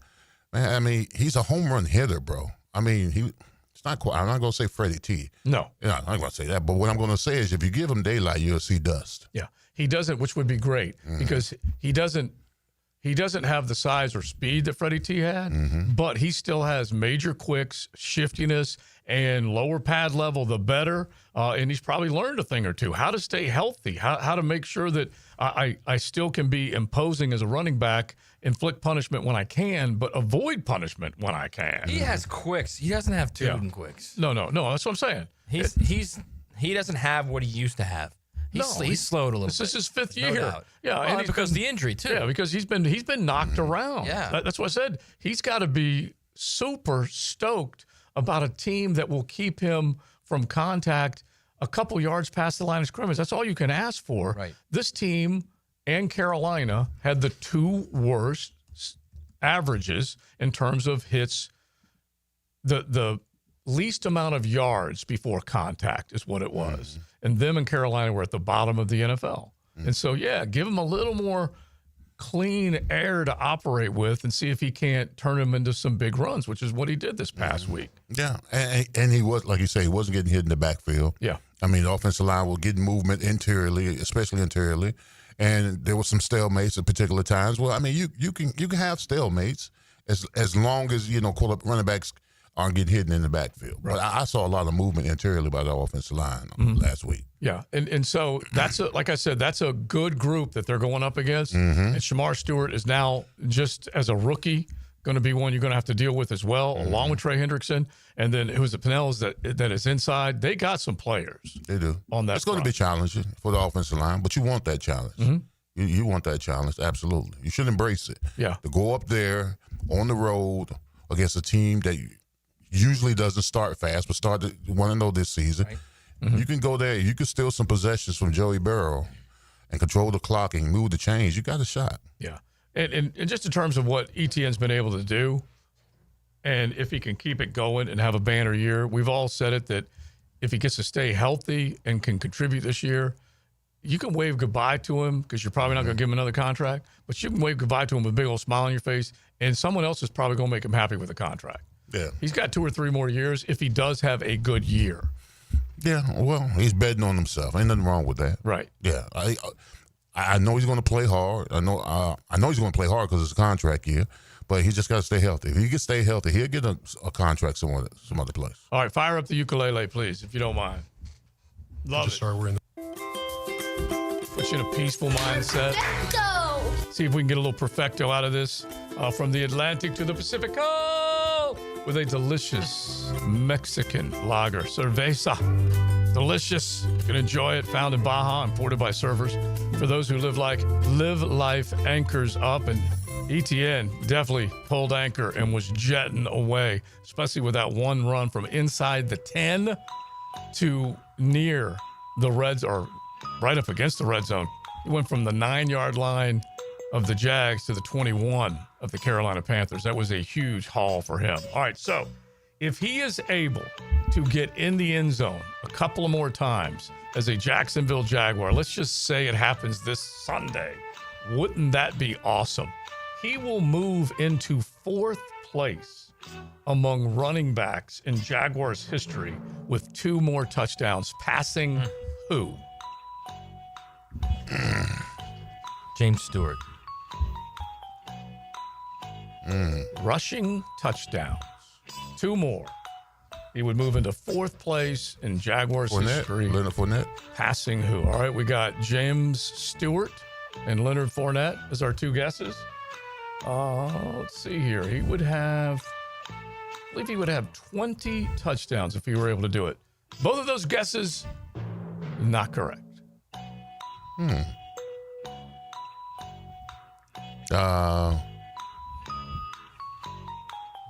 man, I mean, he's a home run hitter, bro. I mean, I'm not going to say Freddie T. No. Yeah, I'm not going to say that. But what I'm going to say is, if you give him daylight, you'll see dust. Yeah. He doesn't, which would be great, because he doesn't have the size or speed that Freddie T had, but he still has major quicks, shiftiness, and lower pad level, the better. And he's probably learned a thing or two, how to stay healthy, how to make sure that I still can be imposing as a running back, inflict punishment when I can, but avoid punishment when I can. He has quicks. He doesn't have tubing quicks. No. That's what I'm saying. He doesn't have what he used to have. He's slowed a little bit. This is his 5th year. No doubt. Yeah, well, and because of the injury too. Yeah, because he's been knocked around. Yeah, that's what I said. He's got to be super stoked about a team that will keep him from contact a couple yards past the line of scrimmage. That's all you can ask for. Right. This team and Carolina had the 2 worst averages in terms of hits. The least amount of yards before contact is what it was. And them and Carolina were at the bottom of the NFL. And so, give them a little more clean air to operate with and see if he can't turn him into some big runs, which is what he did this past week. Yeah, and he was, like you say, he wasn't getting hit in the backfield. Yeah. I mean, the offensive line will get movement interiorly, especially interiorly, and there was some stalemates at particular times. Well, I mean, you can have stalemates as long as, running backs aren't getting hit in the backfield. Right. But I saw a lot of movement interiorly by the offensive line last week. Yeah, and so that's like I said, that's a good group that they're going up against. And Shamar Stewart is now, just as a rookie, going to be one you're going to have to deal with as well, along with Trey Hendrickson. And then it was the Pinnells that is inside. They got some players. They do. On that It's going to be challenging for the offensive line, but you want that challenge. You want that challenge, absolutely. You should embrace it. Yeah. To go up there on the road against a team that usually doesn't start fast, but started 1-0 this season. Right. You can go there. You can steal some possessions from Joey Burrow and control the clock and move the chains. You got a shot. Yeah. And just in terms of what Etienne's been able to do, and if he can keep it going and have a banner year, we've all said it that if he gets to stay healthy and can contribute this year, you can wave goodbye to him because you're probably not going to give him another contract, but you can wave goodbye to him with a big old smile on your face, and someone else is probably going to make him happy with a contract. Yeah. He's got 2 or 3 more years if he does have a good year. Yeah, well, he's betting on himself. Ain't nothing wrong with that. Right. Yeah, I know he's going to play hard. I know he's going to play hard because it's a contract year, but he just got to stay healthy. If he can stay healthy, he'll get a contract some other place. All right, fire up the ukulele, please, if you don't mind. Love it. Sorry, we're in Put you in a peaceful mindset. Let's go! See if we can get a little perfecto out of this. From the Atlantic to the Pacific, with a delicious Mexican lager, cerveza. Delicious. You can enjoy it. Found in Baja, imported by servers. For those who live life anchors up, and Etienne definitely pulled anchor and was jetting away, especially with that one run from inside the 10 to near the reds, or right up against the red zone. He went from the 9-yard line of the Jags to the 21 of the Carolina Panthers. That was a huge haul for him. All right, so if he is able to get in the end zone a couple of more times as a Jacksonville Jaguar, let's just say it happens this Sunday, wouldn't that be awesome? He will move into 4th place among running backs in Jaguars history with 2 more touchdowns, passing who? James Stewart. Rushing touchdowns. 2 more. He would move into 4th place in Jaguars history. Leonard Fournette. Passing who? All right, we got James Stewart and Leonard Fournette as our 2 guesses. Let's see here. He would have, I believe he would have 20 touchdowns if he were able to do it. Both of those guesses, not correct.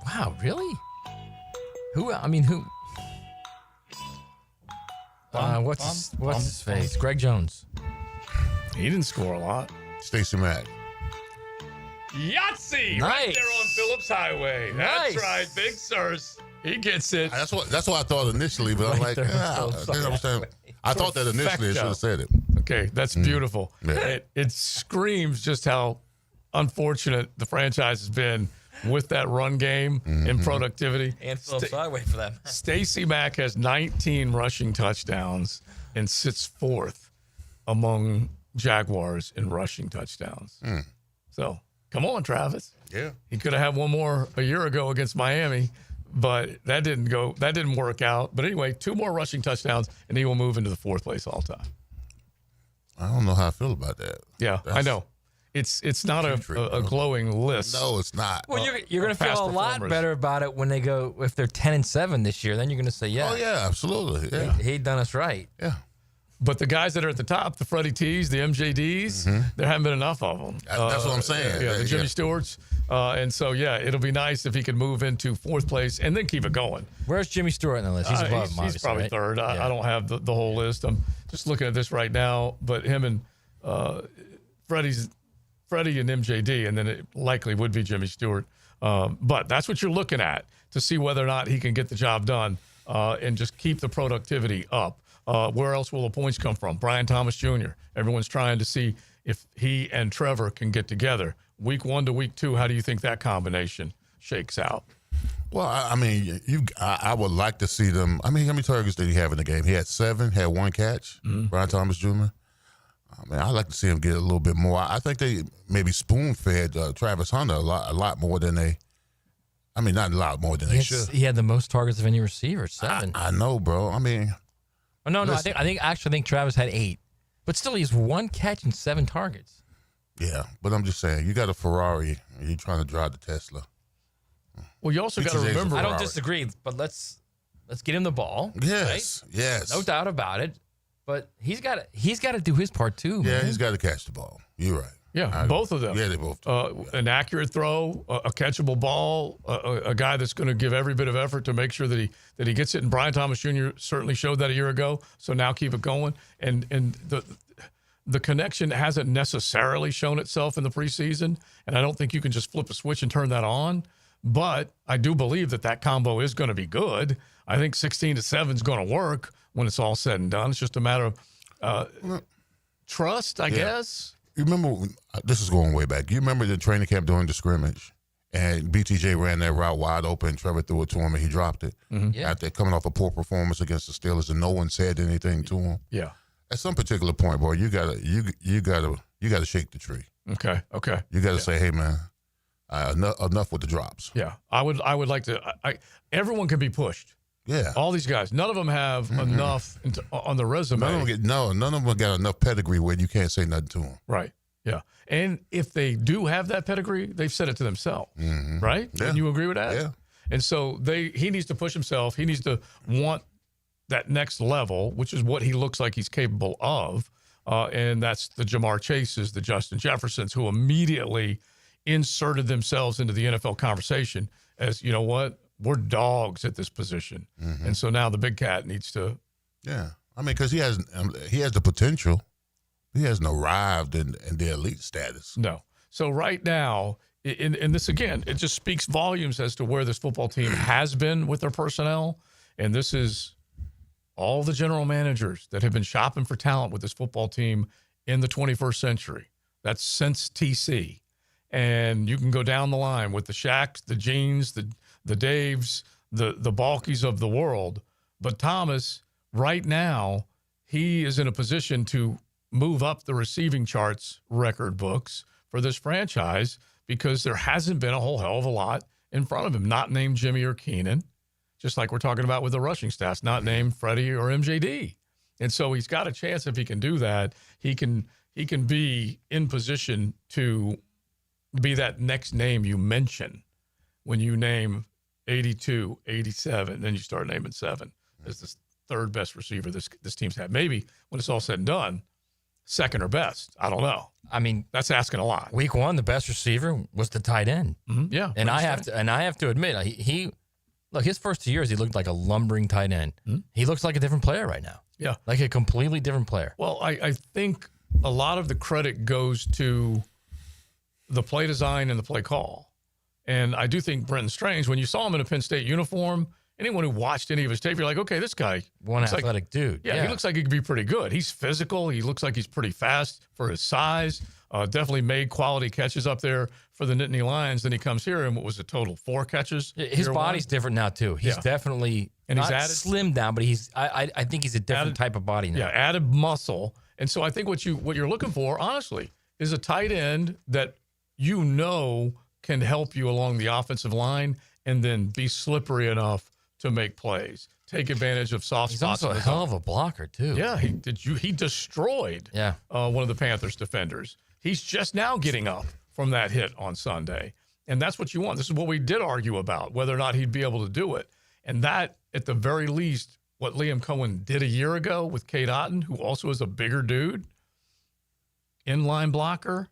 Wow, really? Who? What's his face? Greg Jones. He didn't score a lot. Stacey Mack. Yahtzee! Nice. Right there on Phillips Highway. That's Nice. right, Big Sirs. He gets it. That's what I thought initially, but I'm like, I thought that initially I should have said it. Okay, that's beautiful. Yeah. It screams just how unfortunate the franchise has been with that run game and productivity. And Phillips Highway for them. Stacey Mack has 19 rushing touchdowns and sits 4th among Jaguars in rushing touchdowns. So, come on, Travis. Yeah. He could have had one more a year ago against Miami, but that didn't work out. But anyway, 2 more rushing touchdowns, and he will move into the 4th place all time. I don't know how I feel about that. Yeah, I know. It's not a glowing list. No, it's not. Well, you're going to feel a lot better about it when they go, if they're 10-7 this year, then you're going to say, yeah. Oh, yeah, absolutely. Yeah. He done us right. Yeah. But the guys that are at the top, the Freddie T's, the MJDs, there haven't been enough of them. That's what I'm saying. Yeah, the Jimmy Stewarts. And so, yeah, it'll be nice if he could move into 4th place and then keep it going. Where's Jimmy Stewart on the list? He's above him, He's probably right? 3rd. I don't have the whole list. I'm just looking at this right now. But him and Freddie and MJD, and then it likely would be Jimmy Stewart. But that's what you're looking at to see whether or not he can get the job done and just keep the productivity up. Where else will the points come from? Brian Thomas Jr. Everyone's trying to see if he and Trevor can get together. Week 1 to week 2, how do you think that combination shakes out? Well, I mean, I would like to see them. I mean, how many targets did he have in the game? He had 7, had 1 catch, Brian Thomas Jr. I mean, I'd like to see him get a little bit more. I think they maybe spoon-fed Travis Hunter a lot more than they – I mean, not a lot more than they should. He had the most targets of any receiver, 7. I know, bro. I mean – no. I think Travis had 8. But still, he's 1 catch and 7 targets. Yeah, but I'm just saying, you got a Ferrari and you're trying to drive the Tesla. Well, you also got to remember. I don't disagree, but let's get him the ball. Yes, right? yes, no doubt about it. But he's got to do his part too. Yeah, man. he's got to catch the ball. You're right. Yeah, both of them. Yeah, they both do. An accurate throw, a catchable ball, a guy that's going to give every bit of effort to make sure that he gets it. And Brian Thomas Jr. certainly showed that a year ago. So now keep it going. And the connection hasn't necessarily shown itself in the preseason, and I don't think you can just flip a switch and turn that on. But I do believe that combo is going to be good. I think 16-7 is going to work when it's all said and done. It's just a matter of trust, I guess. You remember, this is going way back. You remember the training camp during the scrimmage, and BTJ ran that route wide open, Trevor threw it to him, and he dropped it. After coming off a poor performance against the Steelers, and no one said anything to him. Yeah. At some particular point, boy, you gotta shake the tree. Okay. You gotta say, hey, man. Enough with the drops. Yeah, I would like to. Everyone can be pushed. Yeah, all these guys. None of them have enough on the resume. None of them got enough pedigree where you can't say nothing to them. Right. Yeah, and if they do have that pedigree, they've said it to themselves. Right. Yeah. And you agree with that? Yeah. And so he needs to push himself. He needs to want that next level, which is what he looks like he's capable of. And that's the Jamar Chases, the Justin Jeffersons, who immediately inserted themselves into the NFL conversation as, you know what, we're dogs at this position. And so now the big cat needs to. Yeah. I mean, because he has the potential. He hasn't arrived in the elite status. No. So right now, and this, again, it just speaks volumes as to where this football team has been with their personnel. And this is all the general managers that have been shopping for talent with this football team in the 21st century. That's since TC. And you can go down the line with the Shaqs, the Genes, the Daves, the Balkies of the world. But Thomas, right now, he is in a position to move up the receiving charts record books for this franchise because there hasn't been a whole hell of a lot in front of him, not named Jimmy or Keenan, just like we're talking about with the rushing stats, not named Freddie or MJD. And so he's got a chance if he can do that. He can be in position to be that next name you mention when you name 82, 87, then you start naming 7 as the third best receiver this team's had. Maybe when it's all said and done, second or best. I don't know. I mean, that's asking a lot. Week 1, the best receiver was the tight end. Yeah, and I have to admit, he look, his first 2 years he looked like a lumbering tight end. He looks like a different player right now. Yeah, like a completely different player. Well, I think a lot of the credit goes to the play design and the play call. And I do think Brenton Strange, when you saw him in a Penn State uniform, anyone who watched any of his tape, you're like, okay, this guy. One athletic dude. Yeah, he looks like he could be pretty good. He's physical. He looks like he's pretty fast for his size. Definitely made quality catches up there for the Nittany Lions. Then he comes here and what was a total 4 catches? His body's different now too. He's definitely and not he's added, slimmed down, but I think he's a different type of body now. Yeah, added muscle. And so I think what you're looking for, honestly, is a tight end that you know can help you along the offensive line and then be slippery enough to make plays. Take advantage of soft spots. He's also a hell of a blocker too. Yeah, he destroyed one of the Panthers defenders. He's just now getting up from that hit on Sunday. And that's what you want. This is what we did argue about, whether or not he'd be able to do it. And that, at the very least, what Liam Cohen did a year ago with Cade Otton, who also is a bigger dude, inline blocker,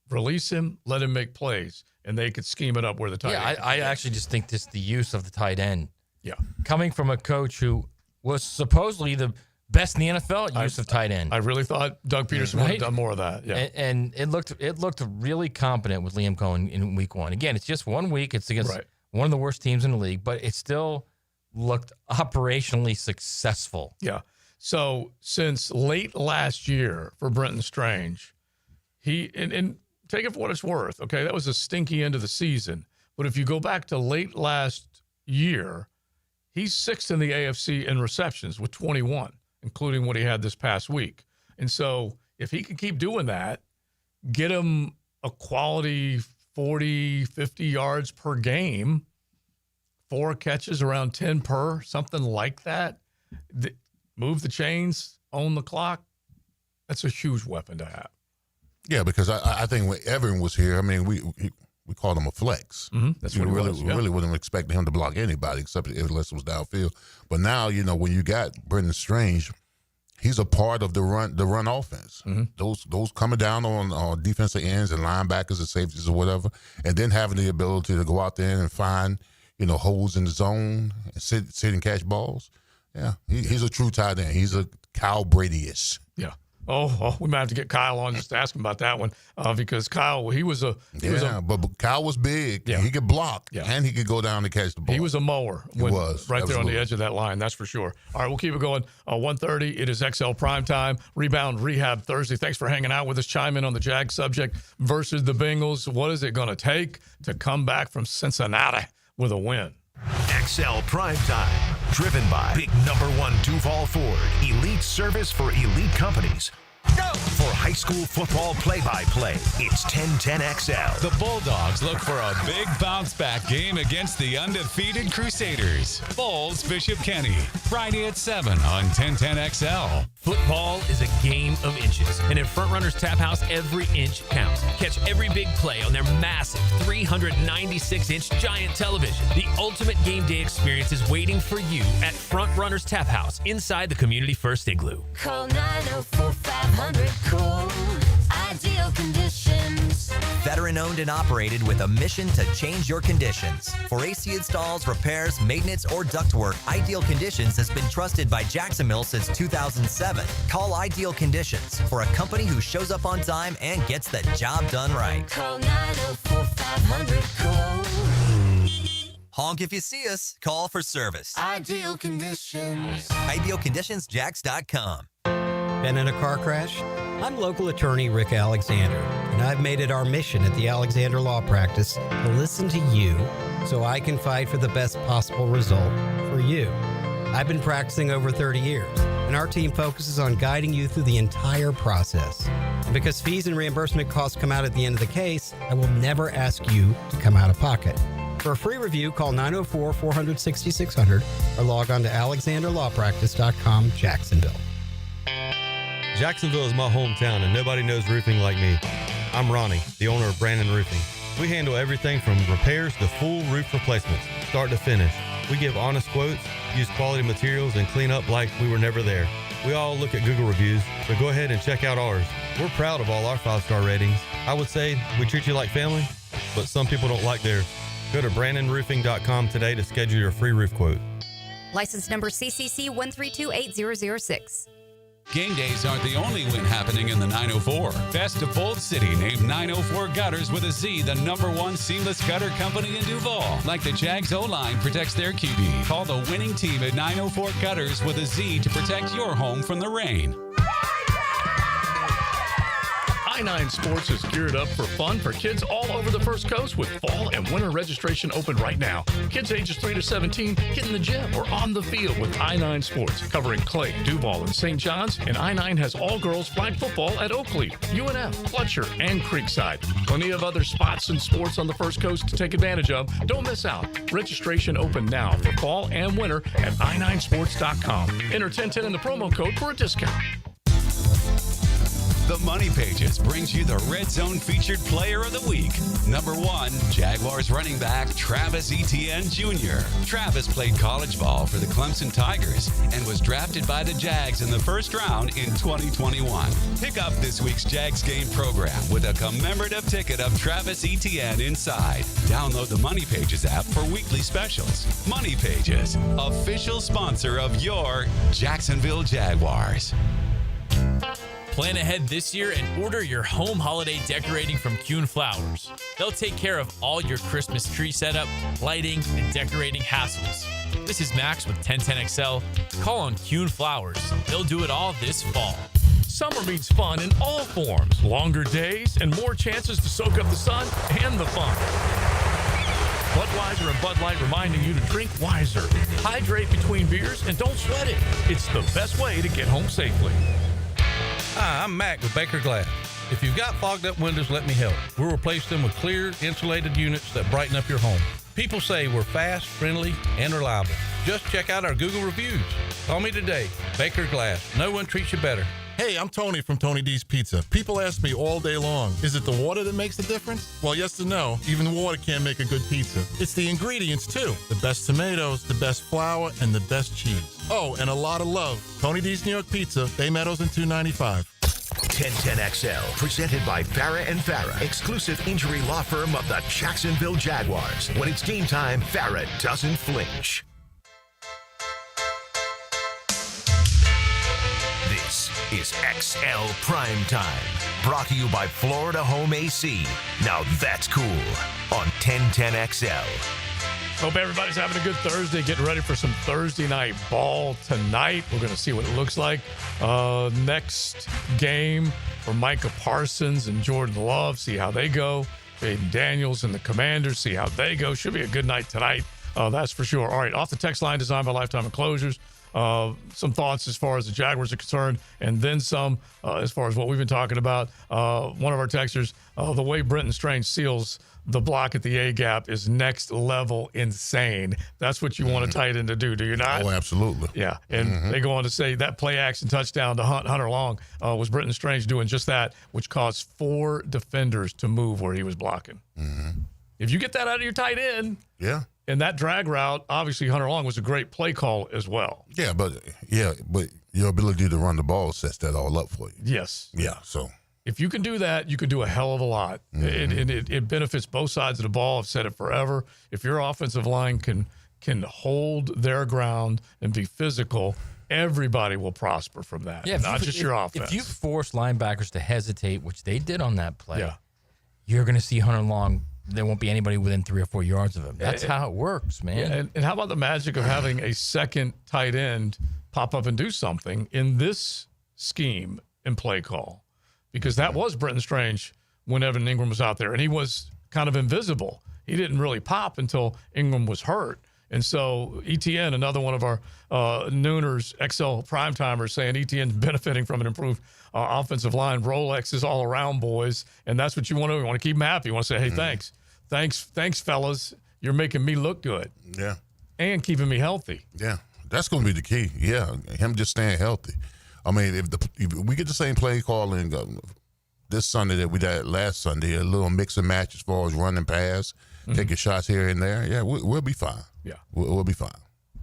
release him, let him make plays, and they could scheme it up where the tight end. I actually just think this the use of the tight end. Yeah. Coming from a coach who was supposedly the best in the NFL at use of tight end. I really thought Doug Peterson would have done more of that. Yeah. And it looked really competent with Liam Cohen in week 1. Again, it's just 1 week. It's against one of the worst teams in the league, but it still looked operationally successful. Yeah. So since late last year for Brenton Strange, and take it for what it's worth, okay? That was a stinky end of the season. But if you go back to late last year, he's 6th in the AFC in receptions with 21, including what he had this past week. And so if he can keep doing that, get him a quality 40, 50 yards per game, 4 catches around 10 per, something like that, move the chains, own the clock, that's a huge weapon to have. Yeah, because I think when Evan was here, I mean, we called him a flex. That's we what really wouldn't expect him to block anybody except unless it was downfield. But now, when you got Brendan Strange, he's a part of the run offense. Those coming down on defensive ends and linebackers and safeties or whatever, and then having the ability to go out there and find holes in the zone and sit and catch balls. Yeah, he's a true tight end. He's a Kyle Brady-ish. Yeah. Oh, we might have to get Kyle on just to ask him about that one because Kyle, but Kyle was big. Yeah. He could block, and he could go down and catch the ball. He was a mower. He was. Right there on the edge of that line, that's for sure. All right, we'll keep it going. 1:30, it is XL Primetime, Rebound Rehab Thursday. Thanks for hanging out with us. Chime in on the Jags subject versus the Bengals. What is it going to take to come back from Cincinnati with a win? XL Primetime, driven by Big Number 1 Duval Ford, elite service for elite companies. Go! For high school football play-by-play, it's 1010XL. The Bulldogs look for a big bounce-back game against the undefeated Crusaders. Bulls Bishop Kenny, Friday at 7 on 1010XL. Football is a game of inches, and at Front Runners Tap House, every inch counts. Catch every big play on their massive 396-inch giant television. The ultimate game day experience is waiting for you at Front Runners Tap House inside the Community First Igloo. Call 904-500-COOL. Ideal Conditions. Veteran owned and operated with a mission to change your conditions. For AC installs, repairs, maintenance, or ductwork, Ideal Conditions has been trusted by Jacksonville since 2007. Call Ideal Conditions for a company who shows up on time and gets the job done right. Call 904-500-COOL. Honk if you see us. Call for service. Ideal Conditions. IdealConditionsJacks.com. Been in a car crash? I'm local attorney Rick Alexander, and I've made it our mission at the Alexander Law Practice to listen to you so I can fight for the best possible result for you. I've been practicing over 30 years, and our team focuses on guiding you through the entire process. And because fees and reimbursement costs come out at the end of the case, I will never ask you to come out of pocket. For a free review, call 904-400-6600 or log on to alexanderlawpractice.com, Jacksonville. Jacksonville is my hometown, and nobody knows roofing like me. I'm Ronnie, the owner of Brandon Roofing. We handle everything from repairs to full roof replacements, start to finish. We give honest quotes, use quality materials, and clean up like we were never there. We all look at Google reviews, so go ahead and check out ours. We're proud of all our 5-star ratings. I would say we treat you like family, but some people don't like theirs. Go to brandonroofing.com today to schedule your free roof quote. License number CCC 1328006. Game days aren't the only win happening in the 904. Best of Bold City named 904 Gutters with a Z, the #1 seamless gutter company in Duval. Like the Jags O-line protects their QB. Call the winning team at 904 Gutters with a Z to protect your home from the rain. I-9 Sports is geared up for fun for kids all over the First Coast with fall and winter registration open right now. Kids ages 3 to 17 get in the gym or on the field with I-9 Sports, covering Clay, Duval, and St. John's. And I-9 has all-girls flag football at Oakley, UNF, Fletcher, and Creekside. Plenty of other spots and sports on the First Coast to take advantage of. Don't miss out. Registration open now for fall and winter at i9sports.com. Enter 1010 in the promo code for a discount. The Money Pages brings you the Red Zone featured player of the week. #1, Jaguars running back Travis Etienne Jr. Travis played college ball for the Clemson Tigers and was drafted by the Jags in the first round in 2021. Pick up this week's Jags game program with a commemorative ticket of Travis Etienne inside. Download the Money Pages app for weekly specials. Money Pages, official sponsor of your Jacksonville Jaguars. Plan ahead this year and order your home holiday decorating from Kuhn Flowers. They'll take care of all your Christmas tree setup, lighting, and decorating hassles. This is Max with 1010XL. Call on Kuhn Flowers. They'll do it all this fall. Summer means fun in all forms. Longer days and more chances to soak up the sun and the fun. Budweiser and Bud Light reminding you to drink wiser. Hydrate between beers and don't sweat it. It's the best way to get home safely. Hi, I'm Mac with Baker Glass. If you've got fogged up windows, let me help. We'll replace them with clear, insulated units that brighten up your home. People say we're fast, friendly, and reliable. Just check out our Google reviews. Call me today. Baker Glass. No one treats you better. Hey, I'm Tony from Tony D's Pizza. People ask me all day long, is it the water that makes the difference? Well, yes and no. Even water can't make a good pizza. It's the ingredients, too. The best tomatoes, the best flour, and the best cheese. Oh, and a lot of love. Tony D's New York Pizza, Bay Meadows and 295. 1010XL, presented by Farrah and Farrah, exclusive injury law firm of the Jacksonville Jaguars. When it's game time, Farrah doesn't flinch. This is XL Primetime, brought to you by Florida Home AC. Now that's cool on 1010XL. Hope everybody's having a good Thursday. Getting ready for some Thursday night ball tonight. We're going to see what it looks like. Next game for Micah Parsons and Jordan Love. See how they go. Jaden Daniels and the Commanders. See how they go. Should be a good night tonight. That's for sure. All right, off the text line designed by Lifetime Enclosures. Some thoughts as far as the Jaguars are concerned, and then some as far as what we've been talking about. One of our texters, the way Brenton Strange seals the block at the A-gap is next level insane. That's what you want a tight end to do you not? Oh, absolutely. Yeah, and they go on to say that play action touchdown to Hunter Long was Brenton Strange doing just that, which caused 4 defenders to move where he was blocking. If you get that out of your tight end, and that drag route, obviously Hunter Long was a great play call as well. But your ability to run the ball sets that all up for you. Yes. Yeah, so. If you can do that, you can do a hell of a lot. It benefits both sides of the ball. I've said it forever. If your offensive line can hold their ground and be physical, everybody will prosper from that, not just your offense. If you force linebackers to hesitate, which they did on that play, you're going to see Hunter Long. There won't be anybody within 3 or 4 yards of him. That's how it works, man. Yeah, and how about the magic of having a second tight end pop up and do something in this scheme and play call? Because that was Brenton Strange when Evan Ingram was out there, and he was kind of invisible. He didn't really pop until Ingram was hurt. And so ETN, another one of our Nooners, XL Primetimers, saying ETN's benefiting from an improved offensive line. Rolex is all around, boys, and that's what you want to do. You want to keep them happy. You want to say, hey, thanks, fellas. You're making me look good. Yeah. And keeping me healthy. Yeah, that's going to be the key. Yeah, him just staying healthy. I mean, if we get the same play calling this Sunday that we did last Sunday, a little mix and match as far as running pass, taking shots here and there, we'll be fine. Yeah. We'll be fine.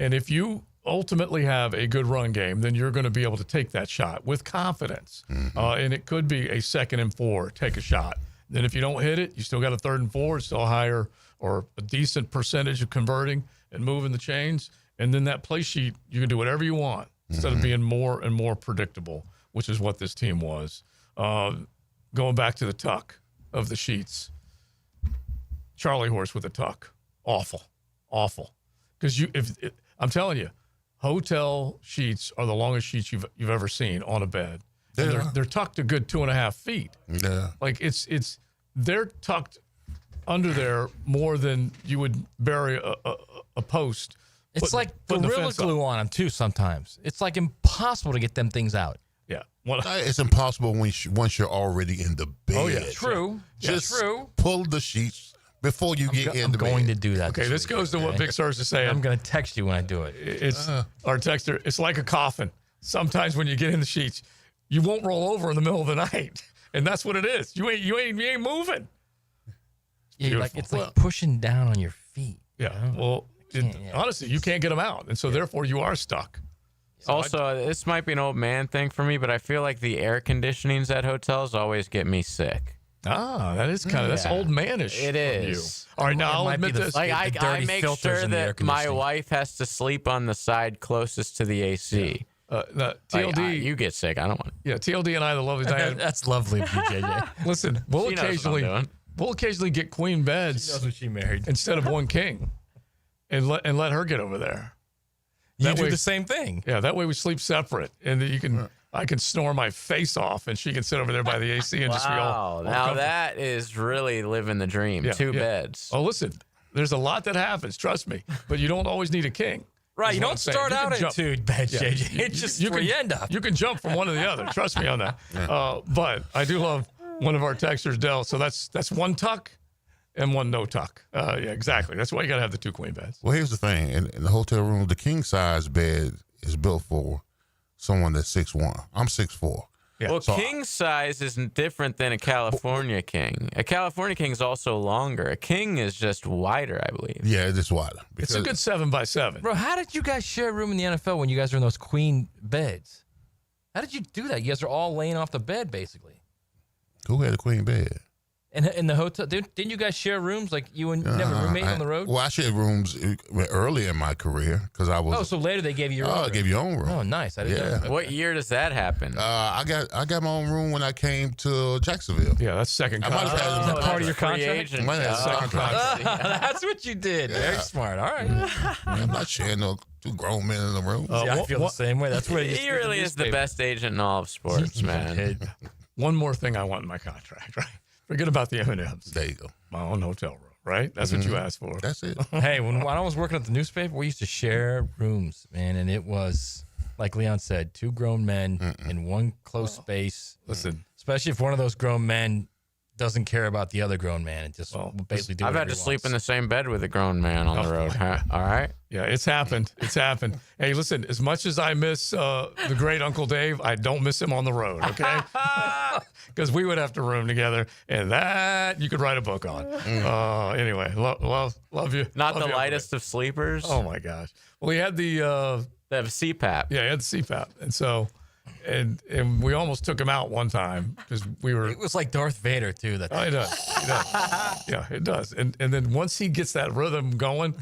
And if you ultimately have a good run game, then you're going to be able to take that shot with confidence. And it could be a 2nd and 4, take a shot. Then if you don't hit it, you still got a 3rd and 4, it's still higher or a decent percentage of converting and moving the chains. And then that play sheet, you can do whatever you want. Instead of being more and more predictable, which is what this team was. Going back to the tuck of the sheets. Charlie Horse with a tuck. Awful. Because I'm telling you, hotel sheets are the longest sheets you've ever seen on a bed. They're tucked a good 2.5 feet. Yeah. Like they're tucked under there more than you would bury a post. It's like Gorilla Glue on them, too, sometimes. It's like impossible to get them things out. Yeah. It's impossible once you're already in the bed. Oh, yeah. True. Just pull the sheets before you get in the bed. I'm going to do that. Okay, this goes to what Big Surge is saying. I'm going to text you when I do it. It's our texter. It's like a coffin. Sometimes when you get in the sheets, you won't roll over in the middle of the night. And that's what it is. You ain't moving. It's like pushing down on your feet. Yeah. Well, honestly, you can't get them out, and so therefore you are stuck. So also, this might be an old man thing for me, but I feel like the air conditionings at hotels always get me sick. That is kind of that's old manish. It is. All right, now I'll admit this. Like I make sure that my wife has to sleep on the side closest to the AC. TLD, you get sick. I don't want. Yeah, TLD and I, the lovely Diane. That's lovely, BJJ. Listen, we'll occasionally get queen beds. She knows what she married instead of one king. And let her get over there. You do the same thing. Yeah, that way we sleep separate, and you can I can snore my face off, and she can sit over there by the AC and just be all now comfortable. that is really living the dream. Yeah, Two yeah. beds. Oh, listen, there's a lot that happens, trust me, but you don't always need a king. Right, is you what don't I'm saying. start You can out in jump. two beds, JJ. It's just where you end up. You can jump from one to the other. Trust me on that. But I do love one of our texters, Dell. So that's one tuck and one no tuck. Yeah, exactly. That's why you got to have the two queen beds. Well, here's the thing. In the hotel room, the king size bed is built for someone that's 6'1". I'm 6'4". Yeah. Well, king size is different than a California king. A California king is also longer. A king is just wider, I believe. Yeah, it is wider. It's a good 7x7. Bro, how did you guys share a room in the NFL when you guys are in those queen beds? How did you do that? You guys are all laying off the bed, basically. Who had a queen bed? And in the hotel, didn't you guys share rooms? Like you and you have a roommate on the road? Well, I shared rooms early in my career because I was. Oh, so later they gave you your own room. I gave your own room. Oh, nice. I didn't know that. What year does that happen? I got my own room when I came to Jacksonville. Yeah, that's second contract. Is that part of your contract? I might have had second contract. That's what you did. Very smart. All right. I'm not sharing no two grown men in the room. Yeah, I feel the same way. That's where He really is the best agent in all of sports, man. One more thing I want in my contract, right? Forget about the M&Ms. There you go. My own hotel room, right? That's what you asked for. That's it. Hey, when I was working at the newspaper, we used to share rooms, man, and it was, like Leon said, two grown men in one close space. Listen, especially if one of those grown men doesn't care about the other grown man and just basically do I've had whatever to he sleep wants. in the same bed with a grown man on the road. Huh? All right. Yeah, it's happened. It's happened. Hey, listen, as much as I miss the great Uncle Dave, I don't miss him on the road, okay? Because we would have to room together, and that you could write a book on. Anyway, love you. Not Love the you, lightest of sleepers. Oh, my gosh. Well, he had the... They have CPAP. Yeah, he had the CPAP. And so... And we almost took him out one time because we were. It was like Darth Vader too. That it does. It does. Yeah, it does. And then once he gets that rhythm going,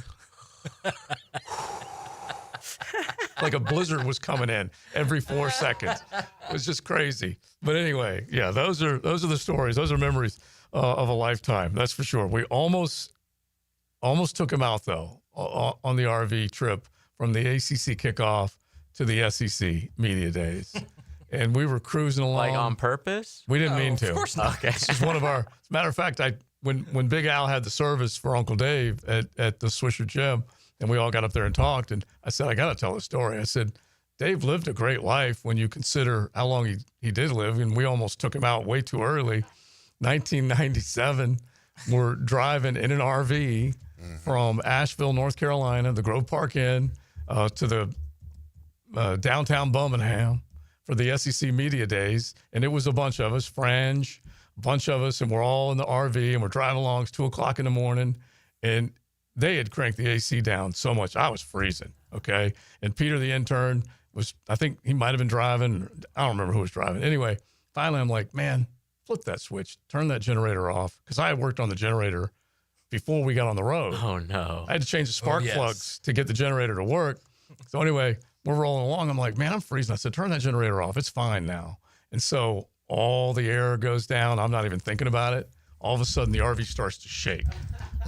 like a blizzard was coming in every 4 seconds. It was just crazy. But anyway, yeah, those are the stories. Those are memories of a lifetime. That's for sure. We almost took him out though on the RV trip from the ACC kickoff to the SEC media days. And we were cruising along. Like on purpose? We didn't mean to. Of course not. Okay. This is one of our, as a matter of fact, when Big Al had the service for Uncle Dave at the Swisher Gym, and we all got up there and talked, and I said, I got to tell the story. I said, Dave lived a great life when you consider how long he did live, and we almost took him out way too early. 1997, we're driving in an RV from Asheville, North Carolina, the Grove Park Inn, to the downtown Birmingham for the SEC media days. And it was a bunch of us, Frange, a bunch of us, and we're all in the RV and we're driving along. It's 2:00 in the morning. And they had cranked the AC down so much. I was freezing. Okay. And Peter, the intern, I think he might've been driving. I don't remember who was driving. Anyway, finally I'm like, man, flip that switch, turn that generator off. Cause I had worked on the generator before we got on the road. Oh no. I had to change the spark plugs to get the generator to work. So anyway, we're rolling along. I'm like, man, I'm freezing. I said, turn that generator off. It's fine now. And so all the air goes down. I'm not even thinking about it. All of a sudden, the RV starts to shake.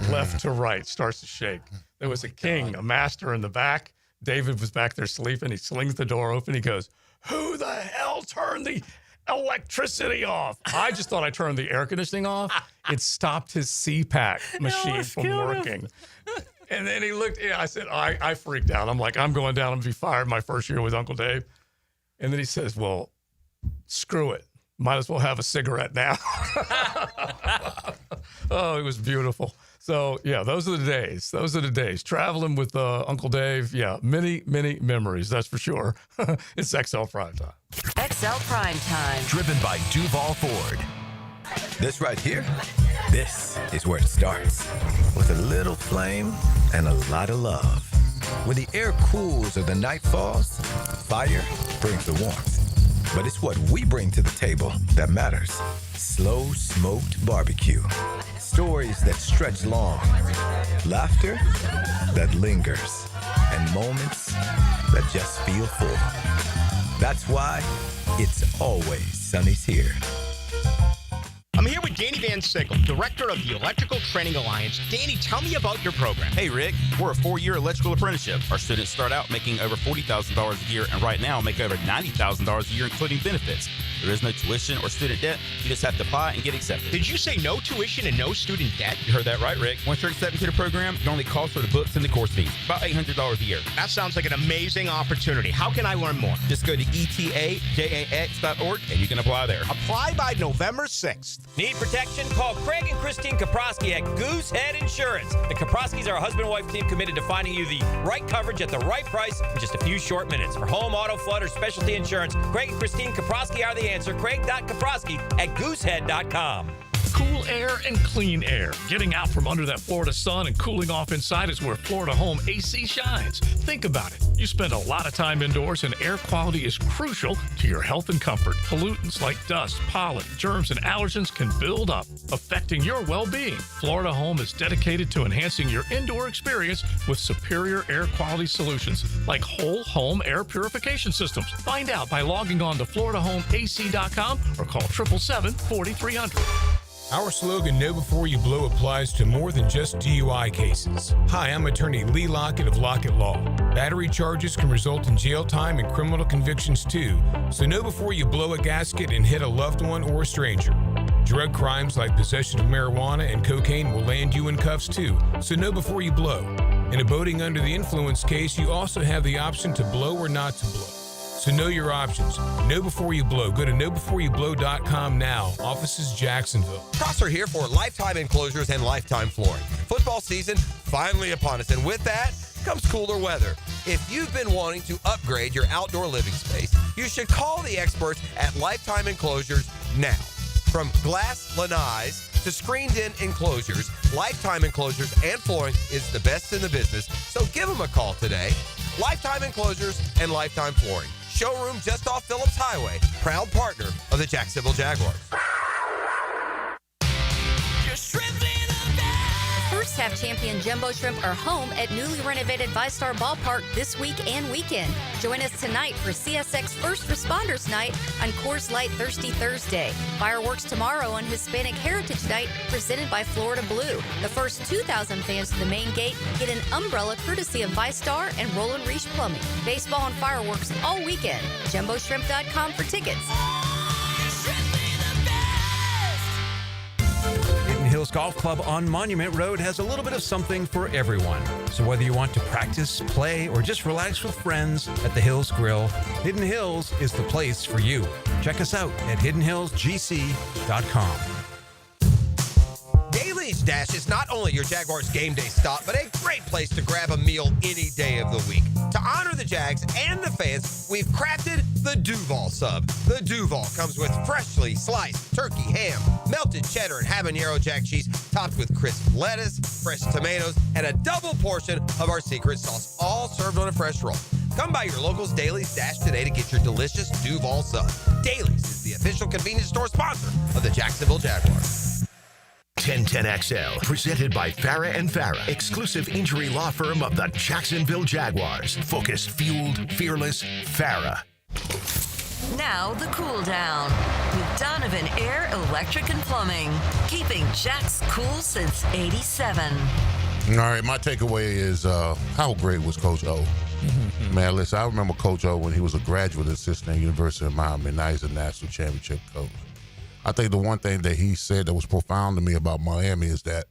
Left to right starts to shake. There was a king, a master in the back. David was back there sleeping. He slings the door open. He goes, who the hell turned the electricity off? I just thought I turned the air conditioning off. It stopped his CPAC machine from working. And then he looked, I said, I freaked out. I'm like, I'm going down and be fired my first year with Uncle Dave. And then he says, well, screw it. Might as well have a cigarette now. Oh, it was beautiful. So, yeah, those are the days. Those are the days. Traveling with Uncle Dave, yeah, many, many memories, that's for sure. It's XL Primetime. XL Primetime. Driven by Duval Ford. This right here, this is where it starts. With a little flame and a lot of love. When the air cools or the night falls, fire brings the warmth. But it's what we bring to the table that matters. Slow smoked barbecue. Stories that stretch long. Laughter that lingers. And moments that just feel full. That's why it's always Sonny's here. I'm here with Danny Van Sickle, Director of the Electrical Training Alliance. Danny, tell me about your program. Hey, Rick, we're a 4-year electrical apprenticeship. Our students start out making over $40,000 a year, and right now make over $90,000 a year, including benefits. There is no tuition or student debt. You just have to apply and get accepted. Did you say no tuition and no student debt? You heard that right, Rick. Once you're accepted to the program, it only costs for the books and the course fees. About $800 a year. That sounds like an amazing opportunity. How can I learn more? Just go to etajax.org and you can apply there. Apply by November 6th. Need protection? Call Craig and Christine Kaprosky at Goosehead Insurance. The Kaproskys are a husband and wife team committed to finding you the right coverage at the right price in just a few short minutes. For home, auto, flood, or specialty insurance, Craig and Christine Kaprosky are the answer. Craig.Kaprosky at goosehead.com. Cool air and clean air. Getting out from under that Florida sun and cooling off inside is where Florida Home AC shines. Think about it. You spend a lot of time indoors, and air quality is crucial to your health and comfort. Pollutants like dust, pollen, germs, and allergens can build up, affecting your well-being. Florida Home is dedicated to enhancing your indoor experience with superior air quality solutions like whole home air purification systems. Find out by logging on to FloridaHomeAC.com or call 877-4300. Our slogan, Know Before You Blow, applies to more than just DUI cases. Hi, I'm attorney Lee Lockett of Lockett Law. Battery charges can result in jail time and criminal convictions too, so know before you blow a gasket and hit a loved one or a stranger. Drug crimes like possession of marijuana and cocaine will land you in cuffs too, so know before you blow. In a boating under the influence case, you also have the option to blow or not to blow. So know your options. Know before you blow. Go to knowbeforeyoublow.com now. Offices Jacksonville. Prosser here for Lifetime Enclosures and Lifetime Flooring. Football season finally upon us, and with that comes cooler weather. If you've been wanting to upgrade your outdoor living space, you should call the experts at Lifetime Enclosures now. From glass lanais to screened-in enclosures, Lifetime Enclosures and Flooring is the best in the business, so give them a call today. Lifetime Enclosures and Lifetime Flooring. Showroom just off Phillips Highway, proud partner of the Jacksonville Jaguars. First half champion Jumbo Shrimp are home at newly renovated ViStar Ballpark this week and weekend. Join us tonight for CSX First Responders Night on Coors Light Thirsty Thursday. Fireworks tomorrow on Hispanic Heritage Night presented by Florida Blue. The first 2,000 fans to the main gate get an umbrella courtesy of ViStar and Roland Reach Plumbing. Baseball and fireworks all weekend. JumboShrimp.com for tickets. Hidden Hills Golf Club on Monument Road has a little bit of something for everyone. So whether you want to practice, play, or just relax with friends at the Hills Grill, Hidden Hills is the place for you. Check us out at hiddenhillsgc.com. Daly's Dash is not only your Jaguars game day stop, but a great place to grab a meal any day of the week. To honor the Jags and the fans, we've crafted the Duval Sub. The Duval comes with freshly sliced turkey, ham, melted cheddar, and habanero jack cheese, topped with crisp lettuce, fresh tomatoes, and a double portion of our secret sauce, all served on a fresh roll. Come by your local's Daly's Dash today to get your delicious Duval Sub. Daly's is the official convenience store sponsor of the Jacksonville Jaguars. 1010XL, presented by Farah and Farah, exclusive injury law firm of the Jacksonville Jaguars. Focused, fueled, fearless, Farah. Now the cool down with Donovan Air, Electric and Plumbing, keeping Jack's cool since '87. All right, my takeaway is how great was Coach O? Man, listen, I remember Coach O when he was a graduate assistant at the University of Miami. Now he's a national championship coach. I think the one thing that he said that was profound to me about Miami is that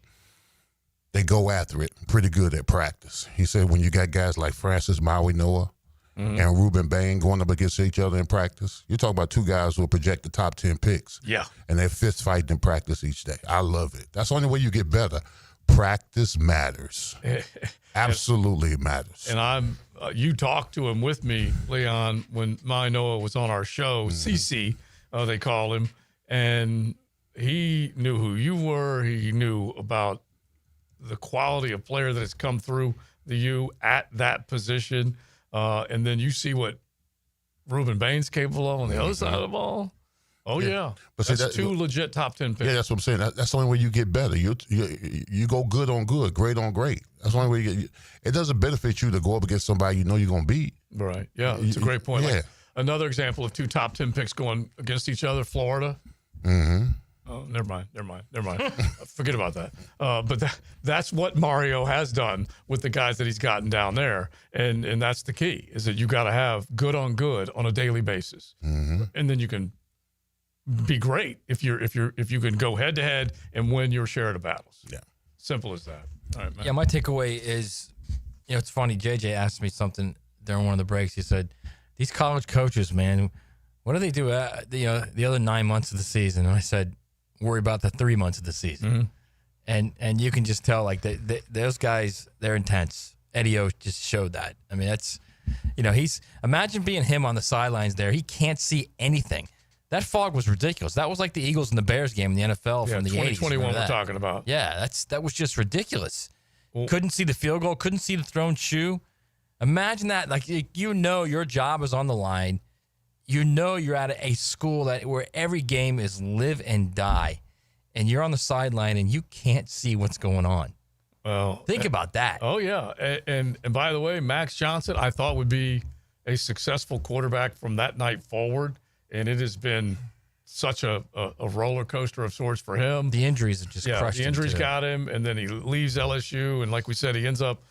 they go after it pretty good at practice. He said when you got guys like Francis Maui Noah and Ruben Bain going up against each other in practice, you're talking about two guys who will project the top 10 picks. Yeah. And they're fist fighting in practice each day. I love it. That's the only way you get better. Practice matters. Absolutely matters. And you talked to him with me, Leon, when Maui Noah was on our show, CC, they call him. And he knew who you were. He knew about the quality of player that has come through the U at that position. And then you see what Ruben Bain's capable of on the other side of the ball. Oh, yeah. But that's two legit top 10 picks. Yeah, that's what I'm saying. That's the only way you get better. You go good on good, great on great. That's the only way you get. It doesn't benefit you to go up against somebody you know you're going to beat. Right. Yeah, it's a great point. Yeah. Like another example of two top 10 picks going against each other, Florida. Oh, never mind. Forget about that. But that's what Mario has done with the guys that he's gotten down there, and that's the key, is that you got to have good on good on a daily basis, and then you can be great if you can go head to head and win your share of the battles. Yeah, simple as that. All right, man. Yeah, my takeaway is, it's funny. JJ asked me something during one of the breaks. He said, "These college coaches, man, what do they do? The other 9 months of the season?" And I said, "Worry about the 3 months of the season." And you can just tell, like, those guys, they're intense. Eddie O just showed that. I mean, that's, imagine being him on the sidelines there. He can't see anything. That fog was ridiculous. That was like the Eagles and the Bears game in the NFL from the 80s. 2021 we're talking about. Yeah, that was just ridiculous. Couldn't see the field goal. Couldn't see the thrown shoe. Imagine that. Like, your job is on the line. You're at a school where every game is live and die, and you're on the sideline and you can't see what's going on. Well, think about that. Oh yeah, and by the way, Max Johnson, I thought would be a successful quarterback from that night forward, and it has been such a roller coaster of sorts for him. The injuries have just crushed him. The injuries too. got him, and then he leaves LSU, and like we said, he ends up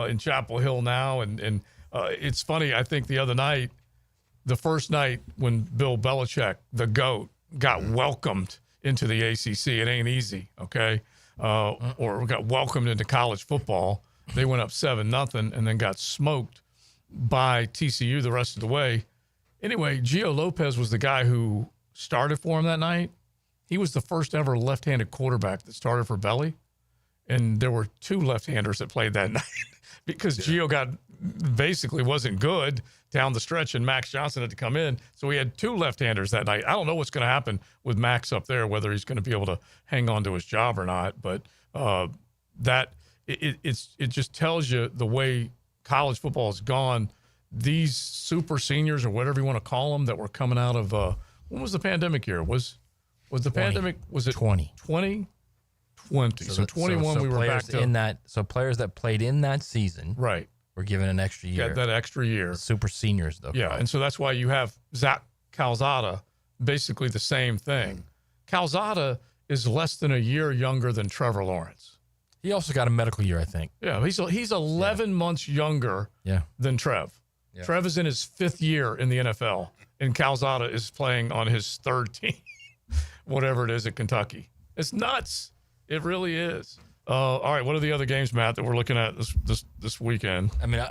in Chapel Hill now, and it's funny. I think the other night, the first night when Bill Belichick, the GOAT, got welcomed into the ACC, it ain't easy, okay? Or got welcomed into college football. They went up 7-0 and then got smoked by TCU the rest of the way. Anyway, Gio Lopez was the guy who started for him that night. He was the first ever left-handed quarterback that started for Belly, and there were 2 left-handers that played that night because Gio basically wasn't good down the stretch, and Max Johnson had to come in. So we had 2 left-handers that night. I don't know what's going to happen with Max up there, whether he's going to be able to hang on to his job or not. But it just tells you the way college football has gone. These super seniors, or whatever you want to call them, that were coming out of when was the pandemic year? Was the pandemic? Was it 20? 20. So 21, we were back to in that. So players that played in that season, right, were given an extra year. Yeah, that extra year. Super seniors, though. Yeah, and so that's why you have Zach Calzada, basically the same thing. Calzada is less than a year younger than Trevor Lawrence. He also got a medical year, I think. Yeah, he's 11 months younger than Trev. Yeah. Trev is in his 5th year in the NFL, and Calzada is playing on his 3rd team, whatever it is at Kentucky. It's nuts. It really is. All right, what are the other games, Matt, that we're looking at this weekend? I mean,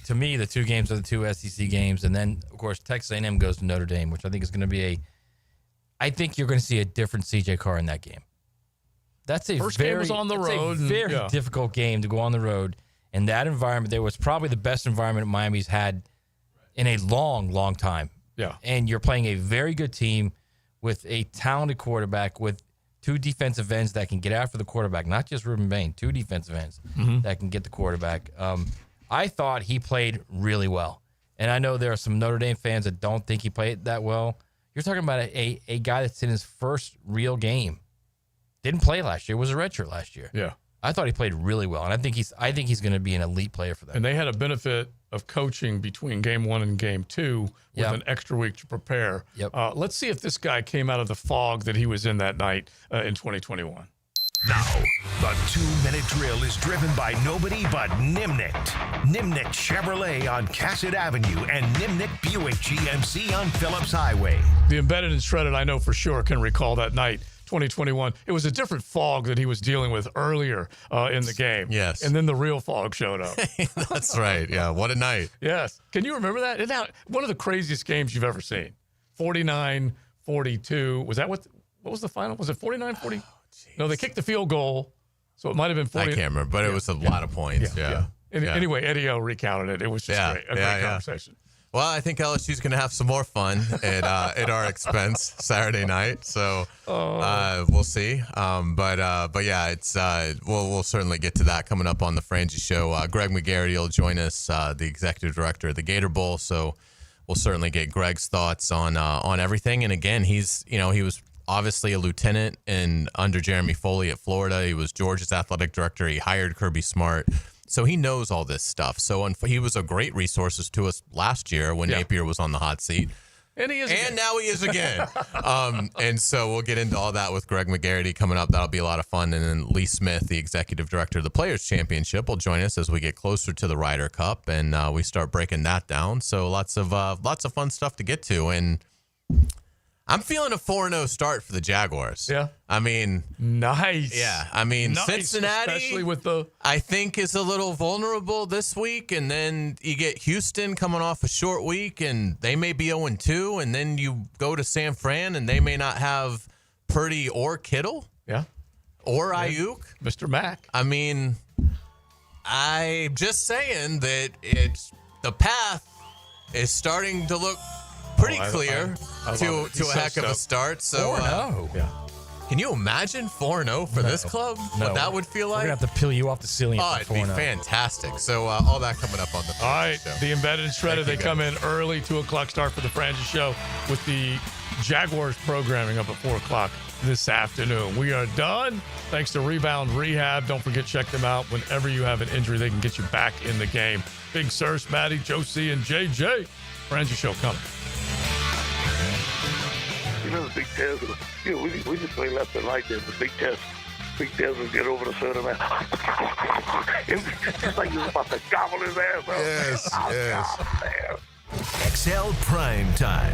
to me, the 2 games are the 2 SEC games, and then, of course, Texas A&M goes to Notre Dame, which I think is going to be I think you're going to see a different CJ Carr in that game. That's a First game was on the road. A very difficult game to go on the road. In that environment, there was probably the best environment Miami's had in a long, long time. Yeah. And you're playing a very good team with a talented quarterback, with 2 defensive ends that can get after the quarterback, not just Ruben Bain, 2 defensive ends that can get the quarterback. I thought he played really well. And I know there are some Notre Dame fans that don't think he played that well. You're talking about a guy that's in his first real game. Didn't play last year. Was a redshirt last year. Yeah. I thought he played really well, and I think he's going to be an elite player for them. And they had a benefit of coaching between game 1 and game 2 with an extra week to prepare. Yep. Let's see if this guy came out of the fog that he was in that night in 2021. Now, the 2-minute drill is driven by nobody but Nimnicht. Nimnicht Chevrolet on Cassett Avenue and Nimnicht Buick GMC on Phillips Highway. The embedded and shredded, I know for sure, can recall that night. 2021. It was a different fog that he was dealing with earlier in the game. Yes. And then the real fog showed up. That's right. Yeah. What a night. Yes. Can you remember that? Isn't that one of the craziest games you've ever seen? 49-42. Was that what was the final? Was it 49-40? No, they kicked the field goal. So it might have been 40. I can't remember, but it was a lot of points. Yeah. Anyway, Eddie O recounted it. It was just great. A great conversation. Well, I think LSU's going to have some more fun at our expense Saturday night. So we'll see. But yeah, it's we'll certainly get to that coming up on the Frangie Show. Greg McGarity will join us, the executive director of the Gator Bowl. So we'll certainly get Greg's thoughts on everything. And again, he was obviously a lieutenant under Jeremy Foley at Florida. He was Georgia's athletic director. He hired Kirby Smart. So he knows all this stuff. So he was a great resource to us last year when Napier was on the hot seat. And he is And again. now he is again. And so we'll get into all that with Greg McGarity coming up. That'll be a lot of fun. And then Lee Smith, the executive director of the Players Championship, will join us as we get closer to the Ryder Cup and we start breaking that down. So lots of fun stuff to get to. And I'm feeling a 4-0 start for the Jaguars. Yeah. I mean, nice. Yeah. I mean, Nice, Cincinnati, especially with the I think, is a little vulnerable this week. And then you get Houston coming off a short week, and they may be 0-2. And then you go to San Fran, and they may not have Purdy or Kittle. Yeah. Or Ayuk. Mr. Mack. I mean, I'm just saying that the path is starting to look pretty clear I love it. to He's a so heck of a stoked. start. So, 4-0. Yeah. Can you imagine 4-0 for this club? No. What that would feel like? We're going to have to peel you off the ceiling. Oh, at it'd be 4-0. fantastic. So all that coming up on the All right, show. the Embedded and Shredded, Thank they you, come guys. in early, 2 o'clock start for the Francis Show with the Jaguars programming up at 4 o'clock this afternoon. We are done. Thanks to Rebound Rehab. Don't forget, check them out. Whenever you have an injury, they can get you back in the game. Big Sirs, Maddie, Josie, and JJ. Francis Show coming. You know, the Big Tez, we just play left and right there. The Big Tez will get over the center, man. It's like you're about to gobble his ass up. Yes, Oh, yes. God, man. XL Prime Time.